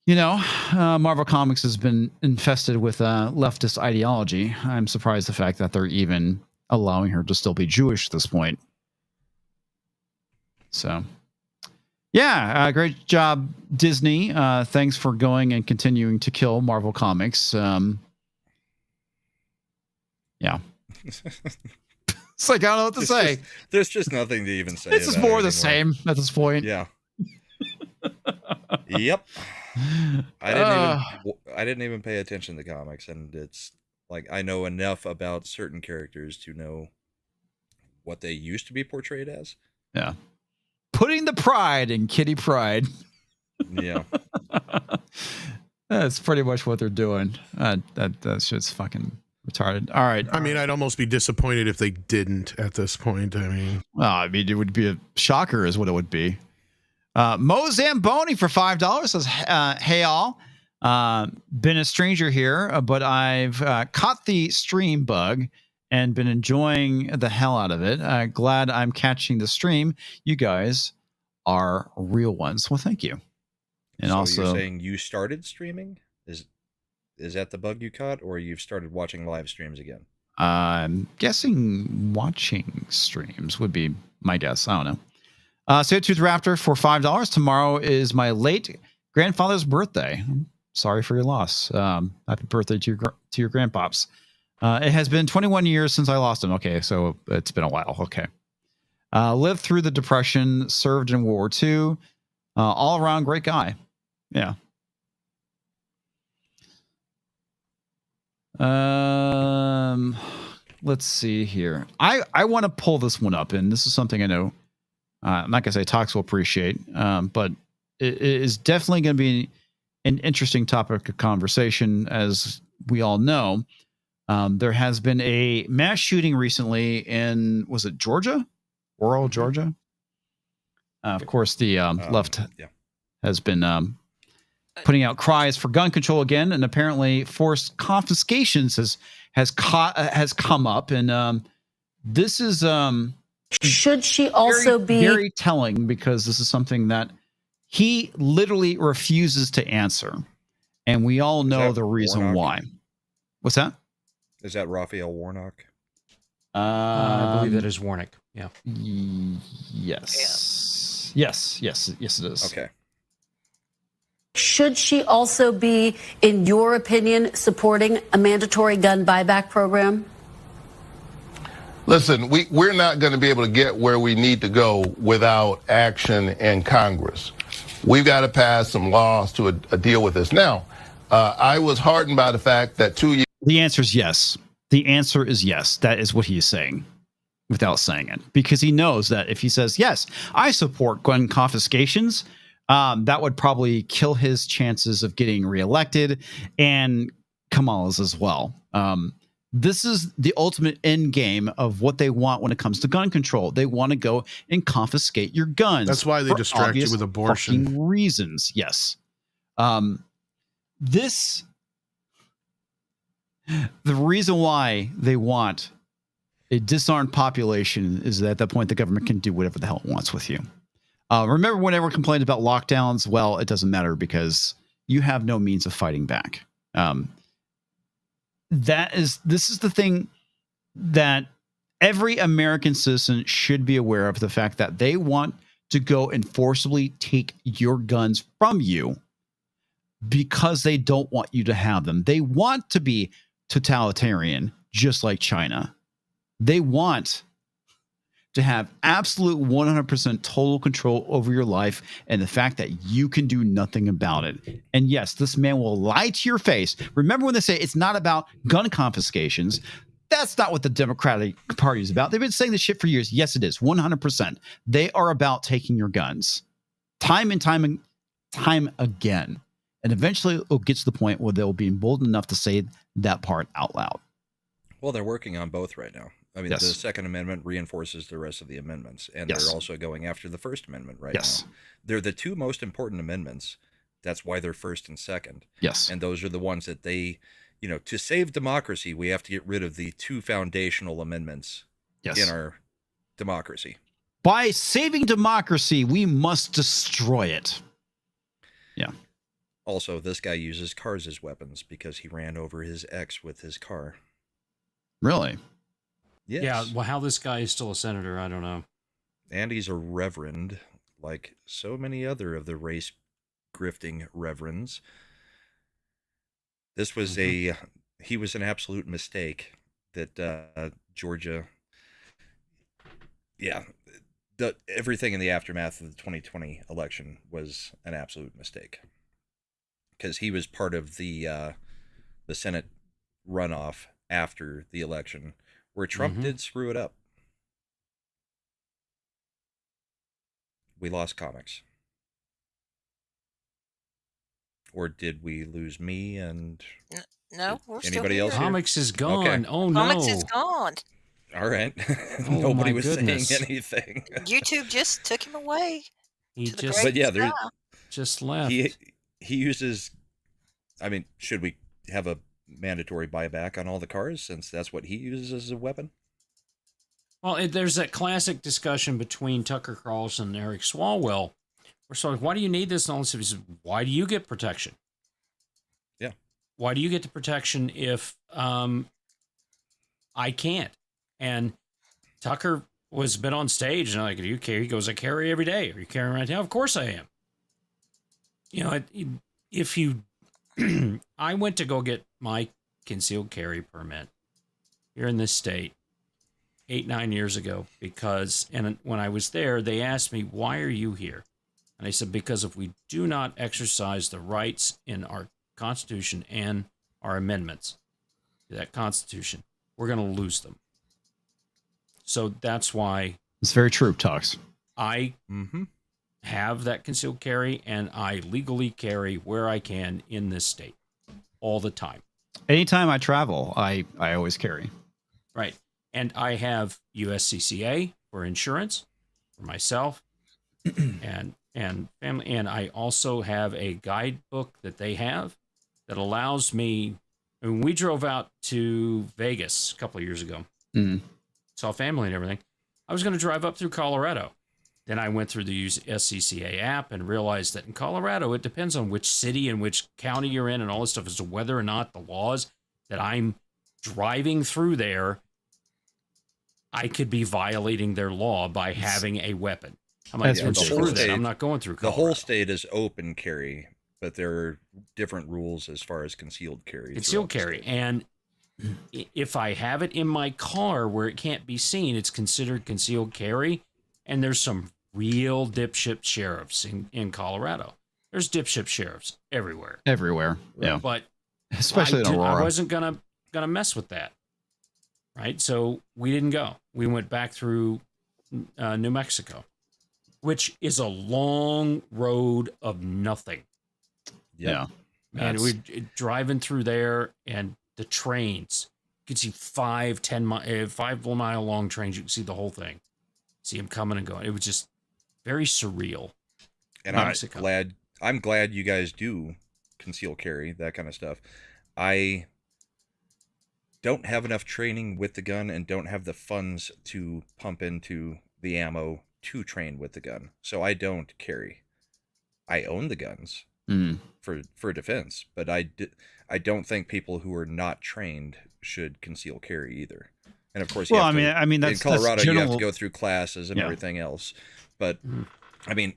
Marvel Comics has been infested with leftist ideology. I'm surprised the fact that they're even allowing her to still be Jewish at this point. So, yeah, great job, Disney. Thanks for going and continuing to kill Marvel Comics. Yeah. It's like, I don't know what to say. There's just nothing to even say. This is more of the same at this point. Yeah. Yep. I didn't even pay attention to comics, and it's like I know enough about certain characters to know what they used to be portrayed as. Yeah. Putting the pride in Kitty Pryde. Yeah. That's pretty much what they're doing. That shit's fucking retarded. All right. I mean, I'd almost be disappointed if they didn't at this point. I mean, it would be a shocker is what it would be. Mo Zamboni for $5 says, hey all, been a stranger here, but I've caught the stream bug and been enjoying the hell out of it. Glad I'm catching the stream. You guys are real ones. Well, thank you. And so also, you're saying you started streaming? Is that the bug you caught, or you've started watching live streams again? I'm guessing watching streams would be my guess. I don't know. Say Tooth Raptor for $5. Tomorrow is my late grandfather's birthday. Sorry for your loss. Happy birthday to your grandpops. It has been 21 years since I lost him. Okay, so it's been a while. Okay. Lived through the Depression, served in World War II. All around great guy. Yeah. Let's see here. I want to pull this one up, and this is something I know I'm not gonna say Tox will appreciate, but it is definitely going to be an interesting topic of conversation. As we all know, there has been a mass shooting recently in, was it Georgia? Rural Georgia? Of course, the left has been putting out cries for gun control again, and apparently forced confiscations has come up, and this is should she also be very telling, because this is something that he literally refuses to answer, and we all know the reason why. What's that? Is that Raphael Warnock? I believe that is Warnock. Yeah. Yes. Yes, it is. Okay. Should she also be, in your opinion, supporting a mandatory gun buyback program? Listen, we're not going to be able to get where we need to go without action in Congress. We've got to pass some laws to deal with this. Now, I was heartened by the fact that 2 years... The answer is yes. The answer is yes. That is what he is saying without saying it. Because he knows that if he says, yes, I support gun confiscations, that would probably kill his chances of getting reelected, and Kamala's as well. This is the ultimate end game of what they want when it comes to gun control. They want to go and confiscate your guns. That's why they distract you with abortion reasons. Yes. The reason why they want a disarmed population is that at that point the government can do whatever the hell it wants with you. Remember when everyone complained about lockdowns? Well, it doesn't matter because you have no means of fighting back. This is the thing that every American citizen should be aware of, the fact that they want to go and forcibly take your guns from you because they don't want you to have them. They want to be totalitarian, just like China. They want to have absolute 100% total control over your life and the fact that you can do nothing about it. And yes, this man will lie to your face. Remember when they say it's not about gun confiscations? That's not what the Democratic Party is about. They've been saying this shit for years. Yes, it is 100%. They are about taking your guns time and time again. And eventually it'll get to the point where they'll be emboldened enough to say that part out loud. Well, they're working on both right now. I mean, Yes. the Second Amendment reinforces the rest of the amendments, and Yes. they're also going after the First Amendment right Yes. now. They're the two most important amendments. That's why they're first and second. Yes. And those are the ones that they, to save democracy, we have to get rid of the two foundational amendments Yes. in our democracy. By saving democracy, we must destroy it. Yeah. Also, this guy uses cars as weapons because he ran over his ex with his car. Really? Yes. Yeah, well, how this guy is still a senator, I don't know. And he's a reverend, like so many other of the race grifting reverends. This was he was an absolute mistake that Georgia, everything in the aftermath of the 2020 election was an absolute mistake. Because he was part of the Senate runoff after the election, where Trump did screw it up. we lost comics. Or did we lose me and no, we're anybody still else? here. Comics is gone. Okay. Oh no. Comics is gone. All right. Oh, Nobody my was goodness. saying anything. YouTube just took him away. He to the just, But yeah, great sky. just left. He uses. I mean, should we have a mandatory buyback on all the cars since that's what he uses as a weapon? Well, there's that classic discussion between Tucker Carlson and Eric Swalwell. We're sort of, why do you need this? And all this stuff. He says, why do you get protection? Yeah. Why do you get the protection if I can't? And Tucker was been on stage and like, do you carry? He goes, I carry every day. Are you carrying right now? Of course I am. You know, if you, I went to go get my concealed carry permit here in this state 8-9 years ago because, and when I was there, they asked me, why are you here? And I said, because if we do not exercise the rights in our Constitution and our amendments to that Constitution, we're going to lose them. So that's why It's very true, Talks. I have that concealed carry and I legally carry where I can in this state all the time. Anytime I travel, I always carry. Right. And I have USCCA for insurance for myself and family. And I also have a guidebook that they have that allows me. I mean, we drove out to Vegas a couple of years ago, saw family and everything. I was going to drive up through Colorado. Then I went through the SCCA app and realized that in Colorado, it depends on which city and which county you're in and all this stuff as to whether or not the laws that I'm driving through there, I could be violating their law by having a weapon. I'm like, screw that. I'm not going through Colorado. The whole state is open carry, but there are different rules as far as concealed carry. Concealed carry. And if I have it in my car where it can't be seen, it's considered concealed carry. And there's some real dipshit sheriffs in Colorado. There's dipshit sheriffs everywhere. Everywhere. Yeah. But especially in Aurora. I wasn't gonna mess with that. Right. So we didn't go. We went back through New Mexico, which is a long road of nothing. Yeah. And we're driving through there and the trains. You can see 5-mile long trains. You can see the whole thing. See them coming and going. It was just very surreal. And I'm glad you guys do conceal carry, that kind of stuff. I don't have enough training with the gun and don't have the funds to pump into the ammo to train with the gun. So I don't carry. I own the guns for defense, but I don't think people who are not trained should conceal carry either. And of course, I mean, that's in Colorado, that's general... you have to go through classes and everything else. But I mean,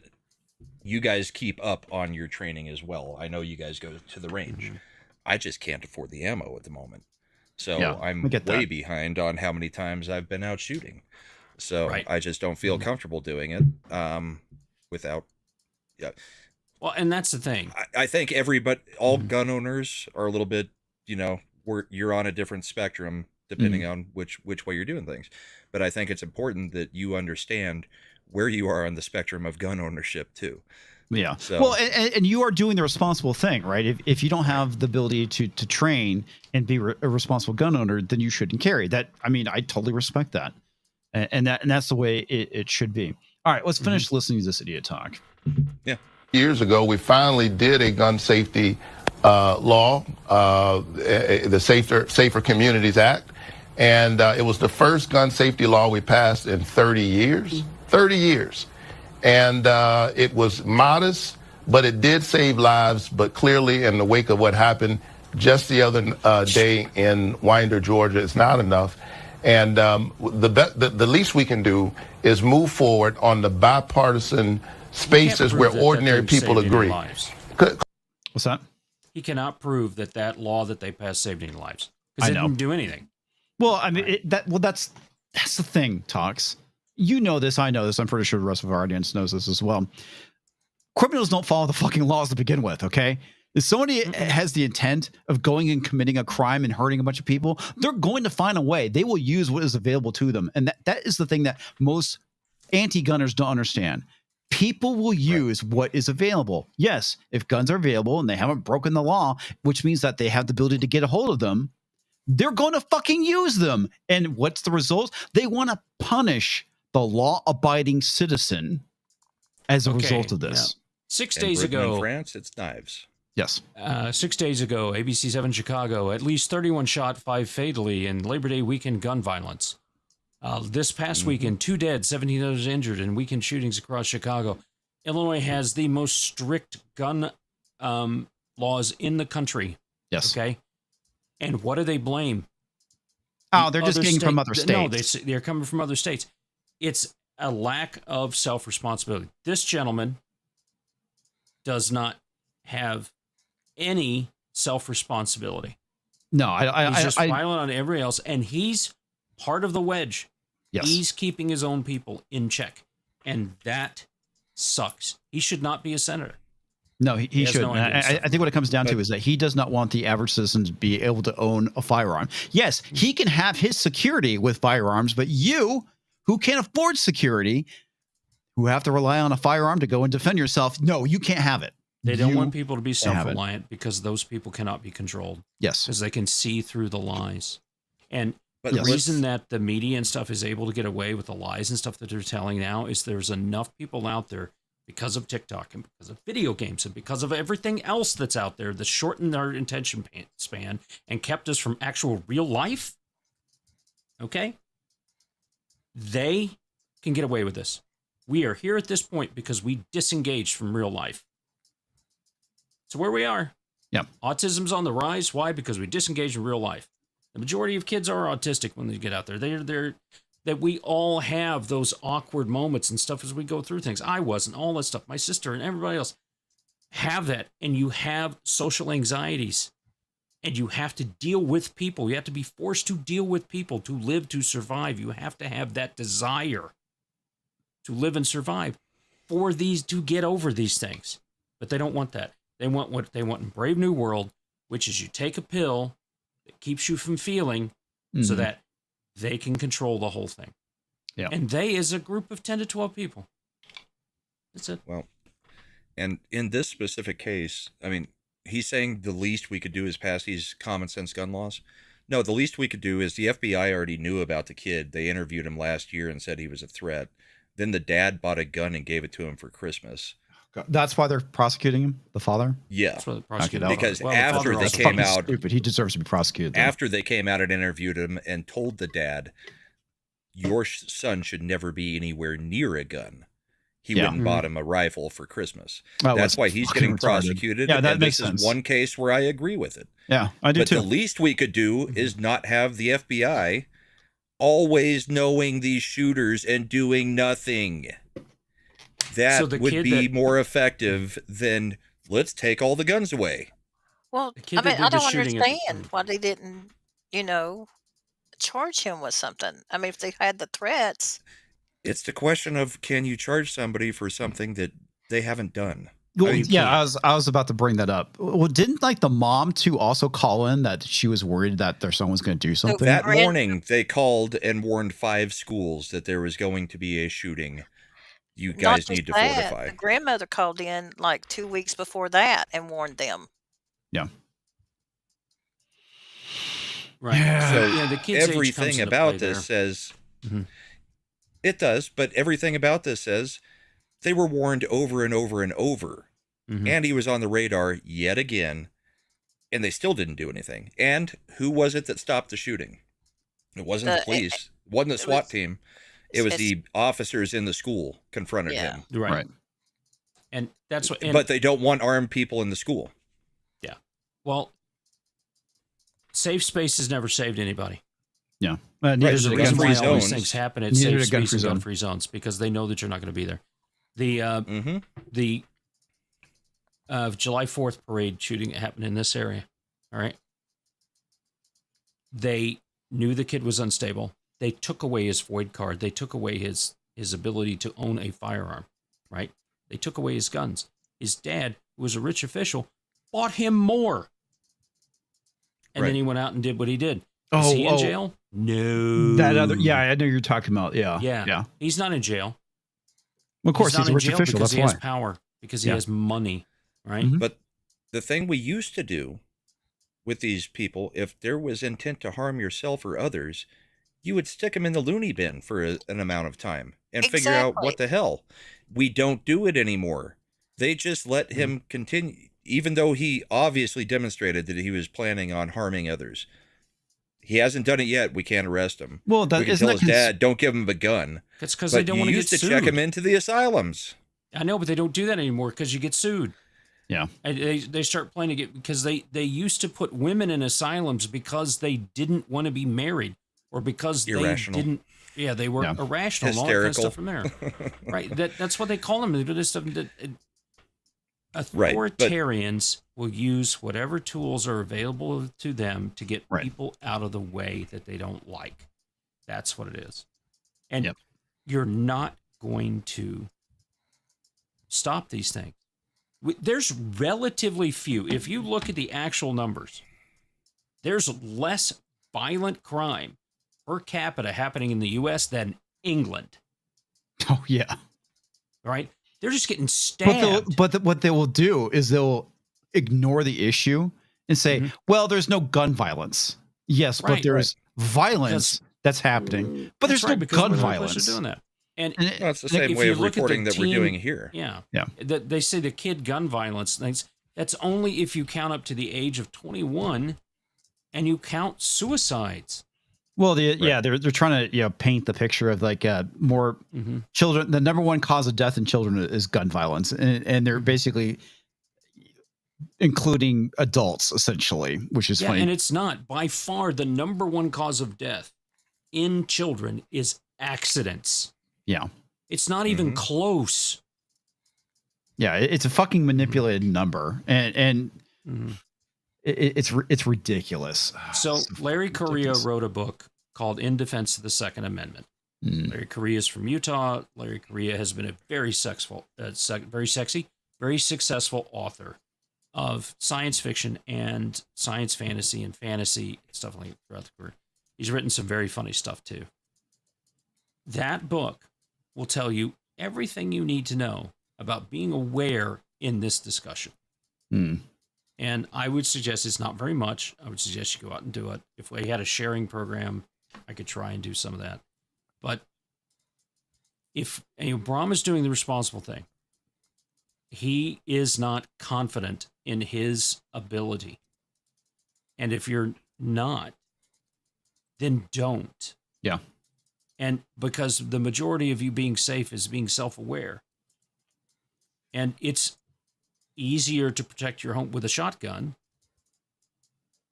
you guys keep up on your training as well. I know you guys go to the range. I just can't afford the ammo at the moment. So I'm way behind on how many times I've been out shooting. So I just don't feel comfortable doing it without. Yeah. Well, and that's the thing. I think all gun owners are a little bit, you're on a different spectrum depending on which way you're doing things. But I think it's important that you understand where you are on the spectrum of gun ownership too. Yeah. So, well, and you are doing the responsible thing, right? If you don't have the ability to train and be a responsible gun owner, then you shouldn't carry that. I mean, I totally respect that. And that's the way it should be. All right, let's finish listening to this idiot talk. Yeah. Years ago, we finally did a gun safety law, the Safer Communities Act. And it was the first gun safety law we passed in 30 years. 30 years. And it was modest, but it did save lives. But clearly, in the wake of what happened just the other day in Winder, Georgia, it's not enough. And the least we can do is move forward on the bipartisan spaces where ordinary people agree. What's that? He cannot prove that law that they passed saved any lives because it didn't do anything. Well, I mean, that's the thing, Talks. You know this, I know this. I'm pretty sure the rest of our audience knows this as well. Criminals don't follow the fucking laws to begin with, okay? If somebody has the intent of going and committing a crime and hurting a bunch of people, they're going to find a way. They will use what is available to them. And that is the thing that most anti-gunners don't understand. People will use what is available. Yes, if guns are available and they haven't broken the law, which means that they have the ability to get a hold of them, they're going to fucking use them. And what's the result? They want to punish the law-abiding citizen as a result of this. Yeah. 6 days ago, in France, it's knives. Yes. 6 days ago, ABC 7 Chicago, at least 31 shot, 5 fatally in Labor Day weekend gun violence. This past weekend, 2 dead, 17 others injured in weekend shootings across Chicago. Illinois has the most strict gun laws in the country. Yes. Okay. And what do they blame? Oh, they're just getting from other states. No, they're coming from other states. It's a lack of self-responsibility. This gentleman does not have any self-responsibility. No, he's just violent on everybody else, and he's part of the wedge. Yes. He's keeping his own people in check, and that sucks. He should not be a senator. No, he shouldn't. No I think what it comes down to is that he does not want the average citizen to be able to own a firearm. Yes, he can have his security with firearms, but you, who can't afford security, who have to rely on a firearm to go and defend yourself, no, you can't have it. They don't want people to be self-reliant because those people cannot be controlled. Yes. Because they can see through the lies. And But the reason that the media and stuff is able to get away with the lies and stuff that they're telling now is there's enough people out there because of TikTok and because of video games and because of everything else that's out there that shortened our attention span and kept us from actual real life. Okay? They can get away with this. We are here at this point because we disengaged from real life. So where we are. Yeah. Autism's on the rise. Why? Because we disengaged from real life. The majority of kids are autistic when they get out there. They're that we all have those awkward moments and stuff as we go through things. I wasn't, all that stuff. My sister and everybody else have that. And you have social anxieties. And you have to deal with people. You have to be forced to deal with people to live, to survive. You have to have that desire to live and survive for these, to get over these things. But they don't want that. They want what they want in Brave New World, which is you take a pill that keeps you from feeling so that they can control the whole thing. Yeah. And they is a group of 10 to 12 people. That's it. Well, and in this specific case, I mean, he's saying the least we could do is pass these common sense gun laws. No, the least we could do is the FBI already knew about the kid. They interviewed him last year and said he was a threat. Then the dad bought a gun and gave it to him for Christmas. That's why they're prosecuting him, the father? Yeah. That's why they're prosecuting Okay, because well, after they the came out, stupid. He deserves to be prosecuted. Then. after they came out and interviewed him and told the dad, your son should never be anywhere near a gun. He went and bought him a rifle for Christmas. Well, that's why he's getting prosecuted. Yeah, that and makes this sense. is one case where I agree with it. Yeah, I do but too. The least we could do is not have the FBI always knowing these shooters and doing nothing. That would be more effective than let's take all the guns away. Well, I mean, I don't understand why they didn't, charge him with something. I mean, if they had the threats. It's the question of, can you charge somebody for something that they haven't done? Well, I was about to bring that up. Well, didn't the mom too also call in that she was worried that their son was going to do something? That morning, they called and warned 5 schools that there was going to be a shooting. You guys need to fortify. The grandmother called in 2 weeks before that and warned them. Yeah. Right. So the kids' everything about this says it does, but everything about this says they were warned over and over and over. And he was on the radar yet again, and they still didn't do anything. And who was it that stopped the shooting? It wasn't the police. It wasn't the SWAT team. It was the officers in the school confronted him. Right. And that's what. But they don't want armed people in the school. Yeah. Well, safe spaces never saved anybody. Yeah. There's a reason why all these things happen at safe spaces and gun-free zones because they know that you're not going to be there. The July 4th parade shooting happened in this area. All right. They knew the kid was unstable. They took away his void card. They took away his ability to own a firearm, right? They took away his guns. His dad, who was a rich official, bought him more. And then he went out and did what he did. Is he in jail? No. That other, I know you're talking about. Yeah. He's not in jail. Well, of course, not he's in rich jail official. because That's he why. has power, because he has money, right? Mhm. But the thing we used to do with these people, if there was intent to harm yourself or others, you would stick them in the loony bin for an amount of time and figure out what the hell. We don't do it anymore. They just let him continue, even though he obviously demonstrated that he was planning on harming others. He hasn't done it yet. We can't arrest him. Well, we can tell his dad, don't give him a gun. It's because they don't want to get used to sued. check him into the asylums. I know, but they don't do that anymore because you get sued. Yeah. And they start playing it because they used to put women in asylums because they didn't want to be married or because Irrational. they didn't. Yeah, they were irrational and all that kind of stuff from there. Right. That's what they call them. Authoritarians will use whatever tools are available to them to get people out of the way that they don't like. That's what it is. And you're not going to stop these things. There's relatively few. If you look at the actual numbers, there's less violent crime per capita happening in the U.S. than England. Oh, yeah. Right? They're just getting stabbed. But what they will do is they'll ignore the issue and say, well, there's no gun violence. Yes, but there's violence that's happening. But there's no gun violence. They're doing that. And it's the same way of reporting that we're doing here. Yeah. They say the kid gun violence things. That's only if you count up to the age of 21 and you count suicides. Well, they're trying to paint the picture of like more children. The number one cause of death in children is gun violence, and they're basically including adults essentially, which is funny. And it's not by far the number one cause of death in children is accidents. Yeah, it's not even close. Yeah, it's a fucking manipulated number, and it's ridiculous. So Larry Correia wrote a book called In Defense of the Second Amendment. Larry Correia is from Utah. Larry Correia has been a very successful author of science fiction and science fantasy and fantasy stuff like throughout the career. He's written some very funny stuff too. That book will tell you everything you need to know about being aware in this discussion. And I would suggest it's not very much. I would suggest you go out and do it. If we had a sharing program, I could try and do some of that. But if Brahm is doing the responsible thing, he is not confident in his ability. And if you're not, then don't. Yeah. And because the majority of you being safe is being self-aware. And it's easier to protect your home with a shotgun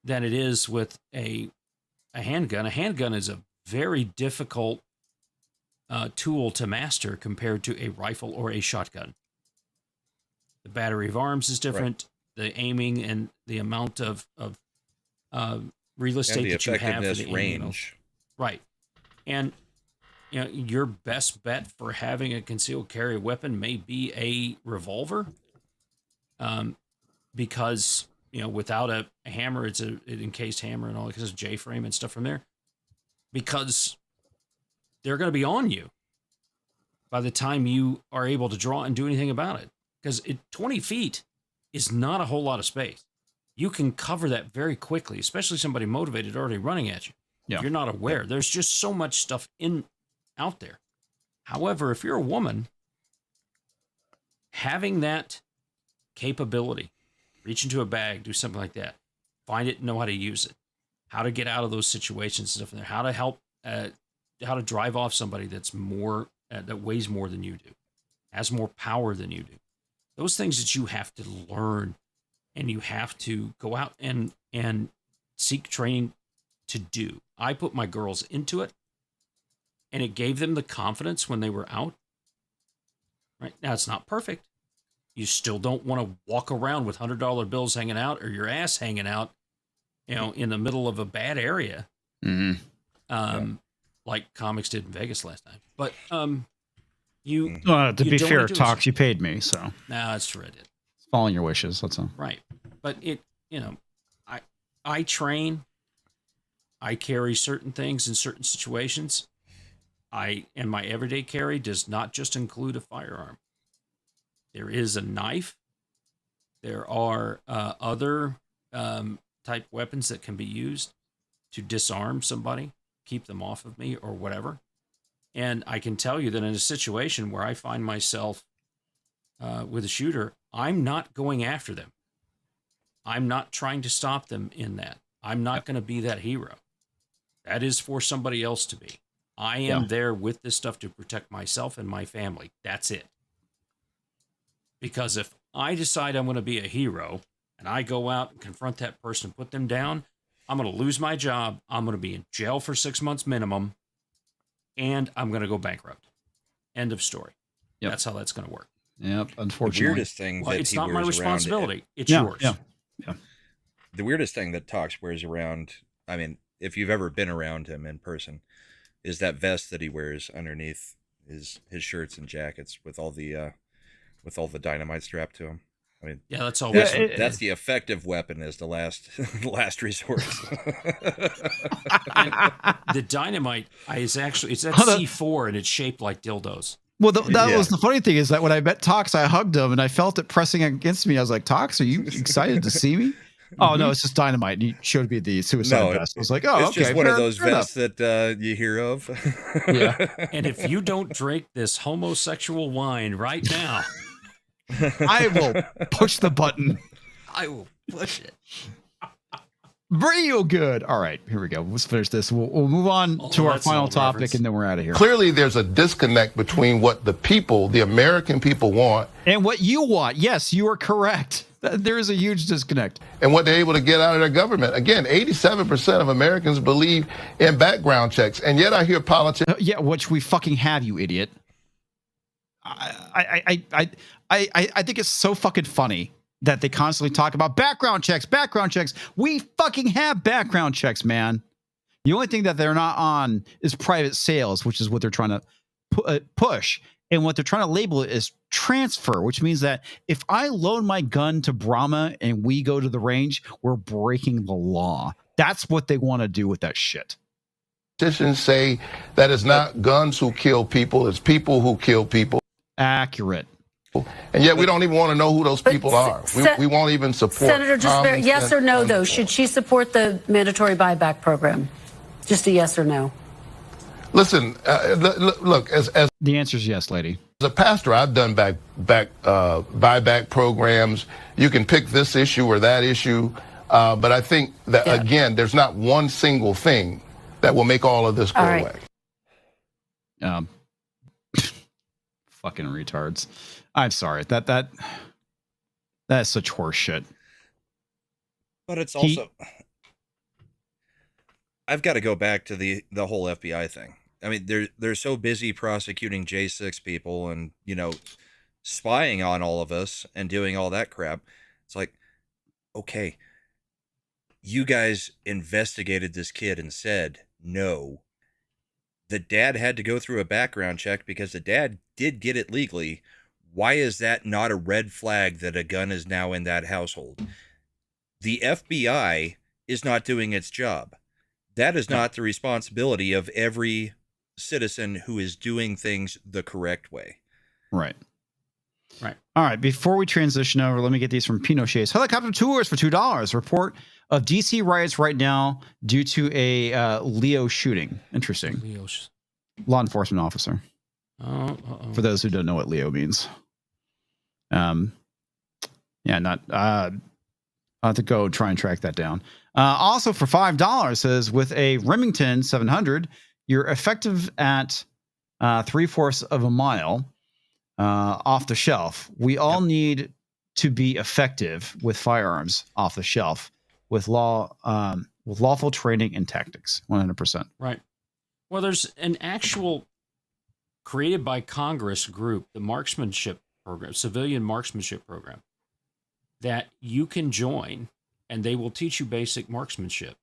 than it is with a handgun. A handgun is a very difficult tool to master compared to a rifle or a shotgun. The battery of arms is different. The aiming and the amount of real estate that you have for the range. Right. And your best bet for having a concealed carry weapon may be a revolver. Because, without a hammer, it's an encased hammer and all because of J-frame and stuff from there. Because they're going to be on you by the time you are able to draw and do anything about it. Because 20 feet is not a whole lot of space. You can cover that very quickly, especially somebody motivated already running at you. Yeah. If you're not aware. There's just so much stuff out there. However, if you're a woman, having that capability, reach into a bag, do something like that, find it, know how to use it, how to get out of those situations, stuff in there, how to help, how to drive off somebody that's more, that weighs more than you do, has more power than you do. Those things that you have to learn, and you have to go out and seek training to do. I put my girls into it, and it gave them the confidence when they were out. Right now, it's not perfect. You still don't want to walk around with $100 bills hanging out or your ass hanging out, in the middle of a bad area. Like comics did in Vegas last time. But to be fair, Talks, you paid me, so. No, that's true. I did. Following your wishes, that's all. Right. But I train. I carry certain things in certain situations. and my everyday carry does not just include a firearm. There is a knife. There are other type weapons that can be used to disarm somebody, keep them off of me or whatever. And I can tell you that in a situation where I find myself with a shooter, I'm not going after them. I'm not trying to stop them in that. I'm not going to be that hero. That is for somebody else to be. I am there with this stuff to protect myself and my family. That's it. Because if I decide I'm going to be a hero and I go out and confront that person and put them down, I'm going to lose my job. I'm going to be in jail for 6 months minimum, and I'm going to go bankrupt. End of story. Yep. That's how that's going to work. Yep. Unfortunately, the weirdest thing that it's not my responsibility. It's yeah, yours. Yeah. The weirdest thing that Tox wears around, I mean, if you've ever been around him in person, is that vest that he wears underneath his shirts and jackets with all the dynamite strapped to him. I mean, yeah, that's all. That's the effective weapon as the last resort. The dynamite is actually it's at C4 and it's shaped like dildos. Well, that was the funny thing is that when I met Tox, I hugged him and I felt it pressing against me. I was like, Tox, are you excited to see me? Oh no, it's just dynamite. And he showed me the suicide vest. I was like, oh, it's okay. Just one of those vests that you hear of. Yeah. And if you don't drink this homosexual wine right now, I will push the button. I will push it. Real good. All right, here we go. Let's finish this. We'll move on to our final topic, and then we're out of here. Clearly, there's a disconnect between what the people, the American people want, and what you want. Yes, you are correct. There is a huge disconnect. And what they're able to get out of their government. Again, 87% of Americans believe in background checks, and yet I hear politicians. Yeah, which we fucking have, you idiot. I think it's so fucking funny that they constantly talk about background checks. We fucking have background checks, man. The only thing that they're not on is private sales, which is what they're trying to push. And what they're trying to label it is transfer, which means that if I loan my gun to Brahma and we go to the range, we're breaking the law. That's what they want to do with that shit. Politicians say that it's not guns who kill people, it's people who kill people. Accurate. And yet we don't even want to know who those people are. We won't even support. Senator, just yes or no, though. Should she support the mandatory buyback program? Just a yes or no. Listen, look, as the answer is yes, lady. As a pastor, I've done buyback programs. You can pick this issue or that issue. But I think that, again, there's not one single thing that will make all of this go away. Fucking retards. I'm sorry. That's such horse shit. But it's also I've got to go back to the whole FBI thing. I mean, they're so busy prosecuting J6 people and, spying on all of us and doing all that crap. It's like, okay, you guys investigated this kid and said no. The dad had to go through a background check because the dad did get it legally. Why is that not a red flag that a gun is now in that household? The FBI is not doing its job. That is not the responsibility of every citizen who is doing things the correct way. Right. All right. Before we transition over, let me get these from Pinochet's Helicopter Tours for $2. Report of DC riots right now due to a Leo shooting. Interesting. Law enforcement officer. For those who don't know what Leo means. I'll have to go try and track that down. Also for $5 says with a Remington 700, you're effective at 3/4 of a mile off the shelf. We all need to be effective with firearms off the shelf with lawful training and tactics. 100%. Right. Well, there's an actual created by Congress group, the marksmanship program, civilian marksmanship program, that you can join, and they will teach you basic marksmanship.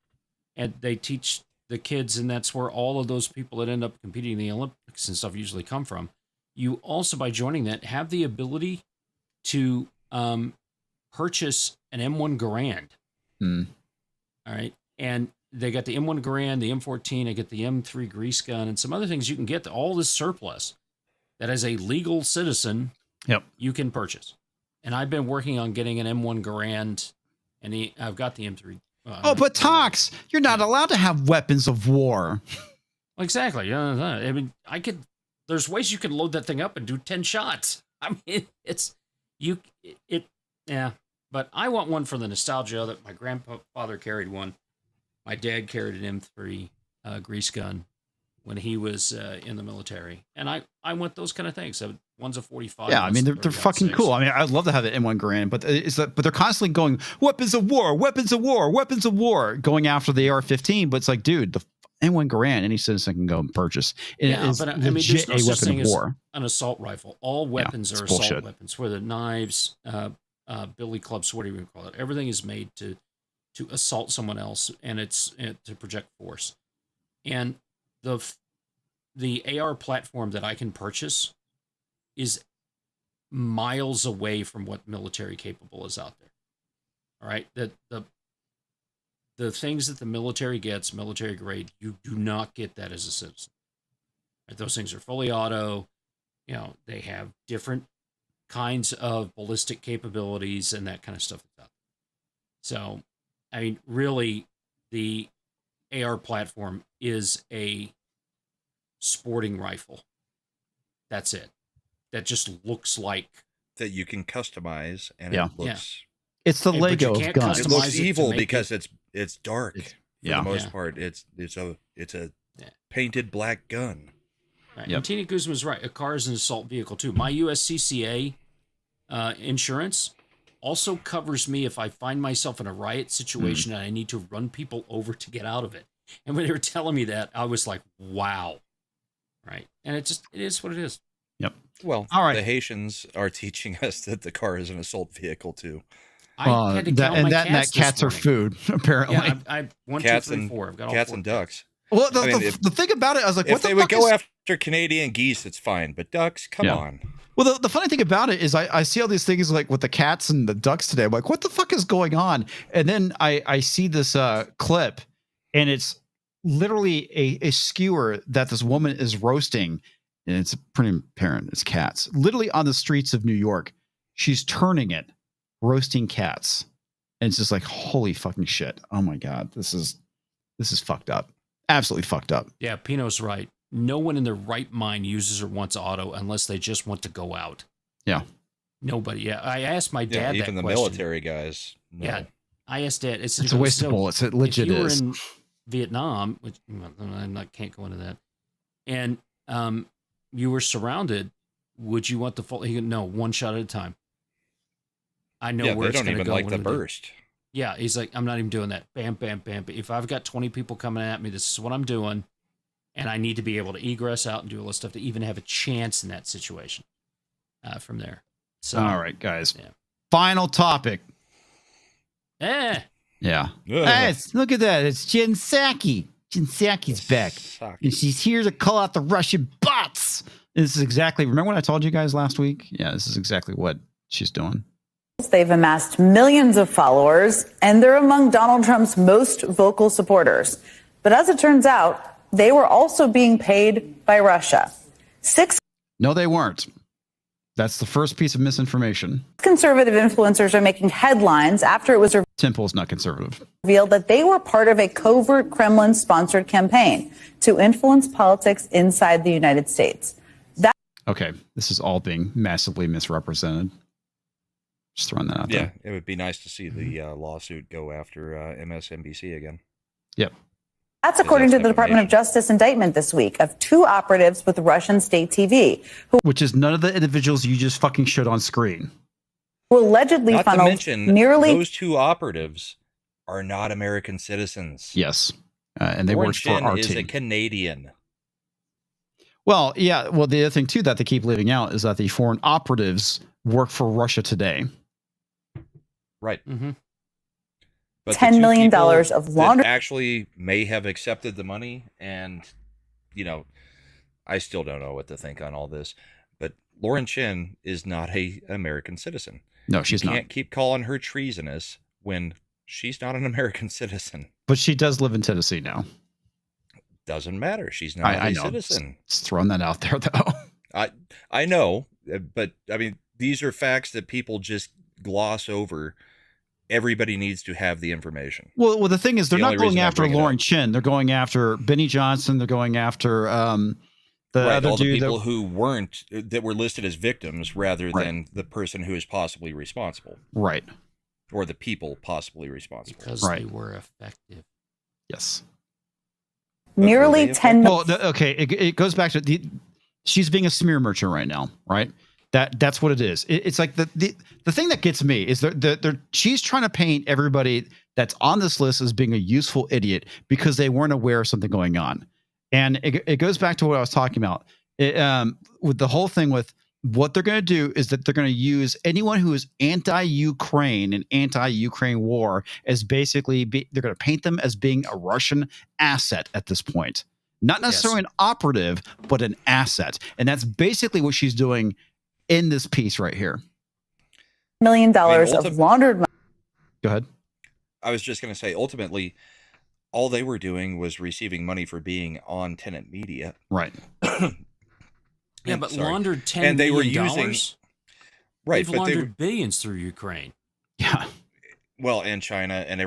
And they teach the kids, and that's where all of those people that end up competing in the Olympics and stuff usually come from. You also, by joining that, have the ability to purchase an M1 Garand. All right. And they got the M1 Garand, the M14, I get the M3 grease gun, and some other things you can get. All this surplus that as a legal citizen, you can purchase. And I've been working on getting an M1 Garand, and I've got the M3. But Tox, you're not allowed to have weapons of war. Exactly. Yeah. I mean, there's ways you can load that thing up and do 10 shots. I mean, yeah. But I want one for the nostalgia that my grandfather carried one. My dad carried an M3 grease gun when he was in the military. And I want those kind of things. So one's a 45. Yeah, I mean, they're fucking cool. I mean, I'd love to have the M1 Garand, but but they're constantly going, weapons of war, weapons of war, weapons of war, going after the AR-15. But it's like, dude, the M1 Garand, any citizen can go and purchase. But I mean, there's no such thing as war. An assault rifle. All weapons are bullshit. assault weapons, whether knives, billy clubs, whatever you call it. Everything is made to assault someone else, and it's to project force. And the AR platform that I can purchase is miles away from what military capable is out there. All right, the things that the military gets, military grade, you do not get that as a citizen. Right? Those things are fully auto. You know, they have different kinds of ballistic capabilities and that kind of stuff. So, I mean, really, the AR platform is a sporting rifle. That's it. That just looks like that you can customize, and it looks. It's the Lego of guns. It looks evil because it's dark. For the most Yeah. part, it's a painted black gun. Right. And Tina Guzman's right. A car is an assault vehicle too. My USCCA insurance also covers me if I find myself in a riot situation and I need to run people over to get out of it. And when they were telling me that, I was like, "Wow!" Right? And it is what it is. Yep. Well, all right. The Haitians are teaching us that the car is an assault vehicle too. I had to count my cats. Cats are food, apparently. Yeah, I 1, 2, 3, 4. I've got all cats 4. and ducks. Well, the thing about it, I was like, what the fuck? If they would go after Canadian geese, it's fine, but ducks, come on. Well, the funny thing about it is I see all these things like with the cats and the ducks today. I'm like, what the fuck is going on? And then I see this clip, and it's literally a skewer that this woman is roasting, and it's pretty apparent it's cats. Literally on the streets of New York, she's turning it, roasting cats. And it's just like, holy fucking shit. Oh my God, this is fucked up. Absolutely fucked up. Yeah, Pino's right. No one in their right mind uses or wants auto unless they just want to go out. Yeah. Nobody. Yeah, I asked my dad even that the question. military guys. No. Yeah, I asked Dad. It's a waste of bullets. It legit if you is. were in Vietnam, which I can't go into that, and you were surrounded, would you want the full? He goes, no, one shot at a time. I know where it's going to go. They don't even like the burst. Yeah, he's like, I'm not even doing that. Bam, bam, bam. But if I've got 20 people coming at me, this is what I'm doing. And I need to be able to egress out and do all this stuff to even have a chance in that situation from there. So, all right, guys. Yeah. Final topic. Yeah. Hey, look at that. It's Jen Psaki. Jen Psaki's back. And she's here to call out the Russian bots. This is exactly, remember when I told you guys last week? Yeah, this is exactly what she's doing. They've amassed millions of followers, and they're among Donald Trump's most vocal supporters. But as it turns out, they were also being paid by Russia. No, they weren't. That's the first piece of misinformation. Conservative influencers are making headlines after it was Tim Pool's not conservative. revealed that they were part of a covert Kremlin-sponsored campaign to influence politics inside the United States. Okay, this is all being massively misrepresented. Just throwing that out there. Yeah, it would be nice to see the lawsuit go after MSNBC again. Yep. That's according to the Department of Justice indictment this week of 2 operatives with Russian state TV, which is none of the individuals you just fucking showed on screen. Who allegedly Not to funneled mention, nearly those 2 operatives are not American citizens. Yes, and they worked for Lauren RT. Chin is a Canadian. Well, yeah. Well, the other thing too that they keep leaving out is that the foreign operatives work for Russia today. Right. Mm-hmm. But $10 million of laundering actually may have accepted the money, and I still don't know what to think on all this. But Lauren Chin is not an American citizen. No, she's not. You can't keep calling her treasonous when she's not an American citizen. But she does live in Tennessee now. Doesn't matter. She's not a citizen. Just throwing that out there, though. I know, but I mean, these are facts that people just gloss over. Everybody needs to have the information. Well, the thing is, they're not going after Lauren Chin. They're going after Benny Johnson. They're going after the other all dude the people who weren't, that were listed as victims rather than the person who is possibly responsible. Right. Or the people possibly responsible. Because they were effective. Yes. Nearly 10 Well, okay, it goes back to she's being a smear merchant right now, right? That's what it is. It's like the thing that gets me is she's trying to paint everybody that's on this list as being a useful idiot because they weren't aware of something going on. And it goes back to what I was talking about. With the whole thing with what they're going to do is that they're going to use anyone who is anti-Ukraine and anti-Ukraine war as basically they're going to paint them as being a Russian asset at this point. Not necessarily an operative, but an asset. And that's basically what she's doing in this piece right here. $1 million of laundered money. Go ahead. I was just going to say, ultimately, all they were doing was receiving money for being on tenant media. Right. Yeah, but laundered $10 and they were million using right, They've laundered billions through Ukraine. Yeah. Well, and China and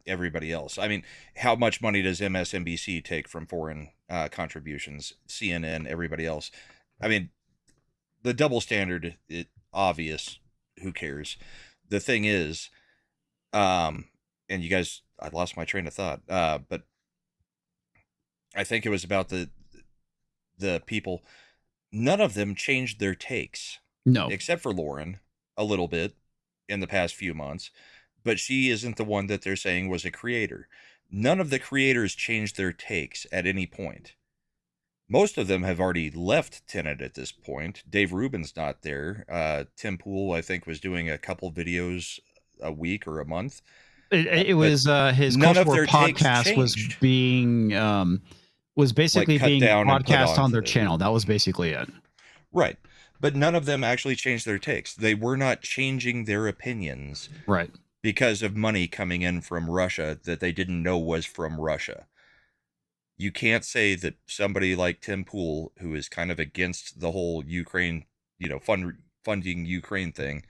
everybody else. I mean, how much money does MSNBC take from foreign contributions? CNN, everybody else. I mean, the double standard, obvious. Who cares? The thing is, and you guys, I lost my train of thought. But I think it was about the people. None of them changed their takes. No. Except for Lauren, a little bit in the past few months. But she isn't the one that they're saying was a creator. None of the creators changed their takes at any point. Most of them have already left Tenet at this point. Dave Rubin's not there. Tim Pool, I think, was doing a couple videos a week or a month. It was his Culture War podcast was basically being broadcast on their channel. That was basically it. Right. But none of them actually changed their takes. They were not changing their opinions. Right. Because of money coming in from Russia that they didn't know was from Russia. You can't say that somebody like Tim Pool, who is kind of against the whole Ukraine, funding Ukraine thing,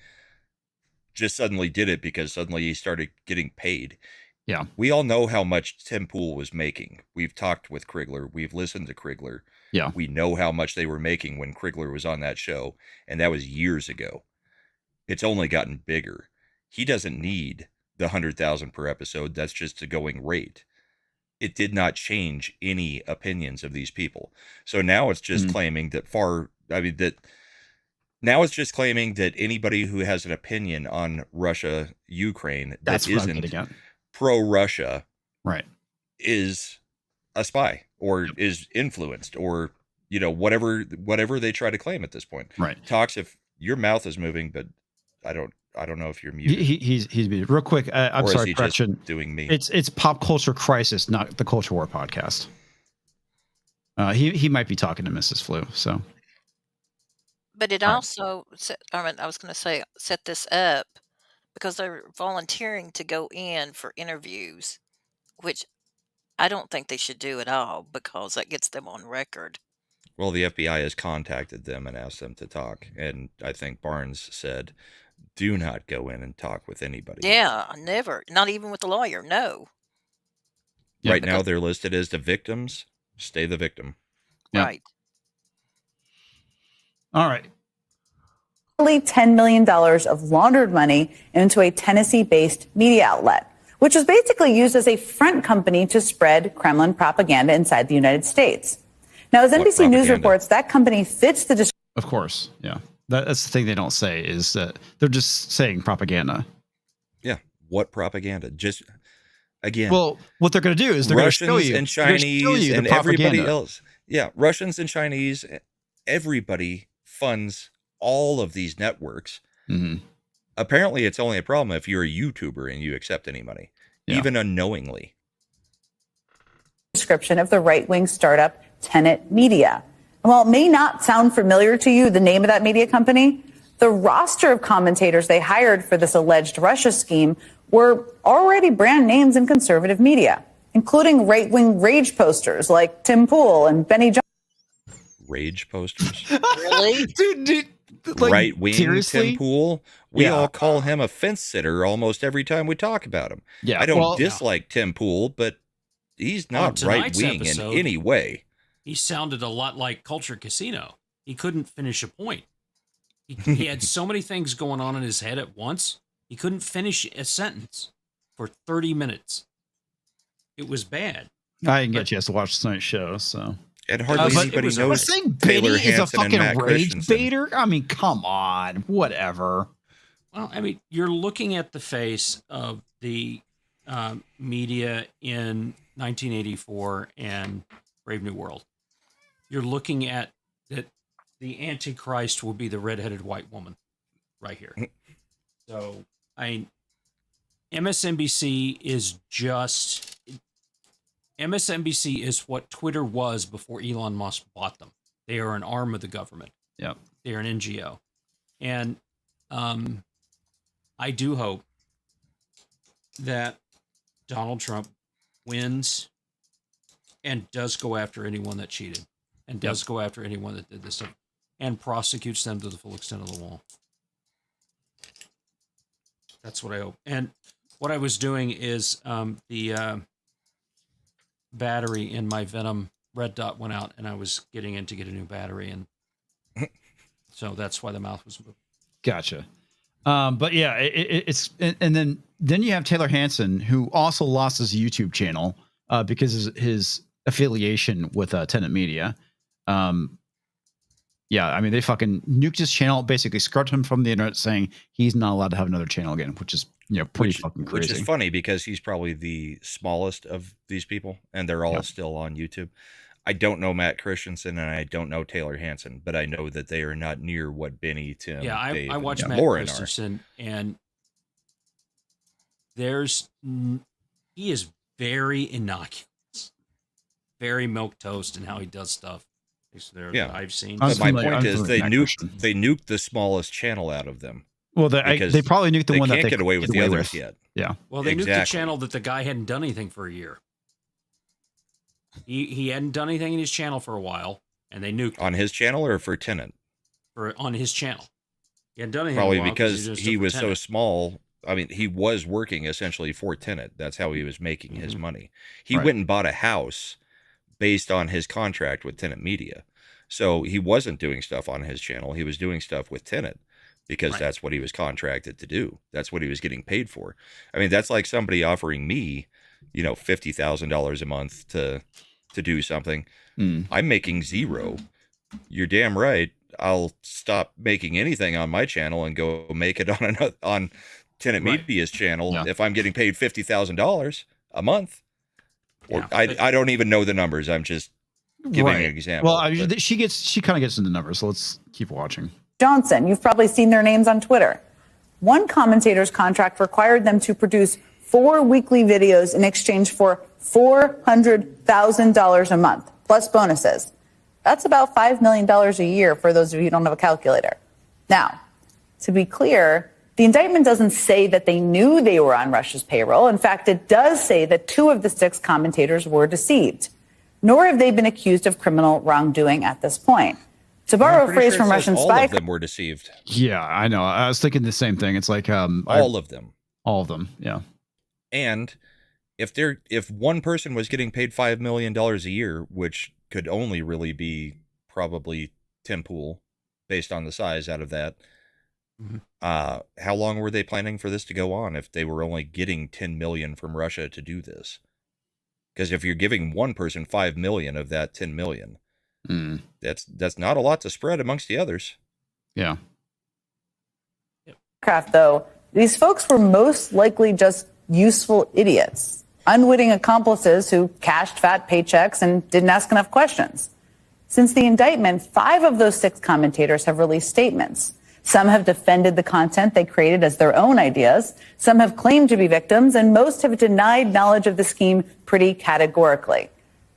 just suddenly did it because suddenly he started getting paid. Yeah. We all know how much Tim Pool was making. We've talked with Krigler. We've listened to Krigler. Yeah. We know how much they were making when Krigler was on that show, and that was years ago. It's only gotten bigger. He doesn't need the 100,000 per episode. That's just a going rate. It did not change any opinions of these people. So now it's just claiming that now it's just claiming that anybody who has an opinion on Russia, Ukraine, that isn't pro-Russia, right, is a spy or is influenced or, whatever they try to claim at this point. Right. Talks, if your mouth is moving, but I don't know if you're muted. He's muted. Real quick, I'm sorry, correction. Doing me. It's Pop Culture Crisis, not the Culture War podcast. He might be talking to Mrs. Flu. So, but it also, I was going to say, set this up because they're volunteering to go in for interviews, which I don't think they should do at all because that gets them on record. Well, the FBI has contacted them and asked them to talk, and I think Barnes said, do not go in and talk with anybody. Yeah, never. Not even with the lawyer, no. Right now, they're listed as the victims. Stay the victim. Yeah. Right. All right. $10 million of laundered money into a Tennessee-based media outlet, which was basically used as a front company to spread Kremlin propaganda inside the United States. Now, as NBC News reports, that company fits the description. Of course, yeah. That's the thing they don't say is that they're just saying propaganda. Yeah. What propaganda? Just, again. Well, what they're going to do is they're going to show you. And Chinese and everybody else. Yeah. Russians and Chinese, everybody funds all of these networks. Mm-hmm. Apparently, it's only a problem if you're a YouTuber and you accept any money, even unknowingly. Description of the right-wing startup Tenet Media. And while it may not sound familiar to you, the name of that media company, the roster of commentators they hired for this alleged Russia scheme were already brand names in conservative media. including right-wing rage posters like Tim Pool and Benny Johnson. Rage posters? Really? Dude, like, right wing seriously? Tim Pool. We all call him a fence sitter almost every time we talk about him. Yeah, I don't dislike Tim Pool, but he's not right wing in any way. He sounded a lot like Culture Casino. He couldn't finish a point. He had so many things going on in his head at once. He couldn't finish a sentence for 30 minutes. It was bad. I didn't get a chance to watch tonight's show, so. And hardly anybody knows Taylor Benny is a Hansen and fucking Matt rage Christensen. baiter. I mean, come on, whatever. Well, I mean, you're looking at the face of the media in 1984 and Brave New World. You're looking at that the Antichrist will be the redheaded white woman right here. So, I mean, MSNBC is what Twitter was before Elon Musk bought them. They are an arm of the government. Yep. They are an NGO. And I do hope that Donald Trump wins and does go after anyone that cheated and does go after anyone that did this stuff and prosecutes them to the full extent of the law. That's what I hope. And what I was doing is the battery in my Venom red dot went out, and I was getting in to get a new battery, and so that's why the mouth was moving. Gotcha. But yeah, it's and then you have Taylor Hansen, who also lost his YouTube channel because of his affiliation with Tenet Media. Yeah, I mean, they fucking nuked his channel, basically scrubbed him from the internet, saying he's not allowed to have another channel again, which is pretty fucking crazy. Which is funny because he's probably the smallest of these people, and they're all still on YouTube. I don't know Matt Christensen and I don't know Taylor Hansen, but I know that they are not near what Benny, Tim, Dave, I watch and Matt Lauren Christensen, and he is very innocuous, very milquetoast in how he does stuff. Yeah, I've seen. But my point is, they nuked the smallest channel out of them. Well, they probably nuked the one that they can't get away with the others yet. Yeah. Well, they nuked the channel that the guy hadn't done anything for a year. He hadn't done anything in his channel for a while, and they nuked on his channel or for Tenet. On his channel, he hadn't done anything. Probably in a while because he was Tenet. so small. I mean, he was working essentially for Tenet. That's how he was making his money. He went and bought a house based on his contract with Tenet Media. So he wasn't doing stuff on his channel. He was doing stuff with Tenet because that's what he was contracted to do. That's what he was getting paid for. I mean, that's like somebody offering me, $50,000 a month to do something. I'm making zero. You're damn right. I'll stop making anything on my channel and go make it on Tenet Media's channel if I'm getting paid $50,000 a month. Or I don't even know the numbers. I'm just giving an example. Well, she kind of gets into numbers, so let's keep watching. Johnson, you've probably seen their names on Twitter. One commentator's contract required them to produce 4 weekly videos in exchange for $400,000 a month, plus bonuses. That's about $5 million a year for those of you who don't have a calculator. Now, to be clear, the indictment doesn't say that they knew they were on Russia's payroll. In fact, it does say that 2 of the 6 commentators were deceived. Nor have they been accused of criminal wrongdoing at this point. To borrow a phrase from Russian spy... All of them were deceived. Yeah, I know. I was thinking the same thing. It's like... all of them. All of them, yeah. And if one person was getting paid $5 million a year, which could only really be probably Tim Pool, based on the size out of that, how long were they planning for this to go on if they were only getting 10 million from Russia to do this? Because if you're giving one person 5 million of that 10 million, that's not a lot to spread amongst the others. Yeah. Though, these folks were most likely just useful idiots, unwitting accomplices who cashed fat paychecks and didn't ask enough questions. Since the indictment, 5 of those 6 commentators have released statements. Some have defended the content they created as their own ideas. Some have claimed to be victims, and most have denied knowledge of the scheme pretty categorically.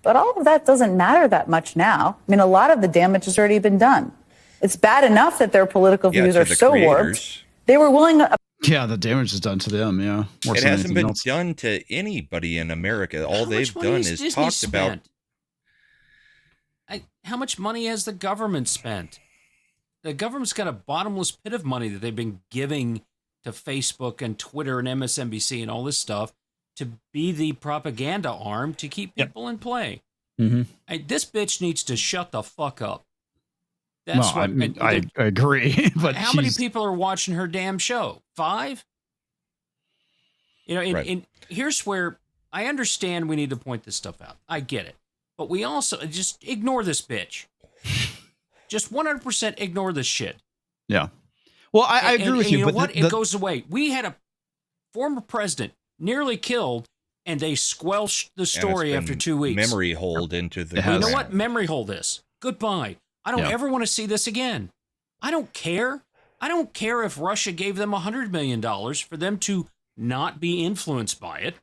But all of that doesn't matter that much now. I mean, a lot of the damage has already been done. It's bad enough that their political views are so warped They were willing. Yeah, the damage is done to them. Yeah, it hasn't been done to anybody in America. All they've done is talked about. How much money has the government spent? The government's got a bottomless pit of money that they've been giving to Facebook and Twitter and MSNBC and all this stuff to be the propaganda arm to keep people in play. This bitch needs to shut the fuck up. That's well, I agree. But how many people are watching her damn show? 5? You know, and here's where I understand we need to point this stuff out. I get it. But we also just ignore this bitch. Just 100% ignore this shit. Yeah. Well, I agree with you. You know but what? It goes away. We had a former president nearly killed, and they squelched the story after 2 weeks. Memory hold into the. You know what? Memory hold this. Goodbye. I don't ever want to see this again. I don't care. I don't care if Russia gave them $100 million for them to not be influenced by it.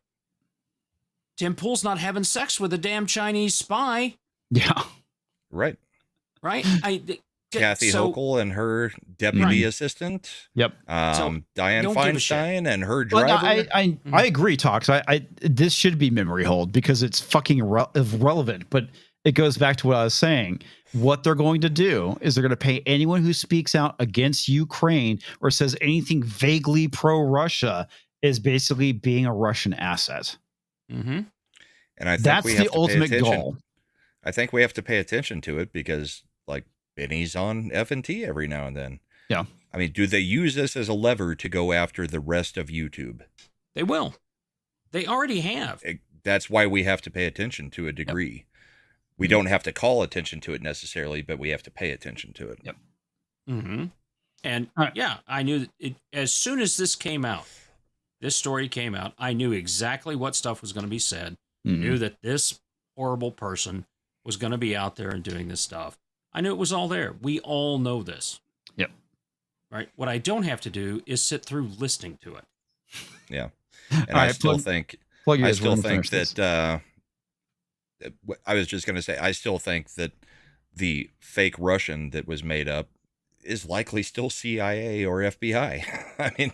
Tim Pool's not having sex with a damn Chinese spy. Yeah. Right. Right? Kathy Hochul and her deputy assistant. Yep. Dianne Feinstein and her driver. Well, I agree, Talks. This should be memory hold because it's fucking irrelevant. But it goes back to what I was saying. What they're going to do is they're going to pay anyone who speaks out against Ukraine or says anything vaguely pro-Russia is basically being a Russian asset. And I think that's the ultimate goal. I think we have to pay attention to it because, like, Benny's on F&T every now and then. Yeah. I mean, do they use this as a lever to go after the rest of YouTube? They will. They already have. That's why we have to pay attention to a degree. Yep. We don't have to call attention to it necessarily, but we have to pay attention to it. Yep. And yeah, I knew it as soon as this came out. This story came out. I knew exactly what stuff was going to be said. Knew that this horrible person was going to be out there and doing this stuff. I knew it was all there. We all know this. Yep. Right. What I don't have to do is sit through listening to it. Yeah. And I still think that I was just going to say, I still think that the fake Russian that was made up is likely still CIA or FBI. I mean,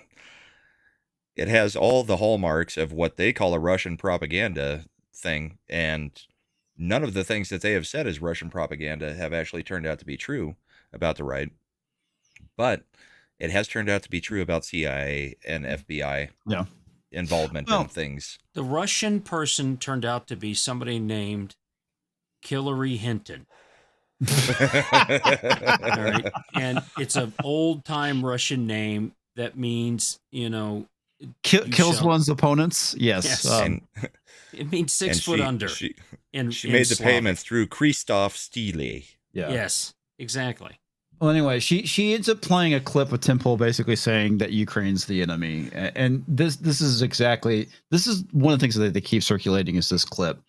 it has all the hallmarks of what they call a Russian propaganda thing, and none of the things that they have said as Russian propaganda have actually turned out to be true about the right. But it has turned out to be true about CIA and FBI involvement in things. The Russian person turned out to be somebody named Hillary Hinton. All right. And it's an old-time Russian name that means, kills one's opponents. Yes. It means 6 foot under. She made the payments through Christoph Stile. Yeah. Yes, exactly. Well, anyway, she ends up playing a clip of Tim Pool basically saying that Ukraine's the enemy, and this is one of the things that they keep circulating is this clip.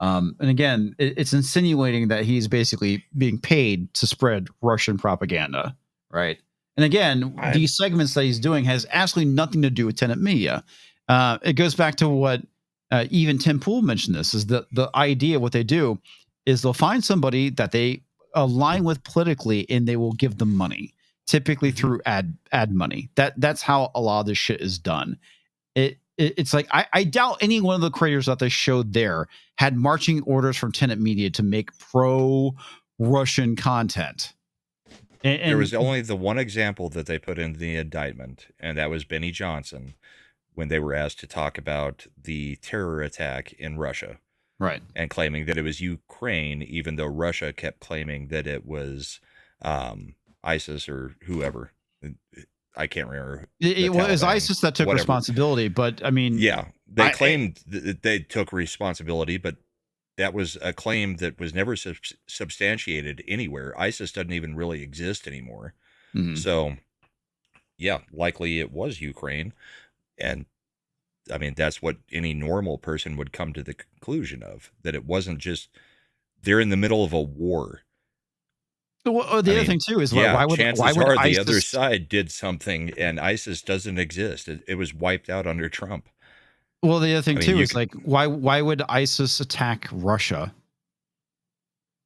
And again, it's insinuating that he's basically being paid to spread Russian propaganda, right? And again, these segments that he's doing has absolutely nothing to do with Tenet Media. It goes back to what even Tim Pool mentioned. This is the idea. What they do is they'll find somebody that they align with politically, and they will give them money, typically through ad money. That's how a lot of this shit is done. It's like I doubt any one of the creators that they showed there had marching orders from Tenet Media to make pro-Russian content. And there was only the one example that they put in the indictment, and that was Benny Johnson when they were asked to talk about the terror attack in Russia. Right. And claiming that it was Ukraine, even though Russia kept claiming that it was ISIS or whoever. I can't remember. It was ISIS that took responsibility, but I mean... Yeah, they claimed that they took responsibility, but that was a claim that was never substantiated anywhere. ISIS doesn't even really exist anymore. So, yeah, likely it was Ukraine. And I mean, that's what any normal person would come to the conclusion of, that it wasn't just they're in the middle of a war. Well, the other thing too is why would ISIS... the other side did something and ISIS doesn't exist. It was wiped out under Trump. Well, the other thing is why would ISIS attack Russia?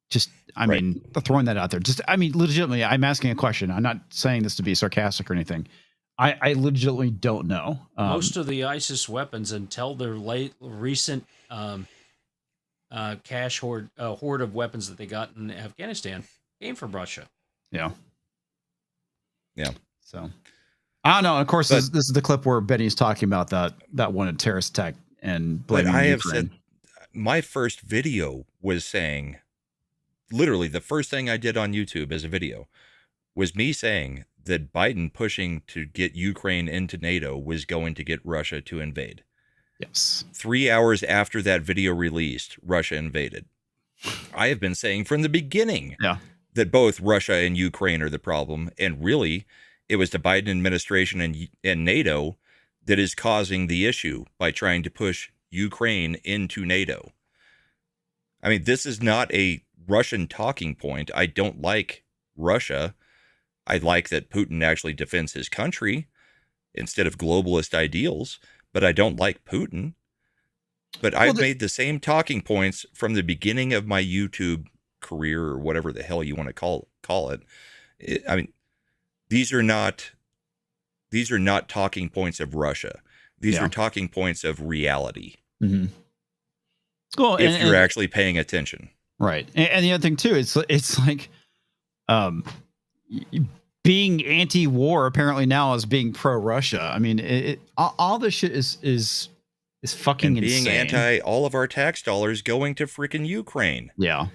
Just, I mean, throwing that out there. Just, I mean, legitimately, I'm asking a question. I'm not saying this to be sarcastic or anything. I legitimately don't know. Most of the ISIS weapons, until their recent cash hoard of weapons that they got in Afghanistan, came from Russia. Yeah. Yeah. So I don't know. Of course, this is the clip where Benny's talking about that one terrorist attack and blaming But I have Ukraine. said my first video was saying, literally the first thing I did on YouTube as a video was me saying that Biden pushing to get Ukraine into NATO was going to get Russia to invade. Yes. 3 hours after that video released, Russia invaded. I have been saying from the beginning that both Russia and Ukraine are the problem. And really, it was the Biden administration and NATO that is causing the issue by trying to push Ukraine into NATO. I mean, this is not a Russian talking point. I don't like Russia. I like that Putin actually defends his country instead of globalist ideals, but I don't like Putin. But I've made the same talking points from the beginning of my YouTube career, or whatever the hell you want to call it. I mean, these are not talking points of Russia. These are talking points of reality. Mm-hmm. Well, if you're actually paying attention. Right. And the other thing too, it's like being anti-war apparently now is being pro-Russia. I mean, all this shit is fucking and being insane. Anti all of our tax dollars going to freaking Ukraine. Yeah.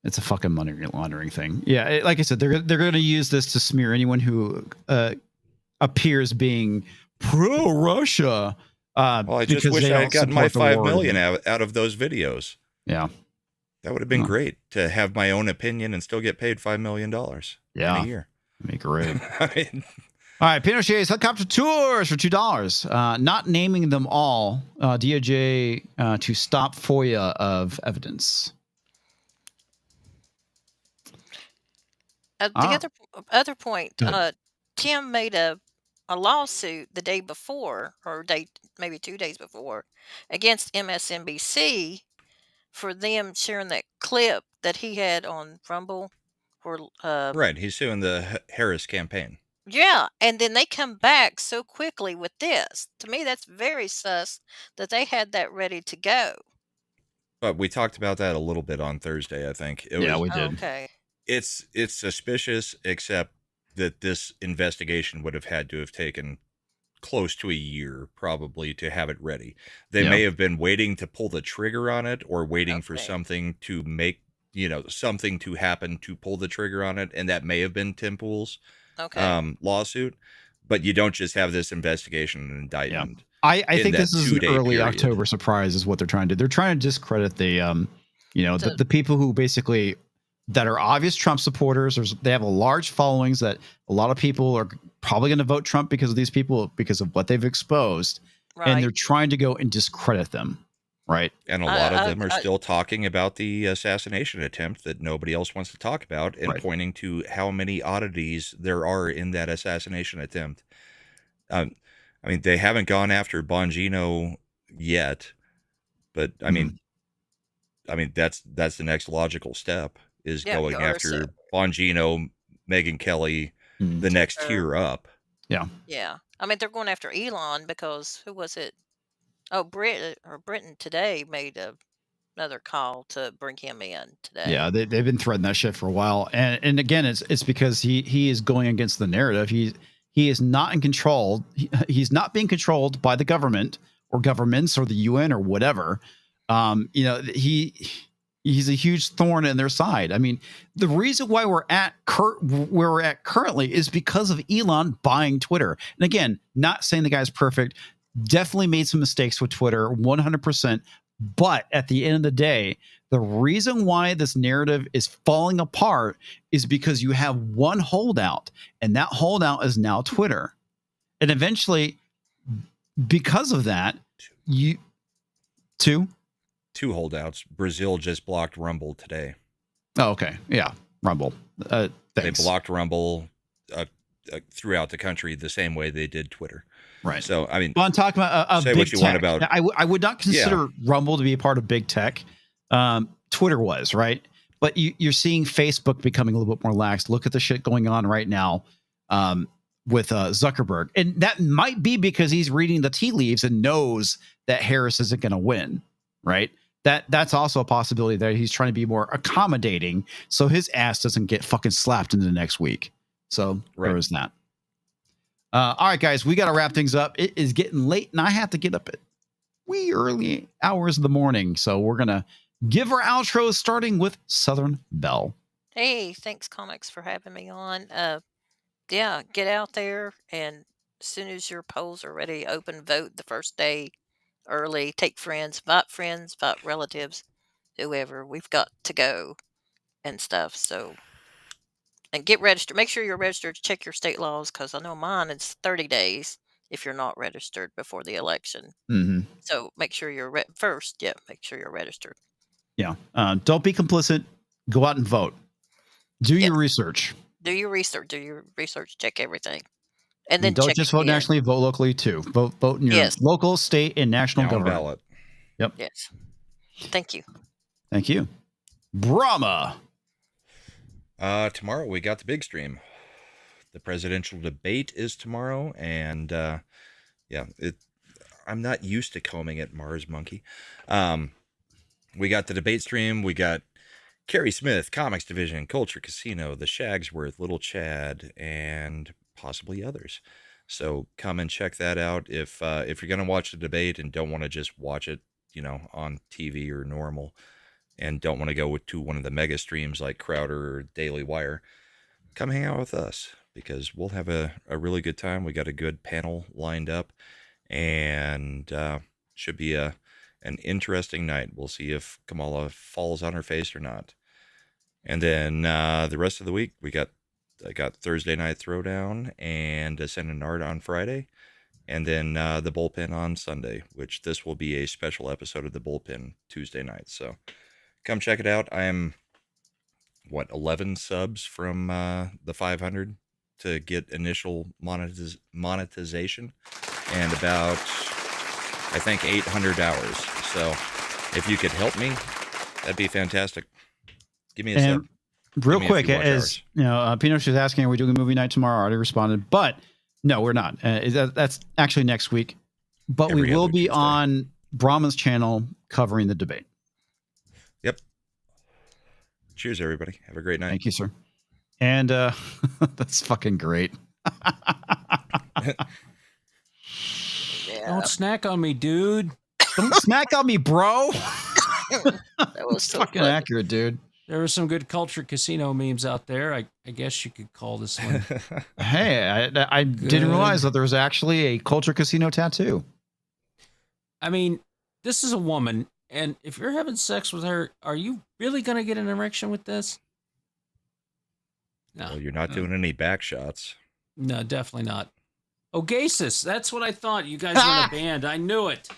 It's a fucking money laundering thing. Yeah, like I said, they're going to use this to smear anyone who appears being pro-Russia. Well, I just wish I had gotten my $5 million out of those videos. Yeah. That would have been great to have my own opinion and still get paid $5 million in a year. Make great. I mean, all right, Pinochet's helicopter tours for $2. Not naming them all. DOJ to stop FOIA of evidence. The other point, Tim made a lawsuit the day before, or maybe 2 days before, against MSNBC for them sharing that clip that he had on Rumble. Right, he's suing the Harris campaign. Yeah, and then they come back so quickly with this. To me, that's very sus that they had that ready to go. But we talked about that a little bit on Thursday, I think. We did. Okay. It's suspicious, except that this investigation would have had to have taken close to a year probably to have it ready. They may have been waiting to pull the trigger on it, or waiting for something to make, something to happen to pull the trigger on it. And that may have been Tim Pool's lawsuit, but you don't just have this investigation and indictment. I think this is an early October surprise is what they're trying to do. They're trying to discredit the the people who basically that are obvious Trump supporters. They have a large followings that a lot of people are probably going to vote Trump because of these people, because of what they've exposed. Right. And they're trying to go and discredit them. Right. And a lot of them are still talking about the assassination attempt that nobody else wants to talk about, and pointing to how many oddities there are in that assassination attempt. I mean, they haven't gone after Bongino yet, but I mean, that's the next logical step, is going after Bongino, Megyn Kelly, the next tier up. Yeah. Yeah. I mean, they're going after Elon because who was it? Oh, Britain today made another call to bring him in today. Yeah, they've been threading that shit for a while, and again, it's because he is going against the narrative. He is not in control. He's not being controlled by the government or governments or the UN or whatever. He's a huge thorn in their side. I mean, the reason why we're at where we're at currently is because of Elon buying Twitter. And again, not saying the guy's perfect. Definitely made some mistakes with Twitter, 100%. But at the end of the day, the reason why this narrative is falling apart is because you have one holdout, and that holdout is now Twitter. And eventually, because of that, two holdouts. Brazil just blocked Rumble today. Oh, okay. Yeah. Rumble. They blocked Rumble throughout the country the same way they did Twitter. Right. So, I mean, well, I'm talking about say big what you tech. want about. I would not consider Rumble to be a part of big tech. Twitter was, right? But you're seeing Facebook becoming a little bit more lax. Look at the shit going on right now with Zuckerberg, and that might be because he's reading the tea leaves and knows that Harris isn't going to win, right? That's also a possibility that he's trying to be more accommodating so his ass doesn't get fucking slapped into the next week. So there is that. All right, guys, we got to wrap things up. It is getting late, and I have to get up at wee early hours of the morning. So we're going to give our outros, starting with Southern Belle. Hey, thanks, Comics, for having me on. Yeah, get out there, and as soon as your polls are ready, open vote the first day early. Take friends, invite relatives, whoever. We've got to go and stuff. So, and get registered. Make sure you're registered. Check your state laws, because I know mine is 30 days if you're not registered before the election. Mm-hmm. So make sure you're first. Yeah, make sure you're registered. Yeah. Don't be complicit. Go out and vote. Do your research. Do your research. Check everything. And then don't check just vote again. nationally, vote locally too. Vote in your local, state, and national government. Ballot. Yep. Yes. Thank you. Thank you. Brahma. Tomorrow we got the big stream. The presidential debate is tomorrow, and I'm not used to combing at Mars Monkey. We got the debate stream. We got Carrie Smith, Comics Division, Culture Casino, The Shagsworth, Little Chad, and possibly others. So come and check that out. If you're gonna watch the debate and don't want to just watch it, on TV or normal, and don't want to go to one of the mega streams like Crowder or Daily Wire, come hang out with us, because we'll have a really good time. We got a good panel lined up, and should be an interesting night. We'll see if Kamala falls on her face or not. And then the rest of the week, I got Thursday Night Throwdown and Ascend and Art on Friday, and then the Bullpen on Sunday, which this will be a special episode of the Bullpen Tuesday night. So come check it out. I'm 11 subs from the 500 to get initial monetization, and about, I think, 800 hours. So if you could help me, that'd be fantastic. Give me a sub. Real quick, as Pinocchio was asking, are we doing a movie night tomorrow? I already responded, but no, we're not. That's actually next week, but we will be on Brahman's channel covering the debate. Yep. Cheers, everybody. Have a great night. Thank you, sir. And that's fucking great. Don't snack on me, dude. Don't snack on me, bro. That was so fucking funny. accurate, dude. There were some good Culture Casino memes out there. I guess you could call this one. Hey, I didn't realize that there was actually a Culture Casino tattoo. I mean, this is a woman, and if you're having sex with her, are you really going to get an erection with this? No. Well, you're not doing any back shots. No, definitely not. Oasis, that's what I thought. You guys were in a band. I knew it.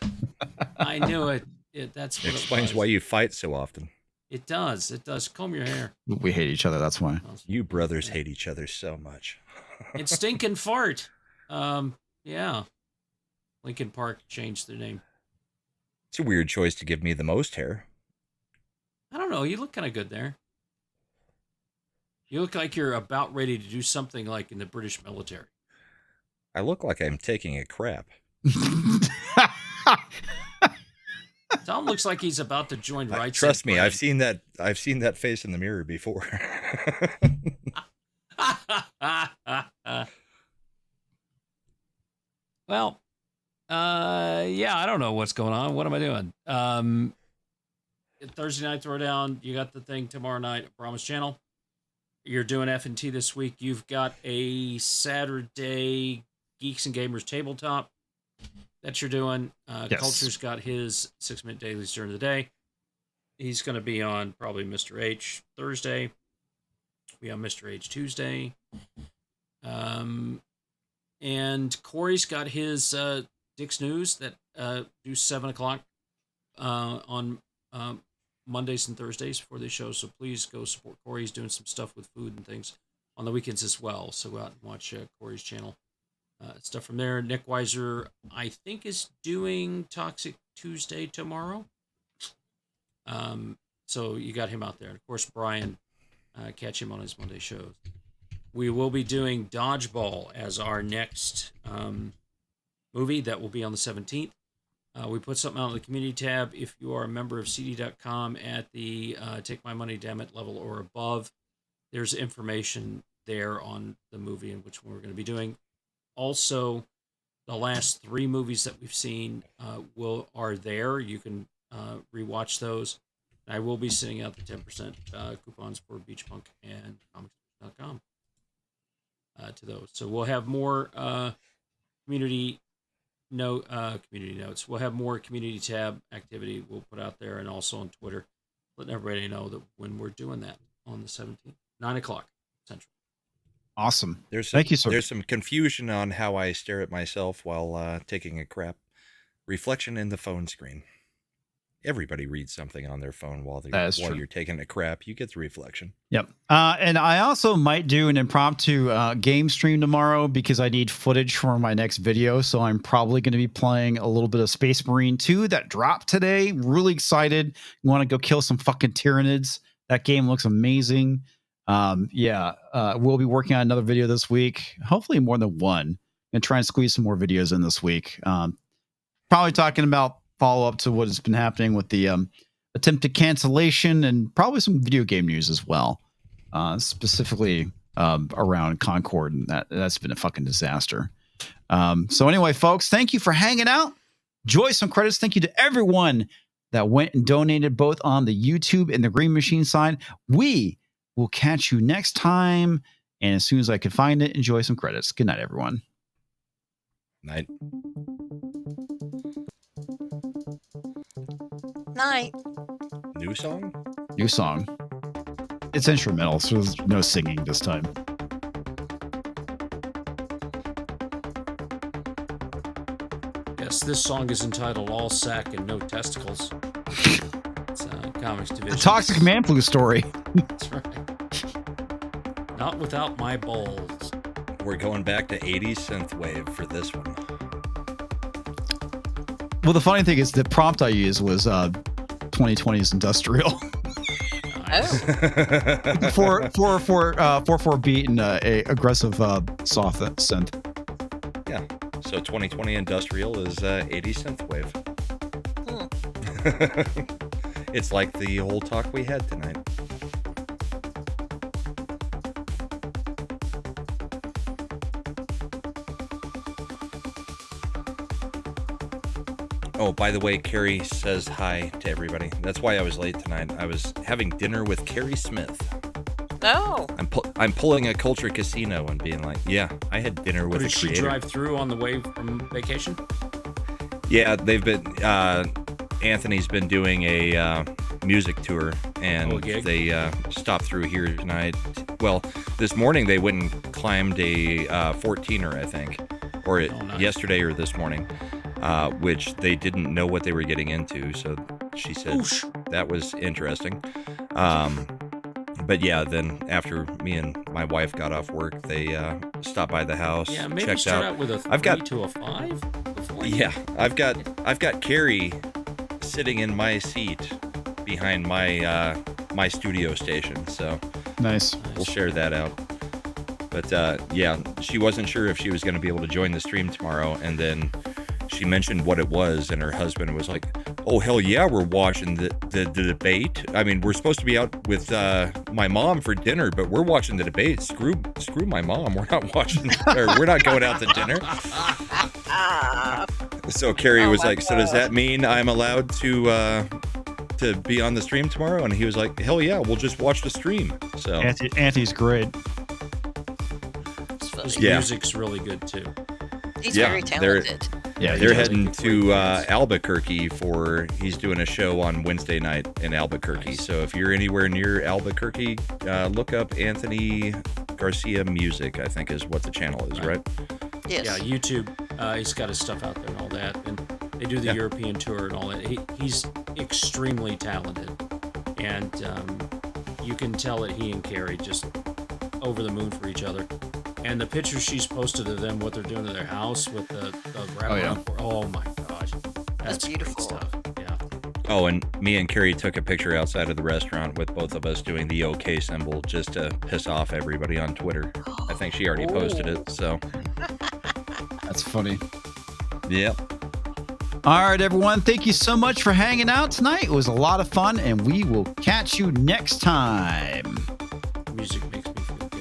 That's what explains why you fight so often. It does. Comb your hair. We hate each other. That's why. You brothers hate each other so much. And Stinkin' Fart. Yeah. Lincoln Park changed their name. It's a weird choice to give me the most hair. I don't know. You look kind of good there. You look like you're about ready to do something like in the British military. I look like I'm taking a crap. Tom looks like he's about to join right. Trust me, I've seen that face in the mirror before. Well, yeah, I don't know what's going on. What am I doing? Thursday Night Throwdown, you got the thing tomorrow night at Brahma's channel. You're doing F&T this week. You've got a Saturday Geeks and Gamers tabletop that you're doing. Yes. Culture's got his 6-minute dailies during the day. He's going to be on probably Mr. H Thursday. We on Mr. H Tuesday. And Corey's got his Dick's News that do 7 o'clock on Mondays and Thursdays for the show. So please go support Corey. He's doing some stuff with food and things on the weekends as well. So go out and watch Corey's channel. Stuff from there. Nick Weiser, I think, is doing Toxic Tuesday tomorrow. So you got him out there. And of course, Brian, catch him on his Monday shows. we will be doing Dodgeball as our next movie. That will be on the 17th. We put something out on the community tab. If you are a member of CD.com at the Take My Money Damn It level or above, there's information there on the movie and which one we're going to be doing. Also, the last 3 movies that we've seen are there. You can rewatch those. I will be sending out the 10% coupons for Beach Punk and Comics.com to those. So we'll have more community notes. We'll have more community tab activity we'll put out there, and also on Twitter, letting everybody know that when we're doing that on the 17th, 9:00 Central. Awesome. Thank you, sir. There's some confusion on how I stare at myself while taking a crap. Reflection in the phone screen. Everybody reads something on their phone while you're taking a crap. You get the reflection. Yep. And I also might do an impromptu game stream tomorrow because I need footage for my next video. So I'm probably going to be playing a little bit of Space Marine 2 that dropped today. Really excited. Want to go kill some fucking Tyranids. That game looks amazing. We'll be working on another video this week. Hopefully more than one. And try and squeeze some more videos in this week. Probably talking about follow up to what has been happening with the attempted cancellation and probably some video game news as well, specifically around Concord, and that's been a fucking disaster. So anyway, folks, thank you for hanging out. Enjoy some credits. Thank you to everyone that went and donated both on the YouTube and the Green Machine side. We will catch you next time, and as soon as I can find it, enjoy some credits. Good night, everyone. Night. Night. New song? New song. It's instrumental, so there's no singing this time. Yes, this song is entitled All Sack and No Testicles. It's Comics Division. The Toxic Man Flu story. That's right. Not without my balls. We're going back to 80s synthwave for this one. Well, the funny thing is the prompt I used was 2020's industrial. Nice. 4/4 beat and a aggressive soft synth. Yeah. So 2020 industrial is 80s synthwave. It's like the whole talk we had tonight. Oh, by the way, Carrie says hi to everybody. That's why I was late tonight. I was having dinner with Carrie Smith. Oh. I'm pulling a Culture Casino and being like, yeah, I had dinner with a creator. Did she drive through on the way from vacation? Yeah, they've been. Anthony's been doing a music tour, and they stopped through here tonight. Well, this morning they went and climbed a 14er, I think, or nice. Yesterday or this morning. Which they didn't know what they were getting into, so she said that was interesting. But yeah, then after me and my wife got off work, they stopped by the house, yeah, maybe checked start out. With a 3 to a 5. Yeah, I've got Carrie sitting in my seat behind my my studio station, so nice. We'll share that out. But yeah, she wasn't sure if she was going to be able to join the stream tomorrow, and then she mentioned what it was, and her husband was like, oh, hell yeah, we're watching the debate. I mean, we're supposed to be out with my mom for dinner, but we're watching the debate. Screw my mom. We're not watching, or we're not going out to dinner. So Carrie was like, so does that mean I'm allowed to be on the stream tomorrow? And he was like, hell yeah, we'll just watch the stream. So Auntie's great. His music's really good too. He's very talented. They're heading to Albuquerque he's doing a show on Wednesday night in Albuquerque. Nice. So if you're anywhere near Albuquerque, look up Anthony Garcia Music, I think is what the channel is, right? Yes. Yeah, YouTube. He's got his stuff out there and all that. And they do the European tour and all that. He's extremely talented. And you can tell that he and Carrie just over the moon for each other. And the pictures she's posted of them, what they're doing to their house with the wraparound. Oh my gosh. That's beautiful stuff. Yeah. Oh, and me and Carrie took a picture outside of the restaurant with both of us doing the OK symbol just to piss off everybody on Twitter. I think she already posted it, so. That's funny. Yep. All right, everyone. Thank you so much for hanging out tonight. It was a lot of fun, and we will catch you next time. Music makes me feel gay.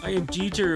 I am Jeter.